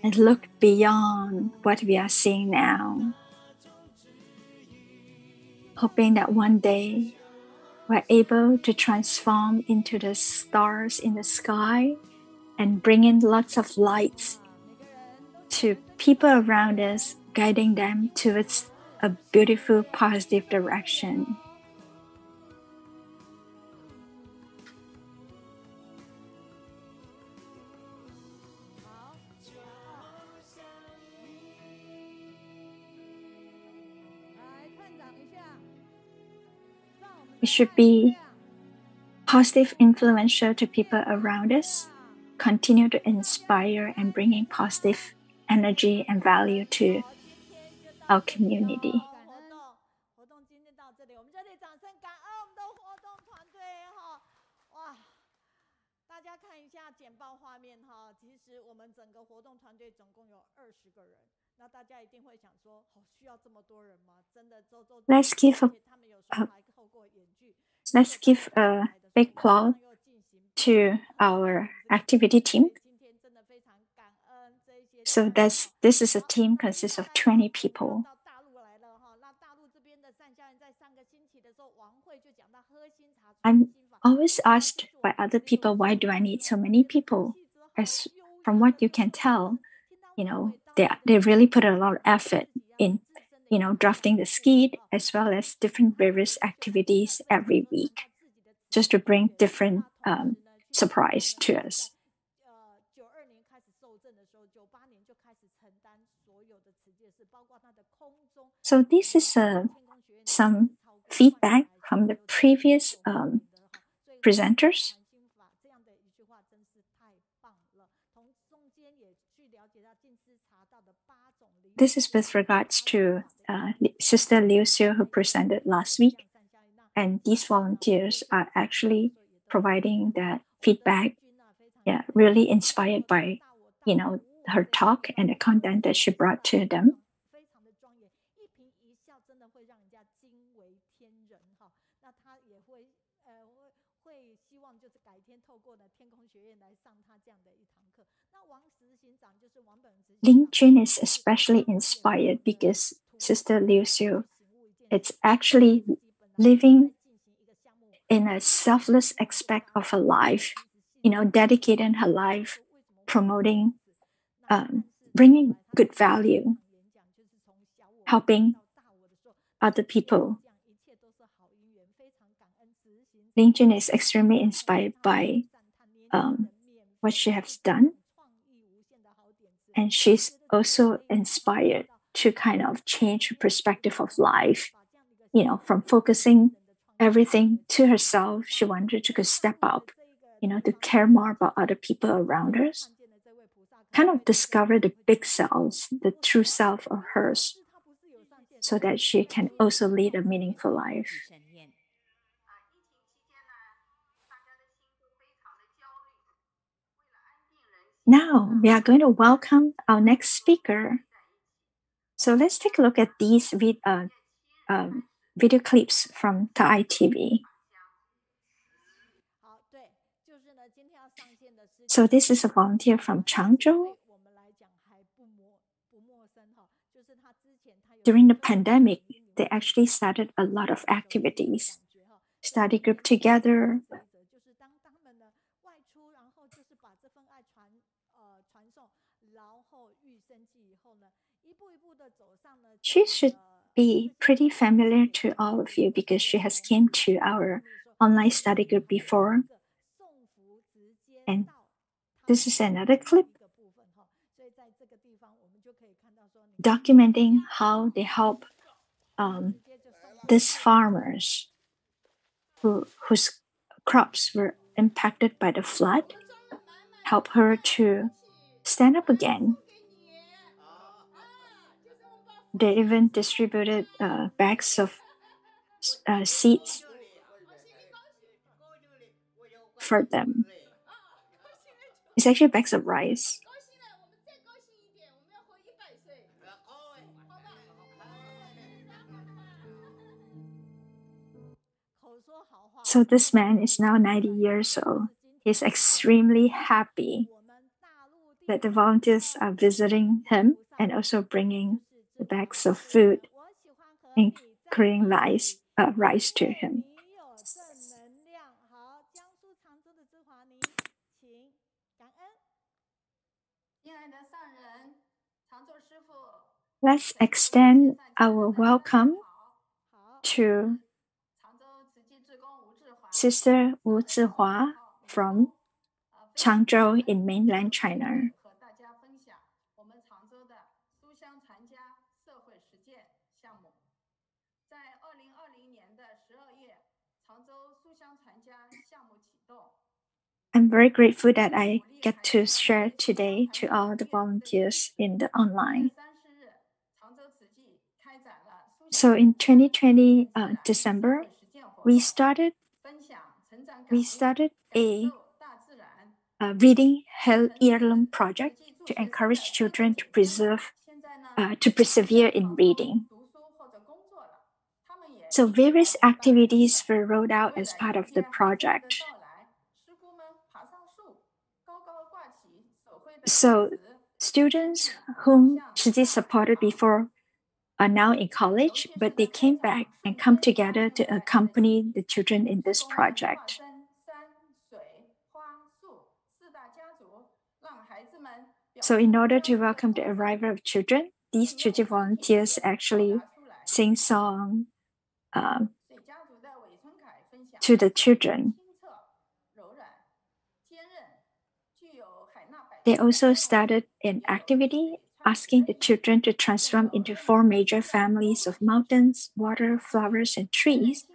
and look beyond what we are seeing now, hoping that one day we're able to transform into the stars in the sky and bring in lots of lights to people around us, guiding them towards a beautiful, positive direction. We should be positive, influential to people around us, continue to inspire and bring in positive energy and value to our community. 活动今天到这里，我们热烈掌声感恩我们的活动团队哈！哇，大家看一下简报画面哈。其实我们整个活动团队总共有20个人，那大家一定会想说，需要这么多人吗？真的周。Let's give a big applause to our activity team. So this is a team consists of 20 people. always asked by other people, why do I need so many people? As from what you can tell, they really put a lot of effort in, drafting the skit as well as different various activities every week, just to bring different surprise to us. So this is some feedback from the previous presenters. This is with regards to Sister Liu Xiu, who presented last week. And these volunteers are actually providing that feedback, really inspired by, her talk and the content that she brought to them. Lingjun is especially inspired because Sister Liu Xiu, it's actually living in a selfless aspect of her life, dedicating her life, promoting, bringing good value, helping other people. Lingjun is extremely inspired by what she has done. And she's also inspired to kind of change her perspective of life, from focusing everything to herself. She wanted to step up, to care more about other people around us, kind of discover the big selves, the true self of hers, so that she can also lead a meaningful life. Now we are going to welcome our next speaker. So let's take a look at these video clips from Thai TV. So this is a volunteer from Chsngzhou. During the pandemic, they actually started a lot of activities, study group together. She should be pretty familiar to all of you because she has came to our online study group before. And this is another clip documenting how they help these farmers whose crops were impacted by the flood, help her to stand up again. They even distributed bags of seeds for them. It's actually bags of rice. So this man is now 90 years old. He's extremely happy that the volunteers are visiting him and also bringing the bags of food, including rice to him. Let's extend our welcome to Sister Wu Zhihua from Chsngzhou in mainland China. I'm very grateful that I get to share today to all the volunteers in the online. So in 2020 December, we started a reading heirloom project to encourage children to persevere in reading. So various activities were rolled out as part of the project. So students whom Tzu Chi supported before are now in college, but they came back and come together to accompany the children in this project. So in order to welcome the arrival of children, these Tzu Chi volunteers actually sing song to the children. They also started an activity asking the children to transform into 4 major families of mountains, water, flowers, and trees,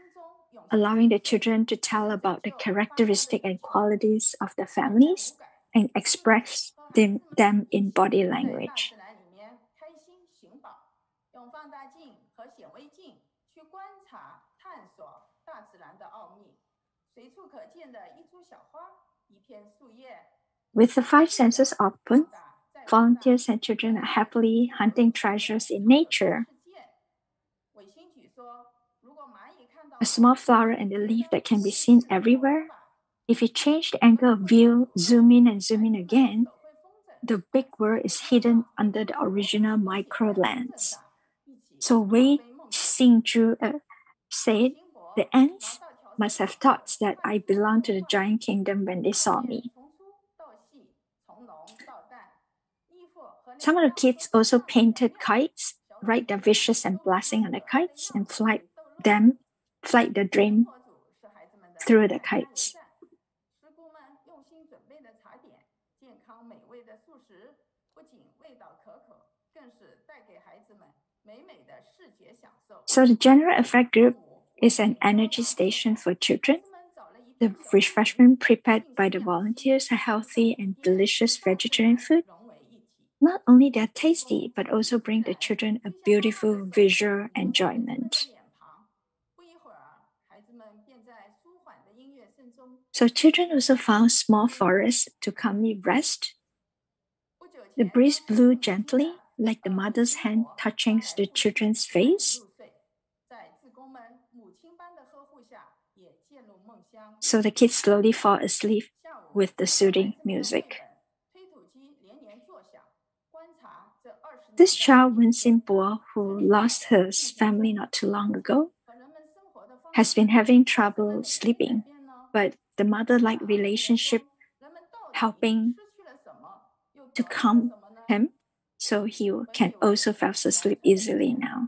allowing the children to tell about the characteristics and qualities of the families and express them in body language. With the 5 senses open, volunteers and children are happily hunting treasures in nature. A small flower and a leaf that can be seen everywhere. If you change the angle of view, zoom in and zoom in again, the big world is hidden under the original micro lens. So Chsngzhou said, the ants must have thought that I belong to the giant kingdom when they saw me. Some of the kids also painted kites, write their wishes and blessing on the kites, and flight the dream through the kites. So the general effect group is an energy station for children. The refreshment prepared by the volunteers are healthy and delicious vegetarian food. Not only they're tasty, but also bring the children a beautiful visual enjoyment. So children also found small forests to calmly rest. The breeze blew gently, like the mother's hand touching the children's face. So the kids slowly fall asleep with the soothing music. This child, Wen Xinbo, who lost her family not too long ago, has been having trouble sleeping, but the mother-like relationship helping to calm him, so he can also fall asleep easily now.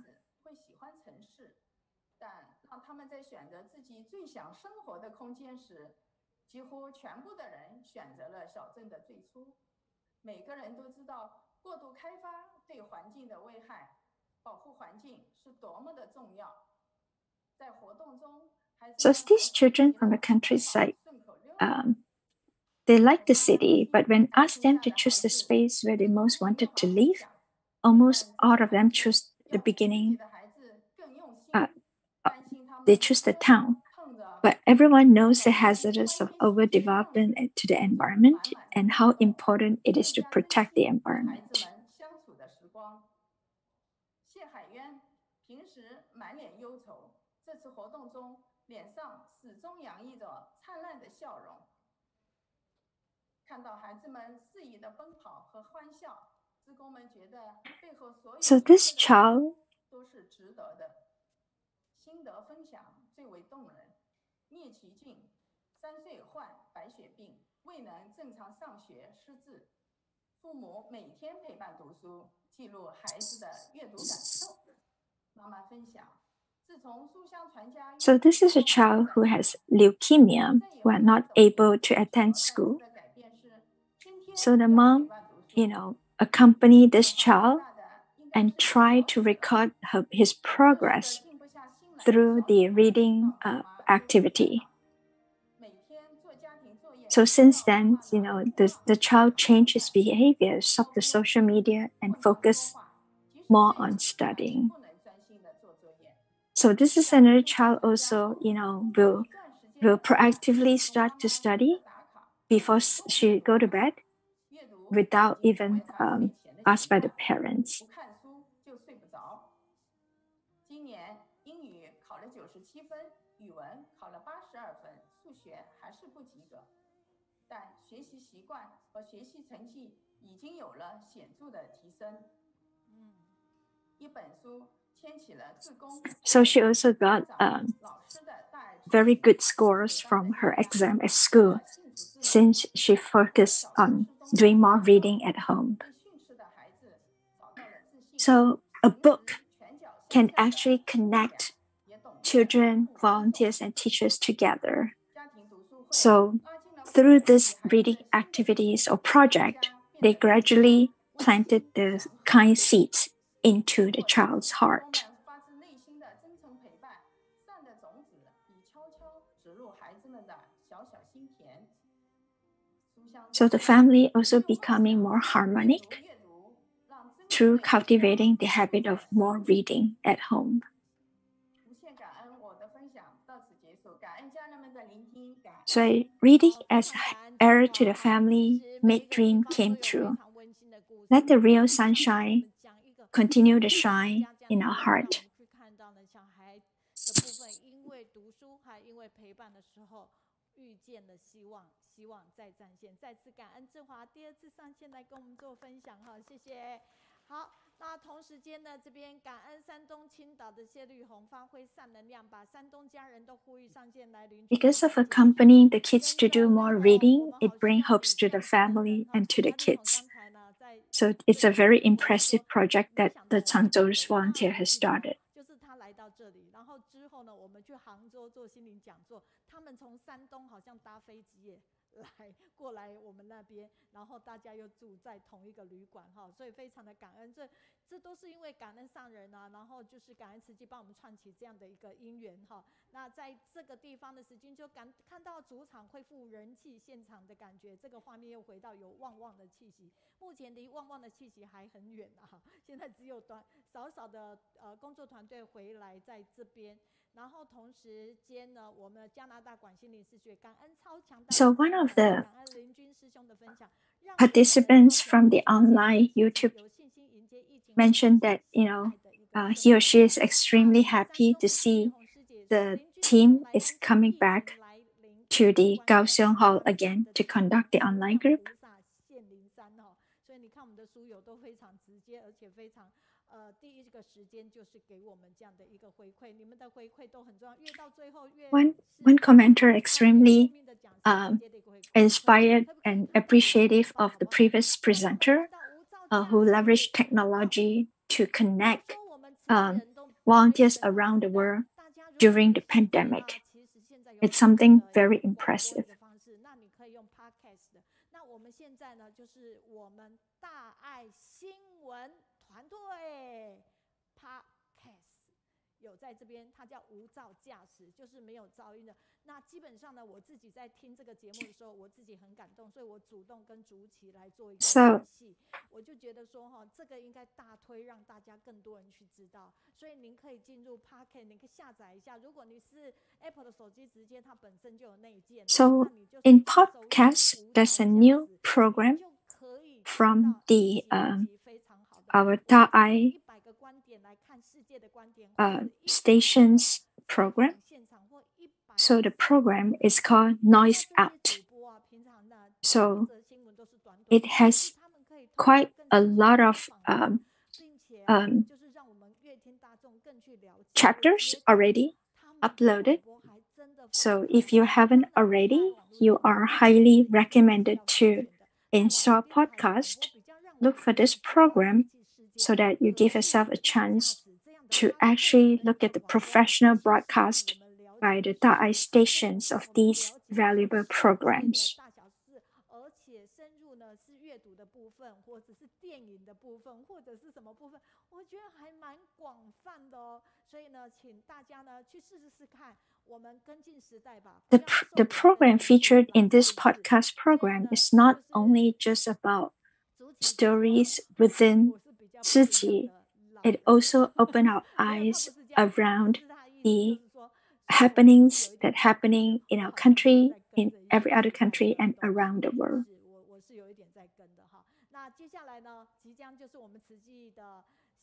So these children from the countryside, they like the city, but when asked them to choose the space where they most wanted to live, almost all of them choose the beginning. They choose the town, but everyone knows the hazards of overdevelopment to the environment and how important it is to protect the environment. So this child So this is a child who has leukemia, who are not able to attend school. So the mom, accompany this child and try to record his progress through the reading activity. So since then, the child changed his behavior, stopped the social media, and focused more on studying. So this is another child also, will proactively start to study before she go to bed without even asked by the parents. So she also got very good scores from her exam at school. since she focused on doing more reading at home. So a book can actually connect children, volunteers, and teachers together. So through this reading activities or project, they gradually planted the kind seeds into the child's heart. So the family also becoming more harmonic through cultivating the habit of more reading at home. So reading as heir to the family made dream came true. Let the real sunshine continue to shine in our heart. Because of accompanying the kids to do more reading, it brings hopes to the family and to the kids. So it's a very impressive project that the Chsngzhou's volunteer has started. So one of the participants from the online YouTube mentioned that he or she is extremely happy to see the team is coming back to the Kaohsiung Hall again to conduct the online group. One commenter extremely inspired and appreciative of the previous presenter who leveraged technology to connect volunteers around the world during the pandemic. It's something very impressive. So in podcast, there's a new program from the our Da'ai stations program. So the program is called Noise Out. So it has quite a lot of chapters already uploaded. So if you haven't already, you are highly recommended to install podcast, look for this program so that you give yourself a chance to actually look at the professional broadcast by the Da'ai stations of these valuable programs. The program featured in this podcast program is not only just about stories within Tzu Chi, it also opened our eyes around the happenings that happening in our country, in every other country, and around the world.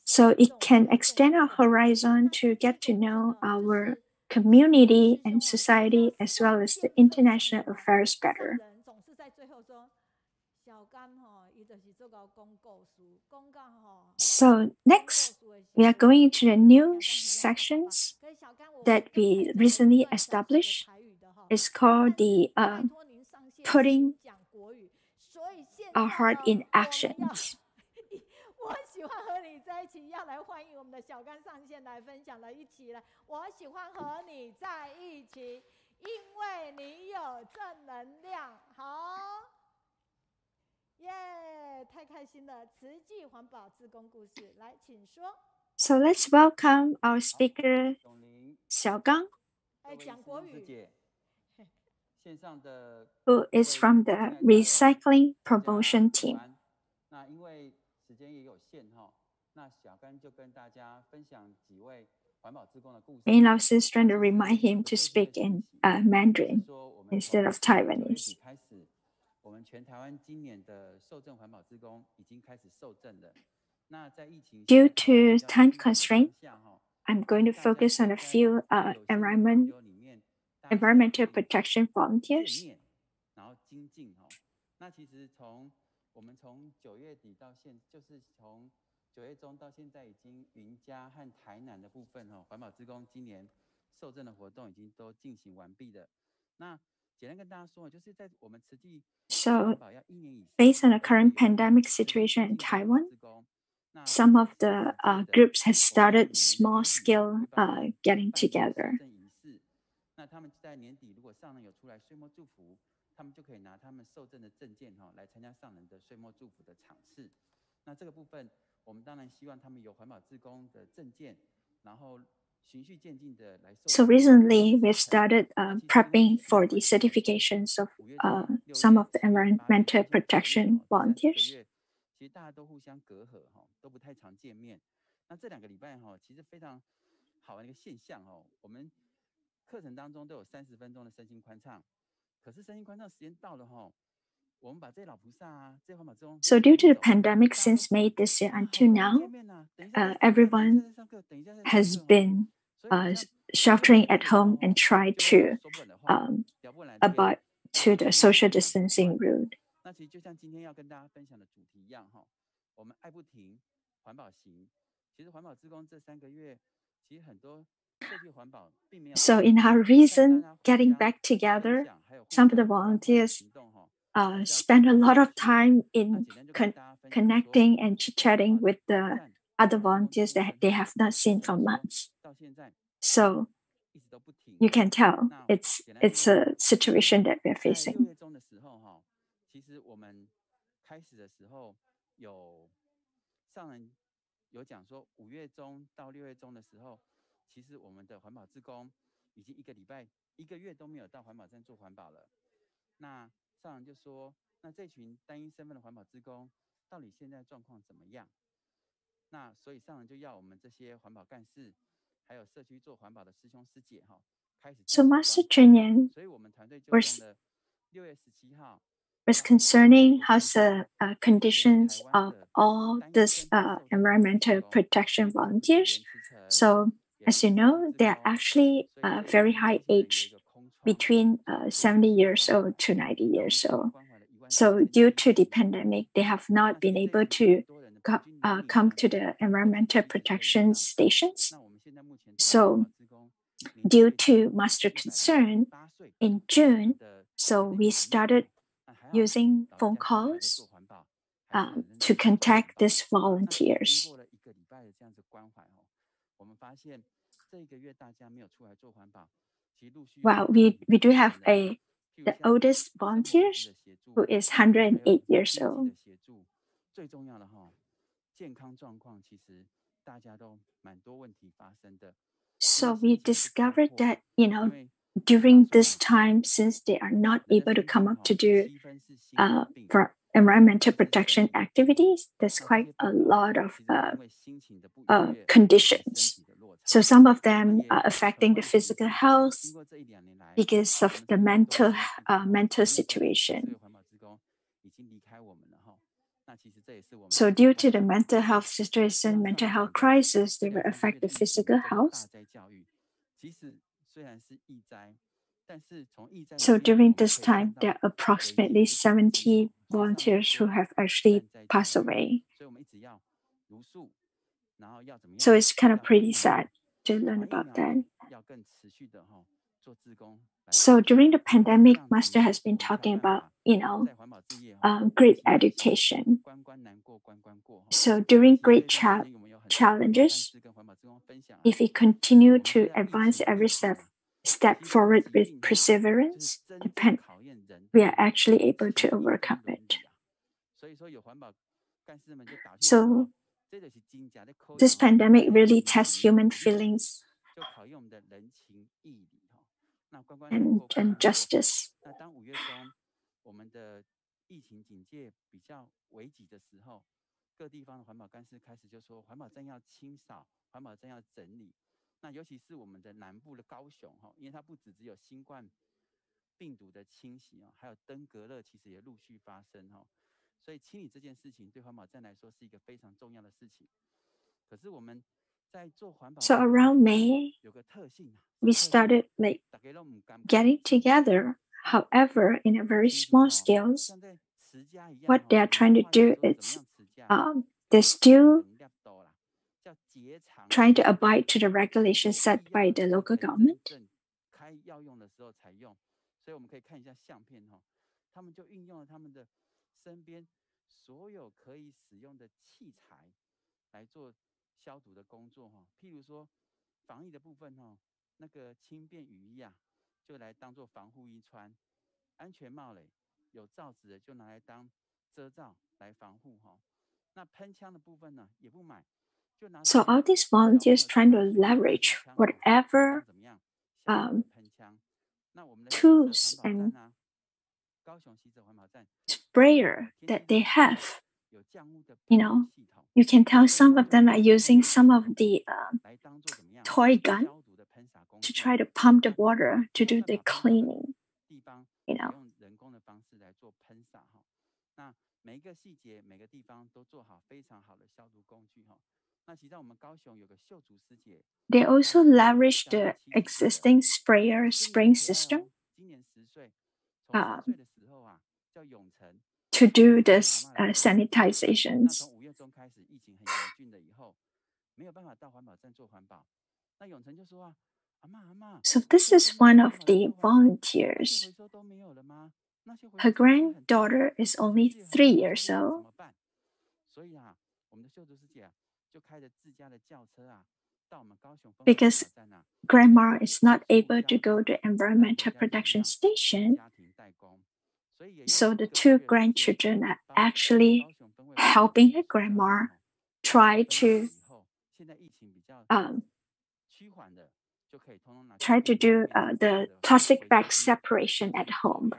So it can extend our horizon to get to know our community and society as well as the international affairs better. So next, we are going into the new sections that we recently established. It's called the putting our heart in actions. 我喜欢和你在一起，要来欢迎我们的小甘上线来分享了，一起来。我喜欢和你在一起，因为你有正能量。好，耶，太开心了！慈济环保志工故事，来，请说。So let's welcome our speaker, Xiaogang, who is from the Recycling Promotion Team. Ming Lao is trying to remind him to speak in Mandarin instead of Taiwanese. Due to time constraint, I'm going to focus on a few environmental protection volunteers. So, based on the current pandemic situation in Taiwan, some of the groups have started small-scale getting together. So recently, we've started prepping for the certifications of some of the environmental protection volunteers. So due to the pandemic since May this year until now, everyone has been sheltering at home and try to abide to the social distancing rule. So in our recent getting back together, some of the volunteers spend a lot of time in connecting and chit-chatting with the other volunteers that they have not seen for months. So you can tell it's a situation that we're facing. So Master Chen Yude was concerning how's the conditions of all this environmental protection volunteers. So as you know, they're actually very high age, between 70 years old to 90 years old. So due to the pandemic, they have not been able to come to the environmental protection stations. So due to Master concern, in June, so we started using phone calls to contact these volunteers. Well, we do have the oldest volunteers who is 108 years old. So we discovered that, during this time, since they are not able to come up to do for environmental protection activities, there's quite a lot of conditions. So some of them are affecting the physical health because of the mental situation. So due to the mental health situation, mental health crisis, they will affect the physical health. So during this time, there are approximately 70 volunteers who have actually passed away. So it's kind of pretty sad to learn about that. So during the pandemic, Master has been talking about, great education. So during great challenges, if we continue to advance every step forward with perseverance, we are actually able to overcome it. So this pandemic really tests human feelings and justice. So around May, we started getting together. However, in a very small scales, what they are trying to do is they're still trying to abide to the regulations set by the local government. So all these volunteers trying to leverage whatever tools and sprayer that they have. You can tell some of them are using some of the toy gun to try to pump the water to do the cleaning. They also leverage the existing spraying system to do this sanitizations. So this is one of the volunteers. Her granddaughter is only 3 years old. Because grandma is not able to go to environmental protection station, so the 2 grandchildren are actually helping her grandma try to do the plastic bag separation at home.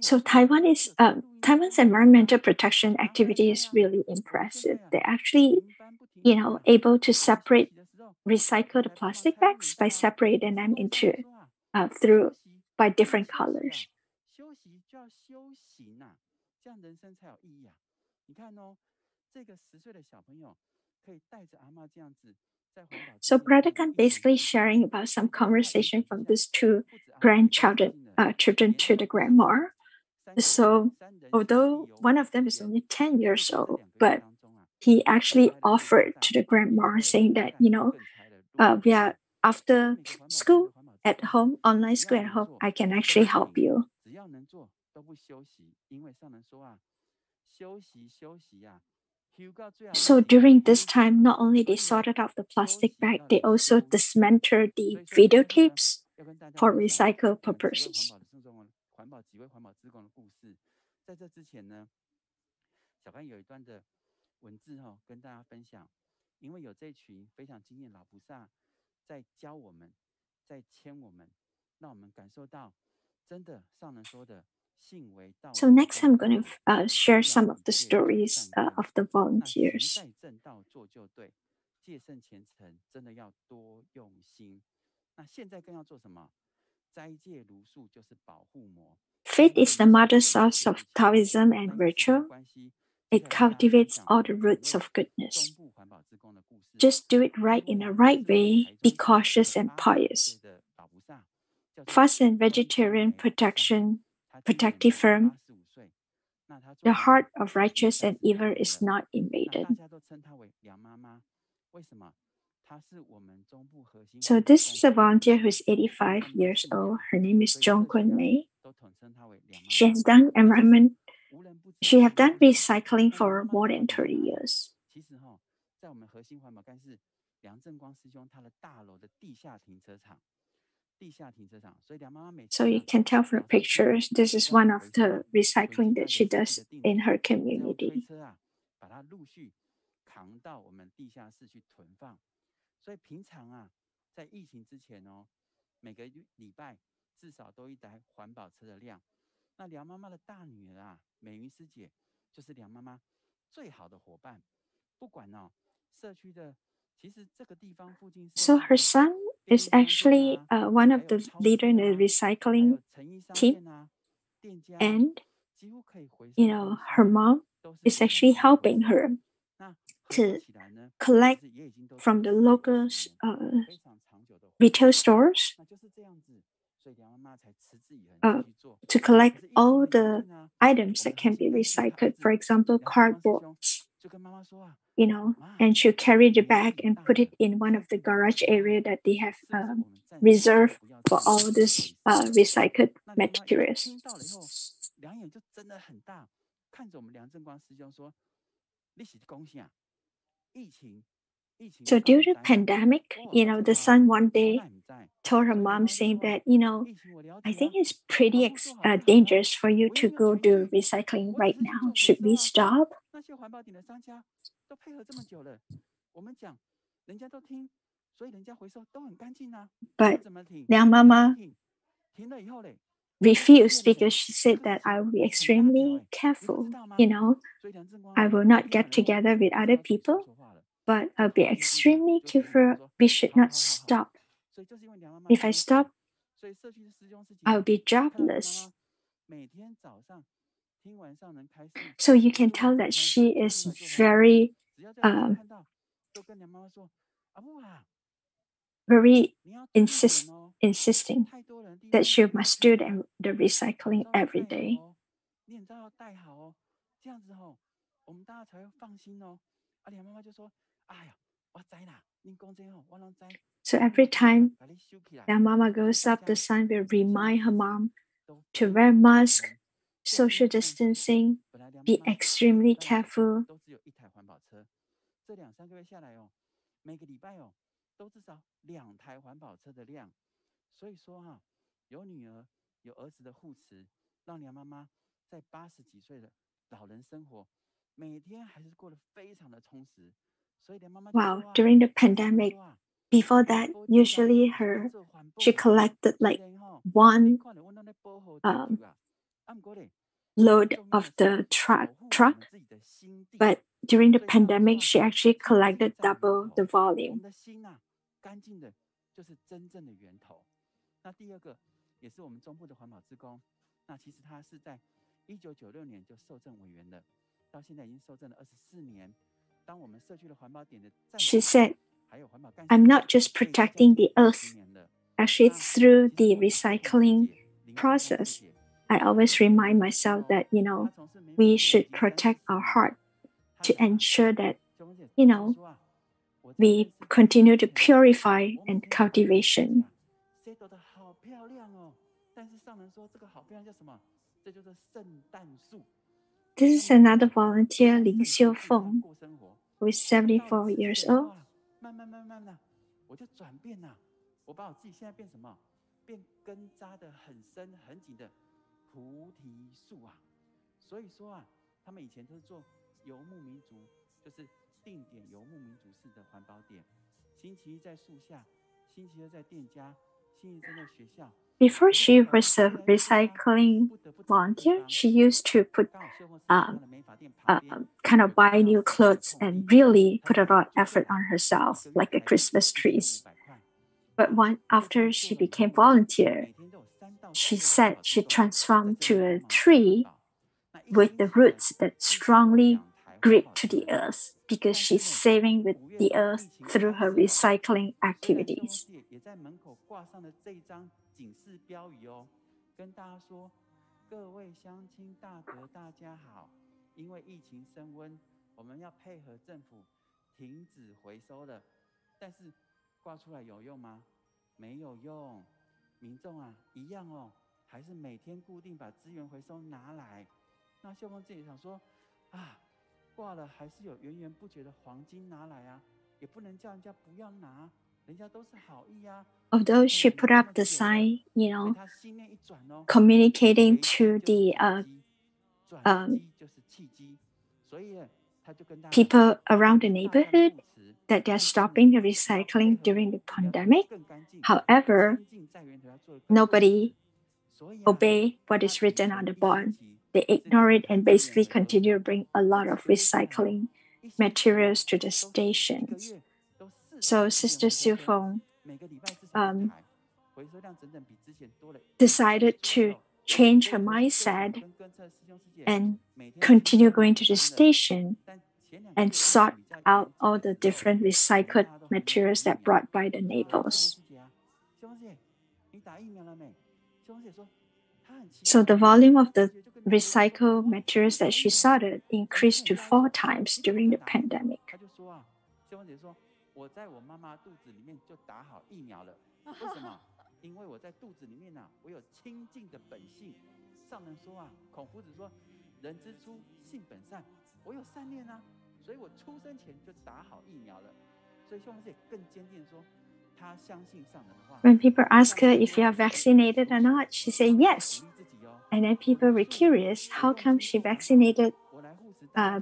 So Taiwan's environmental protection activity is really impressive. They're actually, able to separate, recycle the plastic bags by separating them into by different colors. So Pradakan basically sharing about some conversation from these 2 grandchildren to the grandma. So although one of them is only 10 years old, but he actually offered to the grandma saying that, we are after school at home, online school at home, I can actually help you. So during this time, not only they sorted out the plastic bag, they also dismantled the videotapes for recycle purposes. So next, I'm going to share some of the stories of the volunteers. Faith is the mother source of Taoism and virtue. It cultivates all the roots of goodness. Just do it right in the right way. Be cautious and pious. Fast and vegetarian protective firm the heart of righteous and evil is not invaded. So this is a volunteer who's 85 years old. Her name is Zhong Mei. She has done recycling for more than 30 years. So you can tell from the pictures, this is one of the recycling that she does in her community. So her son is actually one of the leader in the recycling team, and her mom is actually helping her to collect from the local retail stores to collect all the items that can be recycled. For example, cardboards, and she'll carry the bag and put it in one of the garage area that they have reserved for all these recycled materials. So during the pandemic, the son one day told her mom saying that, I think it's pretty dangerous for you to go do recycling right now. Should we stop? But Liang Mama refused because she said that I will be extremely careful. I will not get together with other people, but I'll be extremely careful. We should not stop. If I stop, I'll be jobless. So you can tell that she is very insisting that she must do the recycling every day. So every time their mama goes up, the son will remind her mom to wear mask, social distancing, be extremely careful. Wow, during the pandemic, before that, usually she collected like one load of the truck, but during the pandemic, she actually collected double the volume. She said, I'm not just protecting the earth. Actually, through the recycling process, I always remind myself that, we should protect our heart to ensure that, we continue to purify and cultivation. This is another volunteer, Ling Xiufeng, who is 74 years old. Before she was a recycling volunteer, she used to put kind of buy new clothes and really put a lot of effort on herself, like a Christmas trees. But after she became volunteer, she said she transformed to a tree with the roots that strongly grip to the earth because she's saving with the earth through her recycling activities. 因为疫情升温，我们要配合政府停止回收了。但是挂出来有用吗？没有用。民众啊，一样哦，还是每天固定把资源回收拿来。那秀峰自己想说，啊，挂了还是有源源不绝的黄金拿来啊，也不能叫人家不要拿，人家都是好意啊。Although she put up the sign, communicating to the people around the neighborhood that they're stopping the recycling during the pandemic. However, nobody obey what is written on the board. They ignore it and basically continue to bring a lot of recycling materials to the stations. So Sister Siu Feng decided to change her mindset and continue going to the station and sort out all the different recycled materials that brought by the neighbors. So the volume of the recycled materials that she sorted increased to 4 times during the pandemic. 我在我妈妈肚子里面就打好疫苗了，为什么？因为我在肚子里面啊，我有清净的本性。上人说啊，孔夫子说，人之初性本善，我有善念啊，所以我出生前就打好疫苗了。所以秀峰姐更坚定说，她相信上人的话。When people ask her if you are vaccinated or not, she said yes. And then people were curious, how come she vaccinated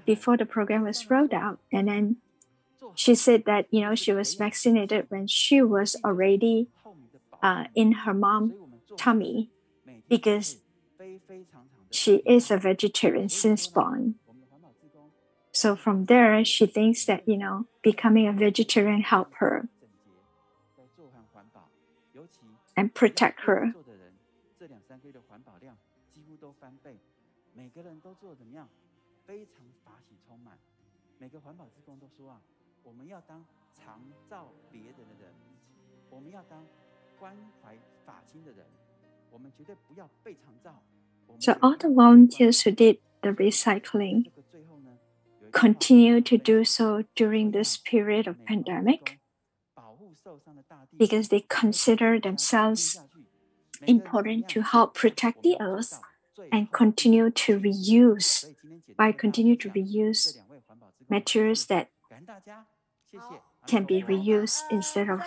before the program was rolled out? And then she said that, she was vaccinated when she was already in her mom's tummy because she is a vegetarian since born. So from there, she thinks that, becoming a vegetarian helped her and protect her. So all the volunteers who did the recycling continue to do so during this period of pandemic because they consider themselves important to help protect the earth and continue to reuse materials that can be reused instead of,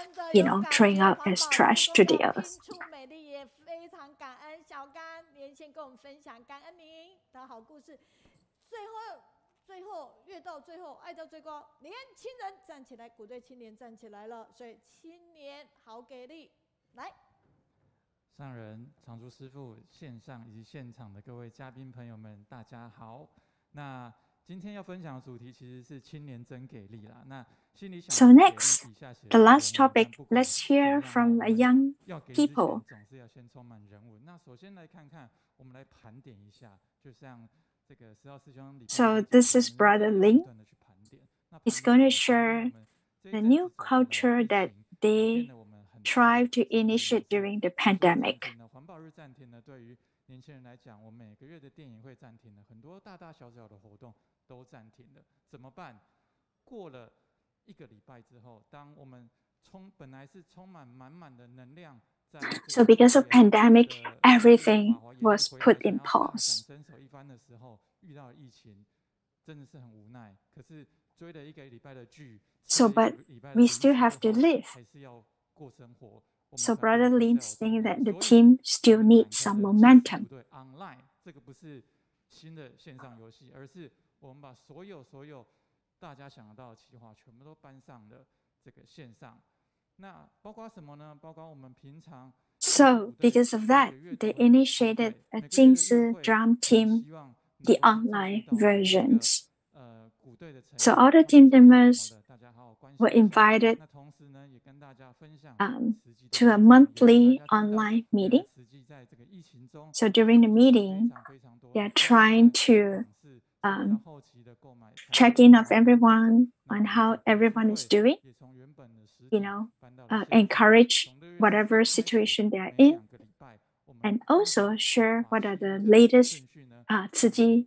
throwing out as trash to the earth. 最后越到最后，爱到最高，年轻人站起来，鼓励青年站起来了，所以青年好给力，来。上人、常住师父、线上以及现场的各位嘉宾朋友们，大家好。那今天要分享的主题其实是青年真给力啦。那心里想 So next, the last topic, let's hear from a young people. 总是要先充满人文。那首先来看看，我们来盘点一下，就像。So this is Brother Ling. He's going to share the new culture that they tried to initiate during the pandemic. 环保日暂停呢，对于年轻人来讲，我们每个月的电影会暂停了，很多大大小小的活动都暂停了，怎么办？过了1个礼拜之后，当我们本来是充满满的能量。So because of pandemic, everything was put in pause. So, but we still have to live. So Brother Lin is saying that the team still needs some momentum. 这个不是新的线上游戏，而是我们把所有大家想得到的企划全部都搬上了这个线上。那包括什么呢？包括我们平常。So because of that, they initiated a Chsngzhou drum team, the online versions. So all the team members were invited to a monthly online meeting. So during the meeting, they are trying to check in of everyone on how everyone is doing, encourage whatever situation they are in, and also share what are the latest Tzu Chi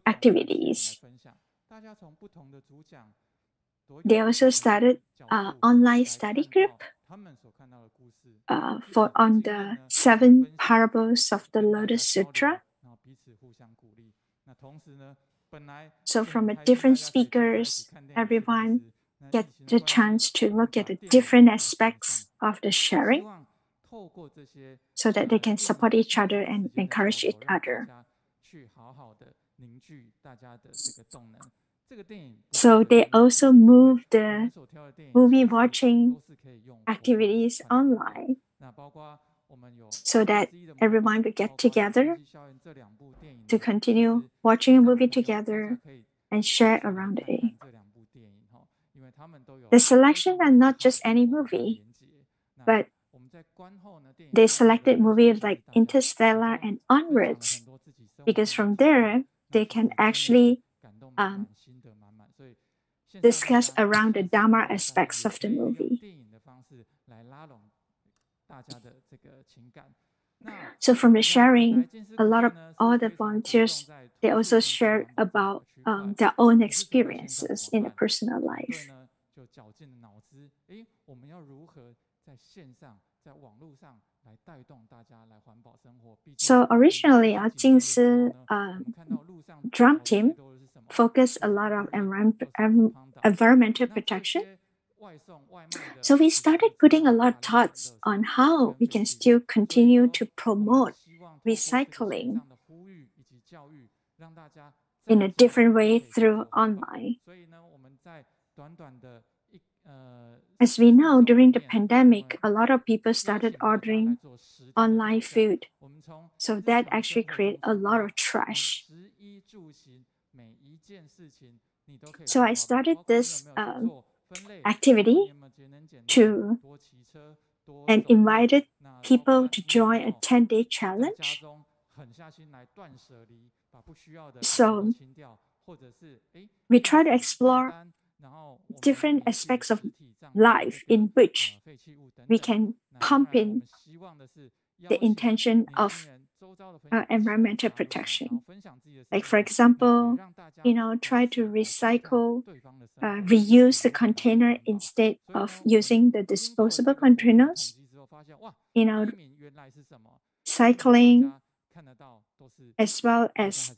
activities. They also started an online study group on the 7 parables of the Lotus Sutra. So from different speakers, everyone get the chance to look at the different aspects of the sharing so that they can support each other and encourage each other. So they also moved the movie watching activities online so that everyone would get together to continue watching a movie together and share around the day. The selection are not just any movie, but they selected movies like Interstellar and onwards, because from there they can actually discuss around the Dharma aspects of the movie. So from the sharing, a lot of all the volunteers, they also share about their own experiences in their personal life. So originally, our Jingsi drum team focused a lot on environmental protection. So we started putting a lot of thoughts on how we can still continue to promote recycling in a different way through online. As we know, during the pandemic, a lot of people started ordering online food. So that actually created a lot of trash. So I started this activity and invited people to join a 10-day challenge. So we try to explore different aspects of life in which we can pump in the intention of environmental protection. Like, for example, try to recycle, reuse the container instead of using the disposable containers. Cycling, as well as,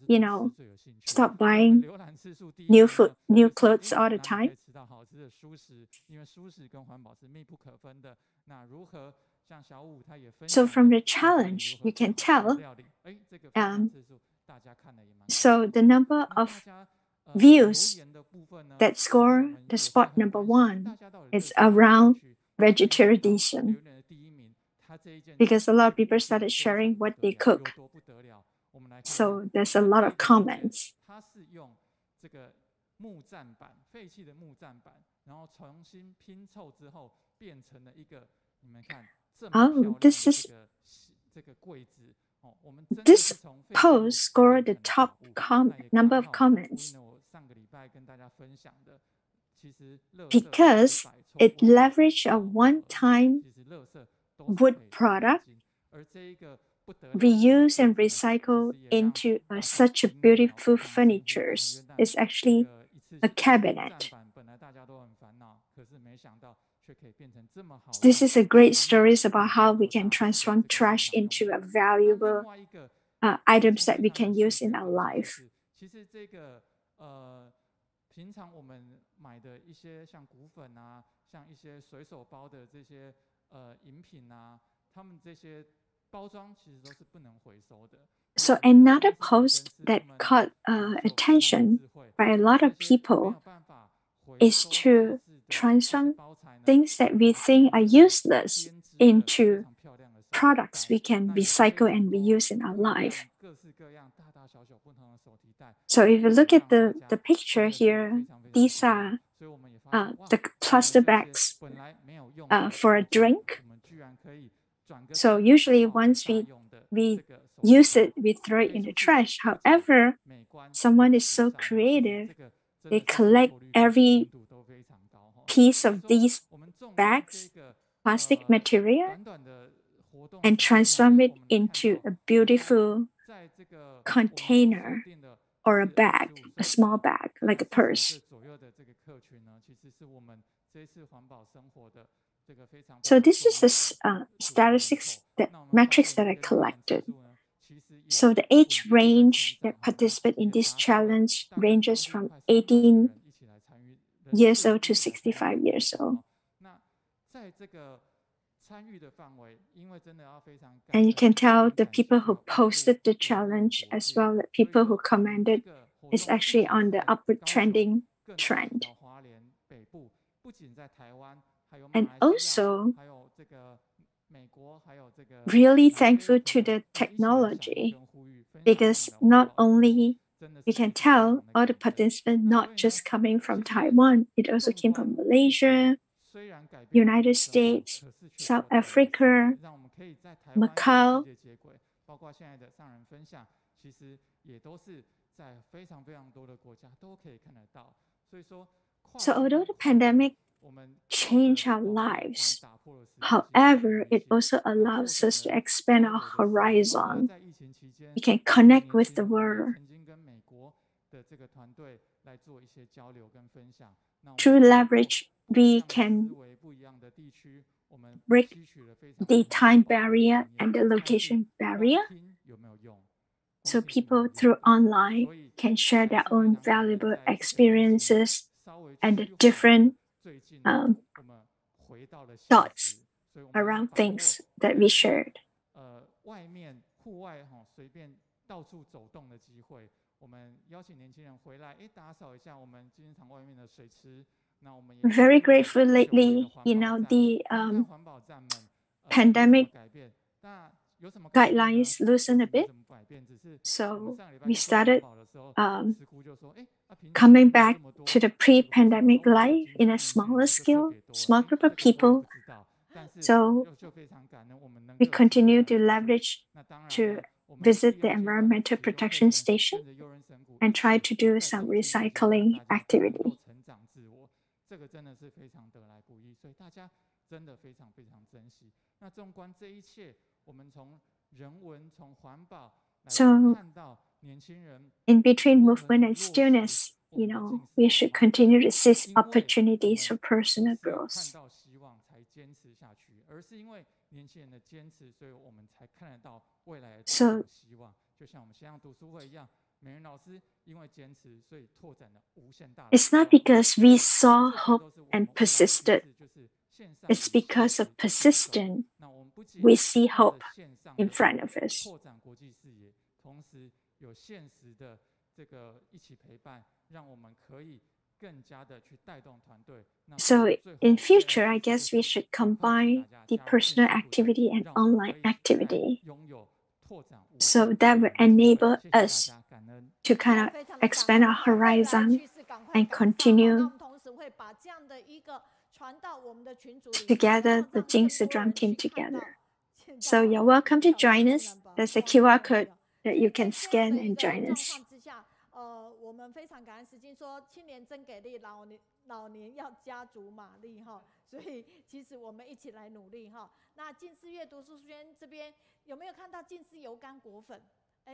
stop buying new clothes all the time. So from the challenge, you can tell, so the number of views that score the spot number 1 is around vegetarianism, because a lot of people started sharing what they cook. So there's a lot of comments. Oh, this post scored the top number of comments because it leveraged a one-time wood product, reuse and recycle into such a beautiful furniture. It's actually a cabinet. This is a great story about how we can transform trash into a valuable items that we can use in our life. So another post that caught attention by a lot of people is to transform things that we think are useless into products we can recycle and reuse in our life. So if you look at the picture here, these are the plastic bags for a drink. So usually once we use it, we throw it in the trash. However, someone is so creative, they collect every piece of these bags, plastic material, and transform it into a beautiful container or a bag, a small bag, like a purse. So this is the statistics, the metrics that I collected. So the age range that participate in this challenge ranges from 18 years old to 65 years old. And you can tell the people who posted the challenge as well as people who commented is actually on the upward trending trend. And also, really thankful to the technology, because not only we can tell all the participants not just coming from Taiwan, it also came from Malaysia, United States, South Africa, Macau. So although the pandemic changed our lives, however, it also allows us to expand our horizon. We can connect with the world. Through leverage, we can break the time barrier and the location barrier. So people through online can share their own valuable experiences and the different thoughts around things that we shared. Very grateful lately, the pandemic guidelines loosened a bit. So we started coming back to the pre-pandemic life in a smaller scale, small group of people. So we continue to leverage to visit the environmental protection station and try to do some recycling activity. So in between movement and stillness, we should continue to seize opportunities for personal growth. So it's not because we saw hope and persisted. It's because of persistence we see hope in front of us. So in future, I guess we should combine the personal activity and online activity. So that will enable us to kind of expand our horizon and continue together, the Chsngzhou team together. So you're welcome to join us. There's a QR code that you can scan and join us. 我们非常感恩时经说青年真给力，老年要家族马力哈，所以其实我们一起来努力哈。那近视阅读书轩这边有没有看到近视油甘果粉？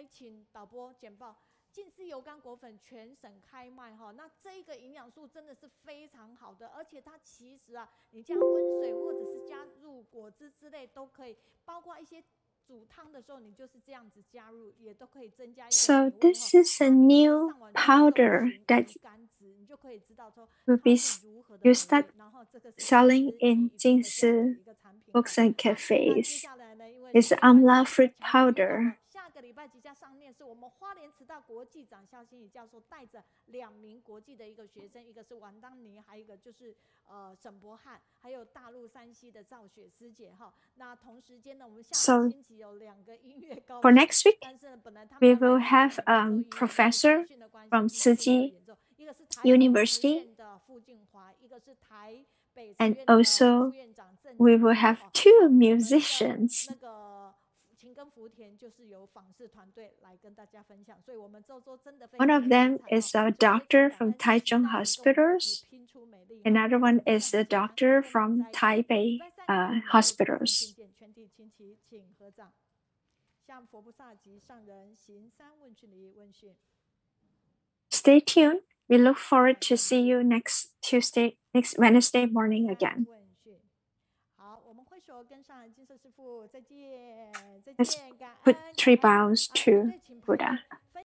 请导播简报。近视油甘果粉全省开卖哈，那这个营养素真的是非常好的，而且它其实你加温水或者是加入果汁之类都可以，包括一些。So this is a new powder that you start selling in Jingsi books and cafes. It's amla fruit powder. 下个礼拜即将上面是我们花莲慈大国际长肖心怡教授带着2名国际的一个学生，一个是王当妮，还有一个就是沈博翰，还有大陆山西的赵雪师姐哈。那同时间呢，我们下个星期有2个音乐高手。For next week, we will have a professor from Tzu Chi University, and also we will have 2 musicians. One of them is a doctor from Taichung Hospitals. Another one is a doctor from Taipei Hospitals. stay tuned. We look forward to see you next Wednesday morning again. Let's put 3 bows to Buddha.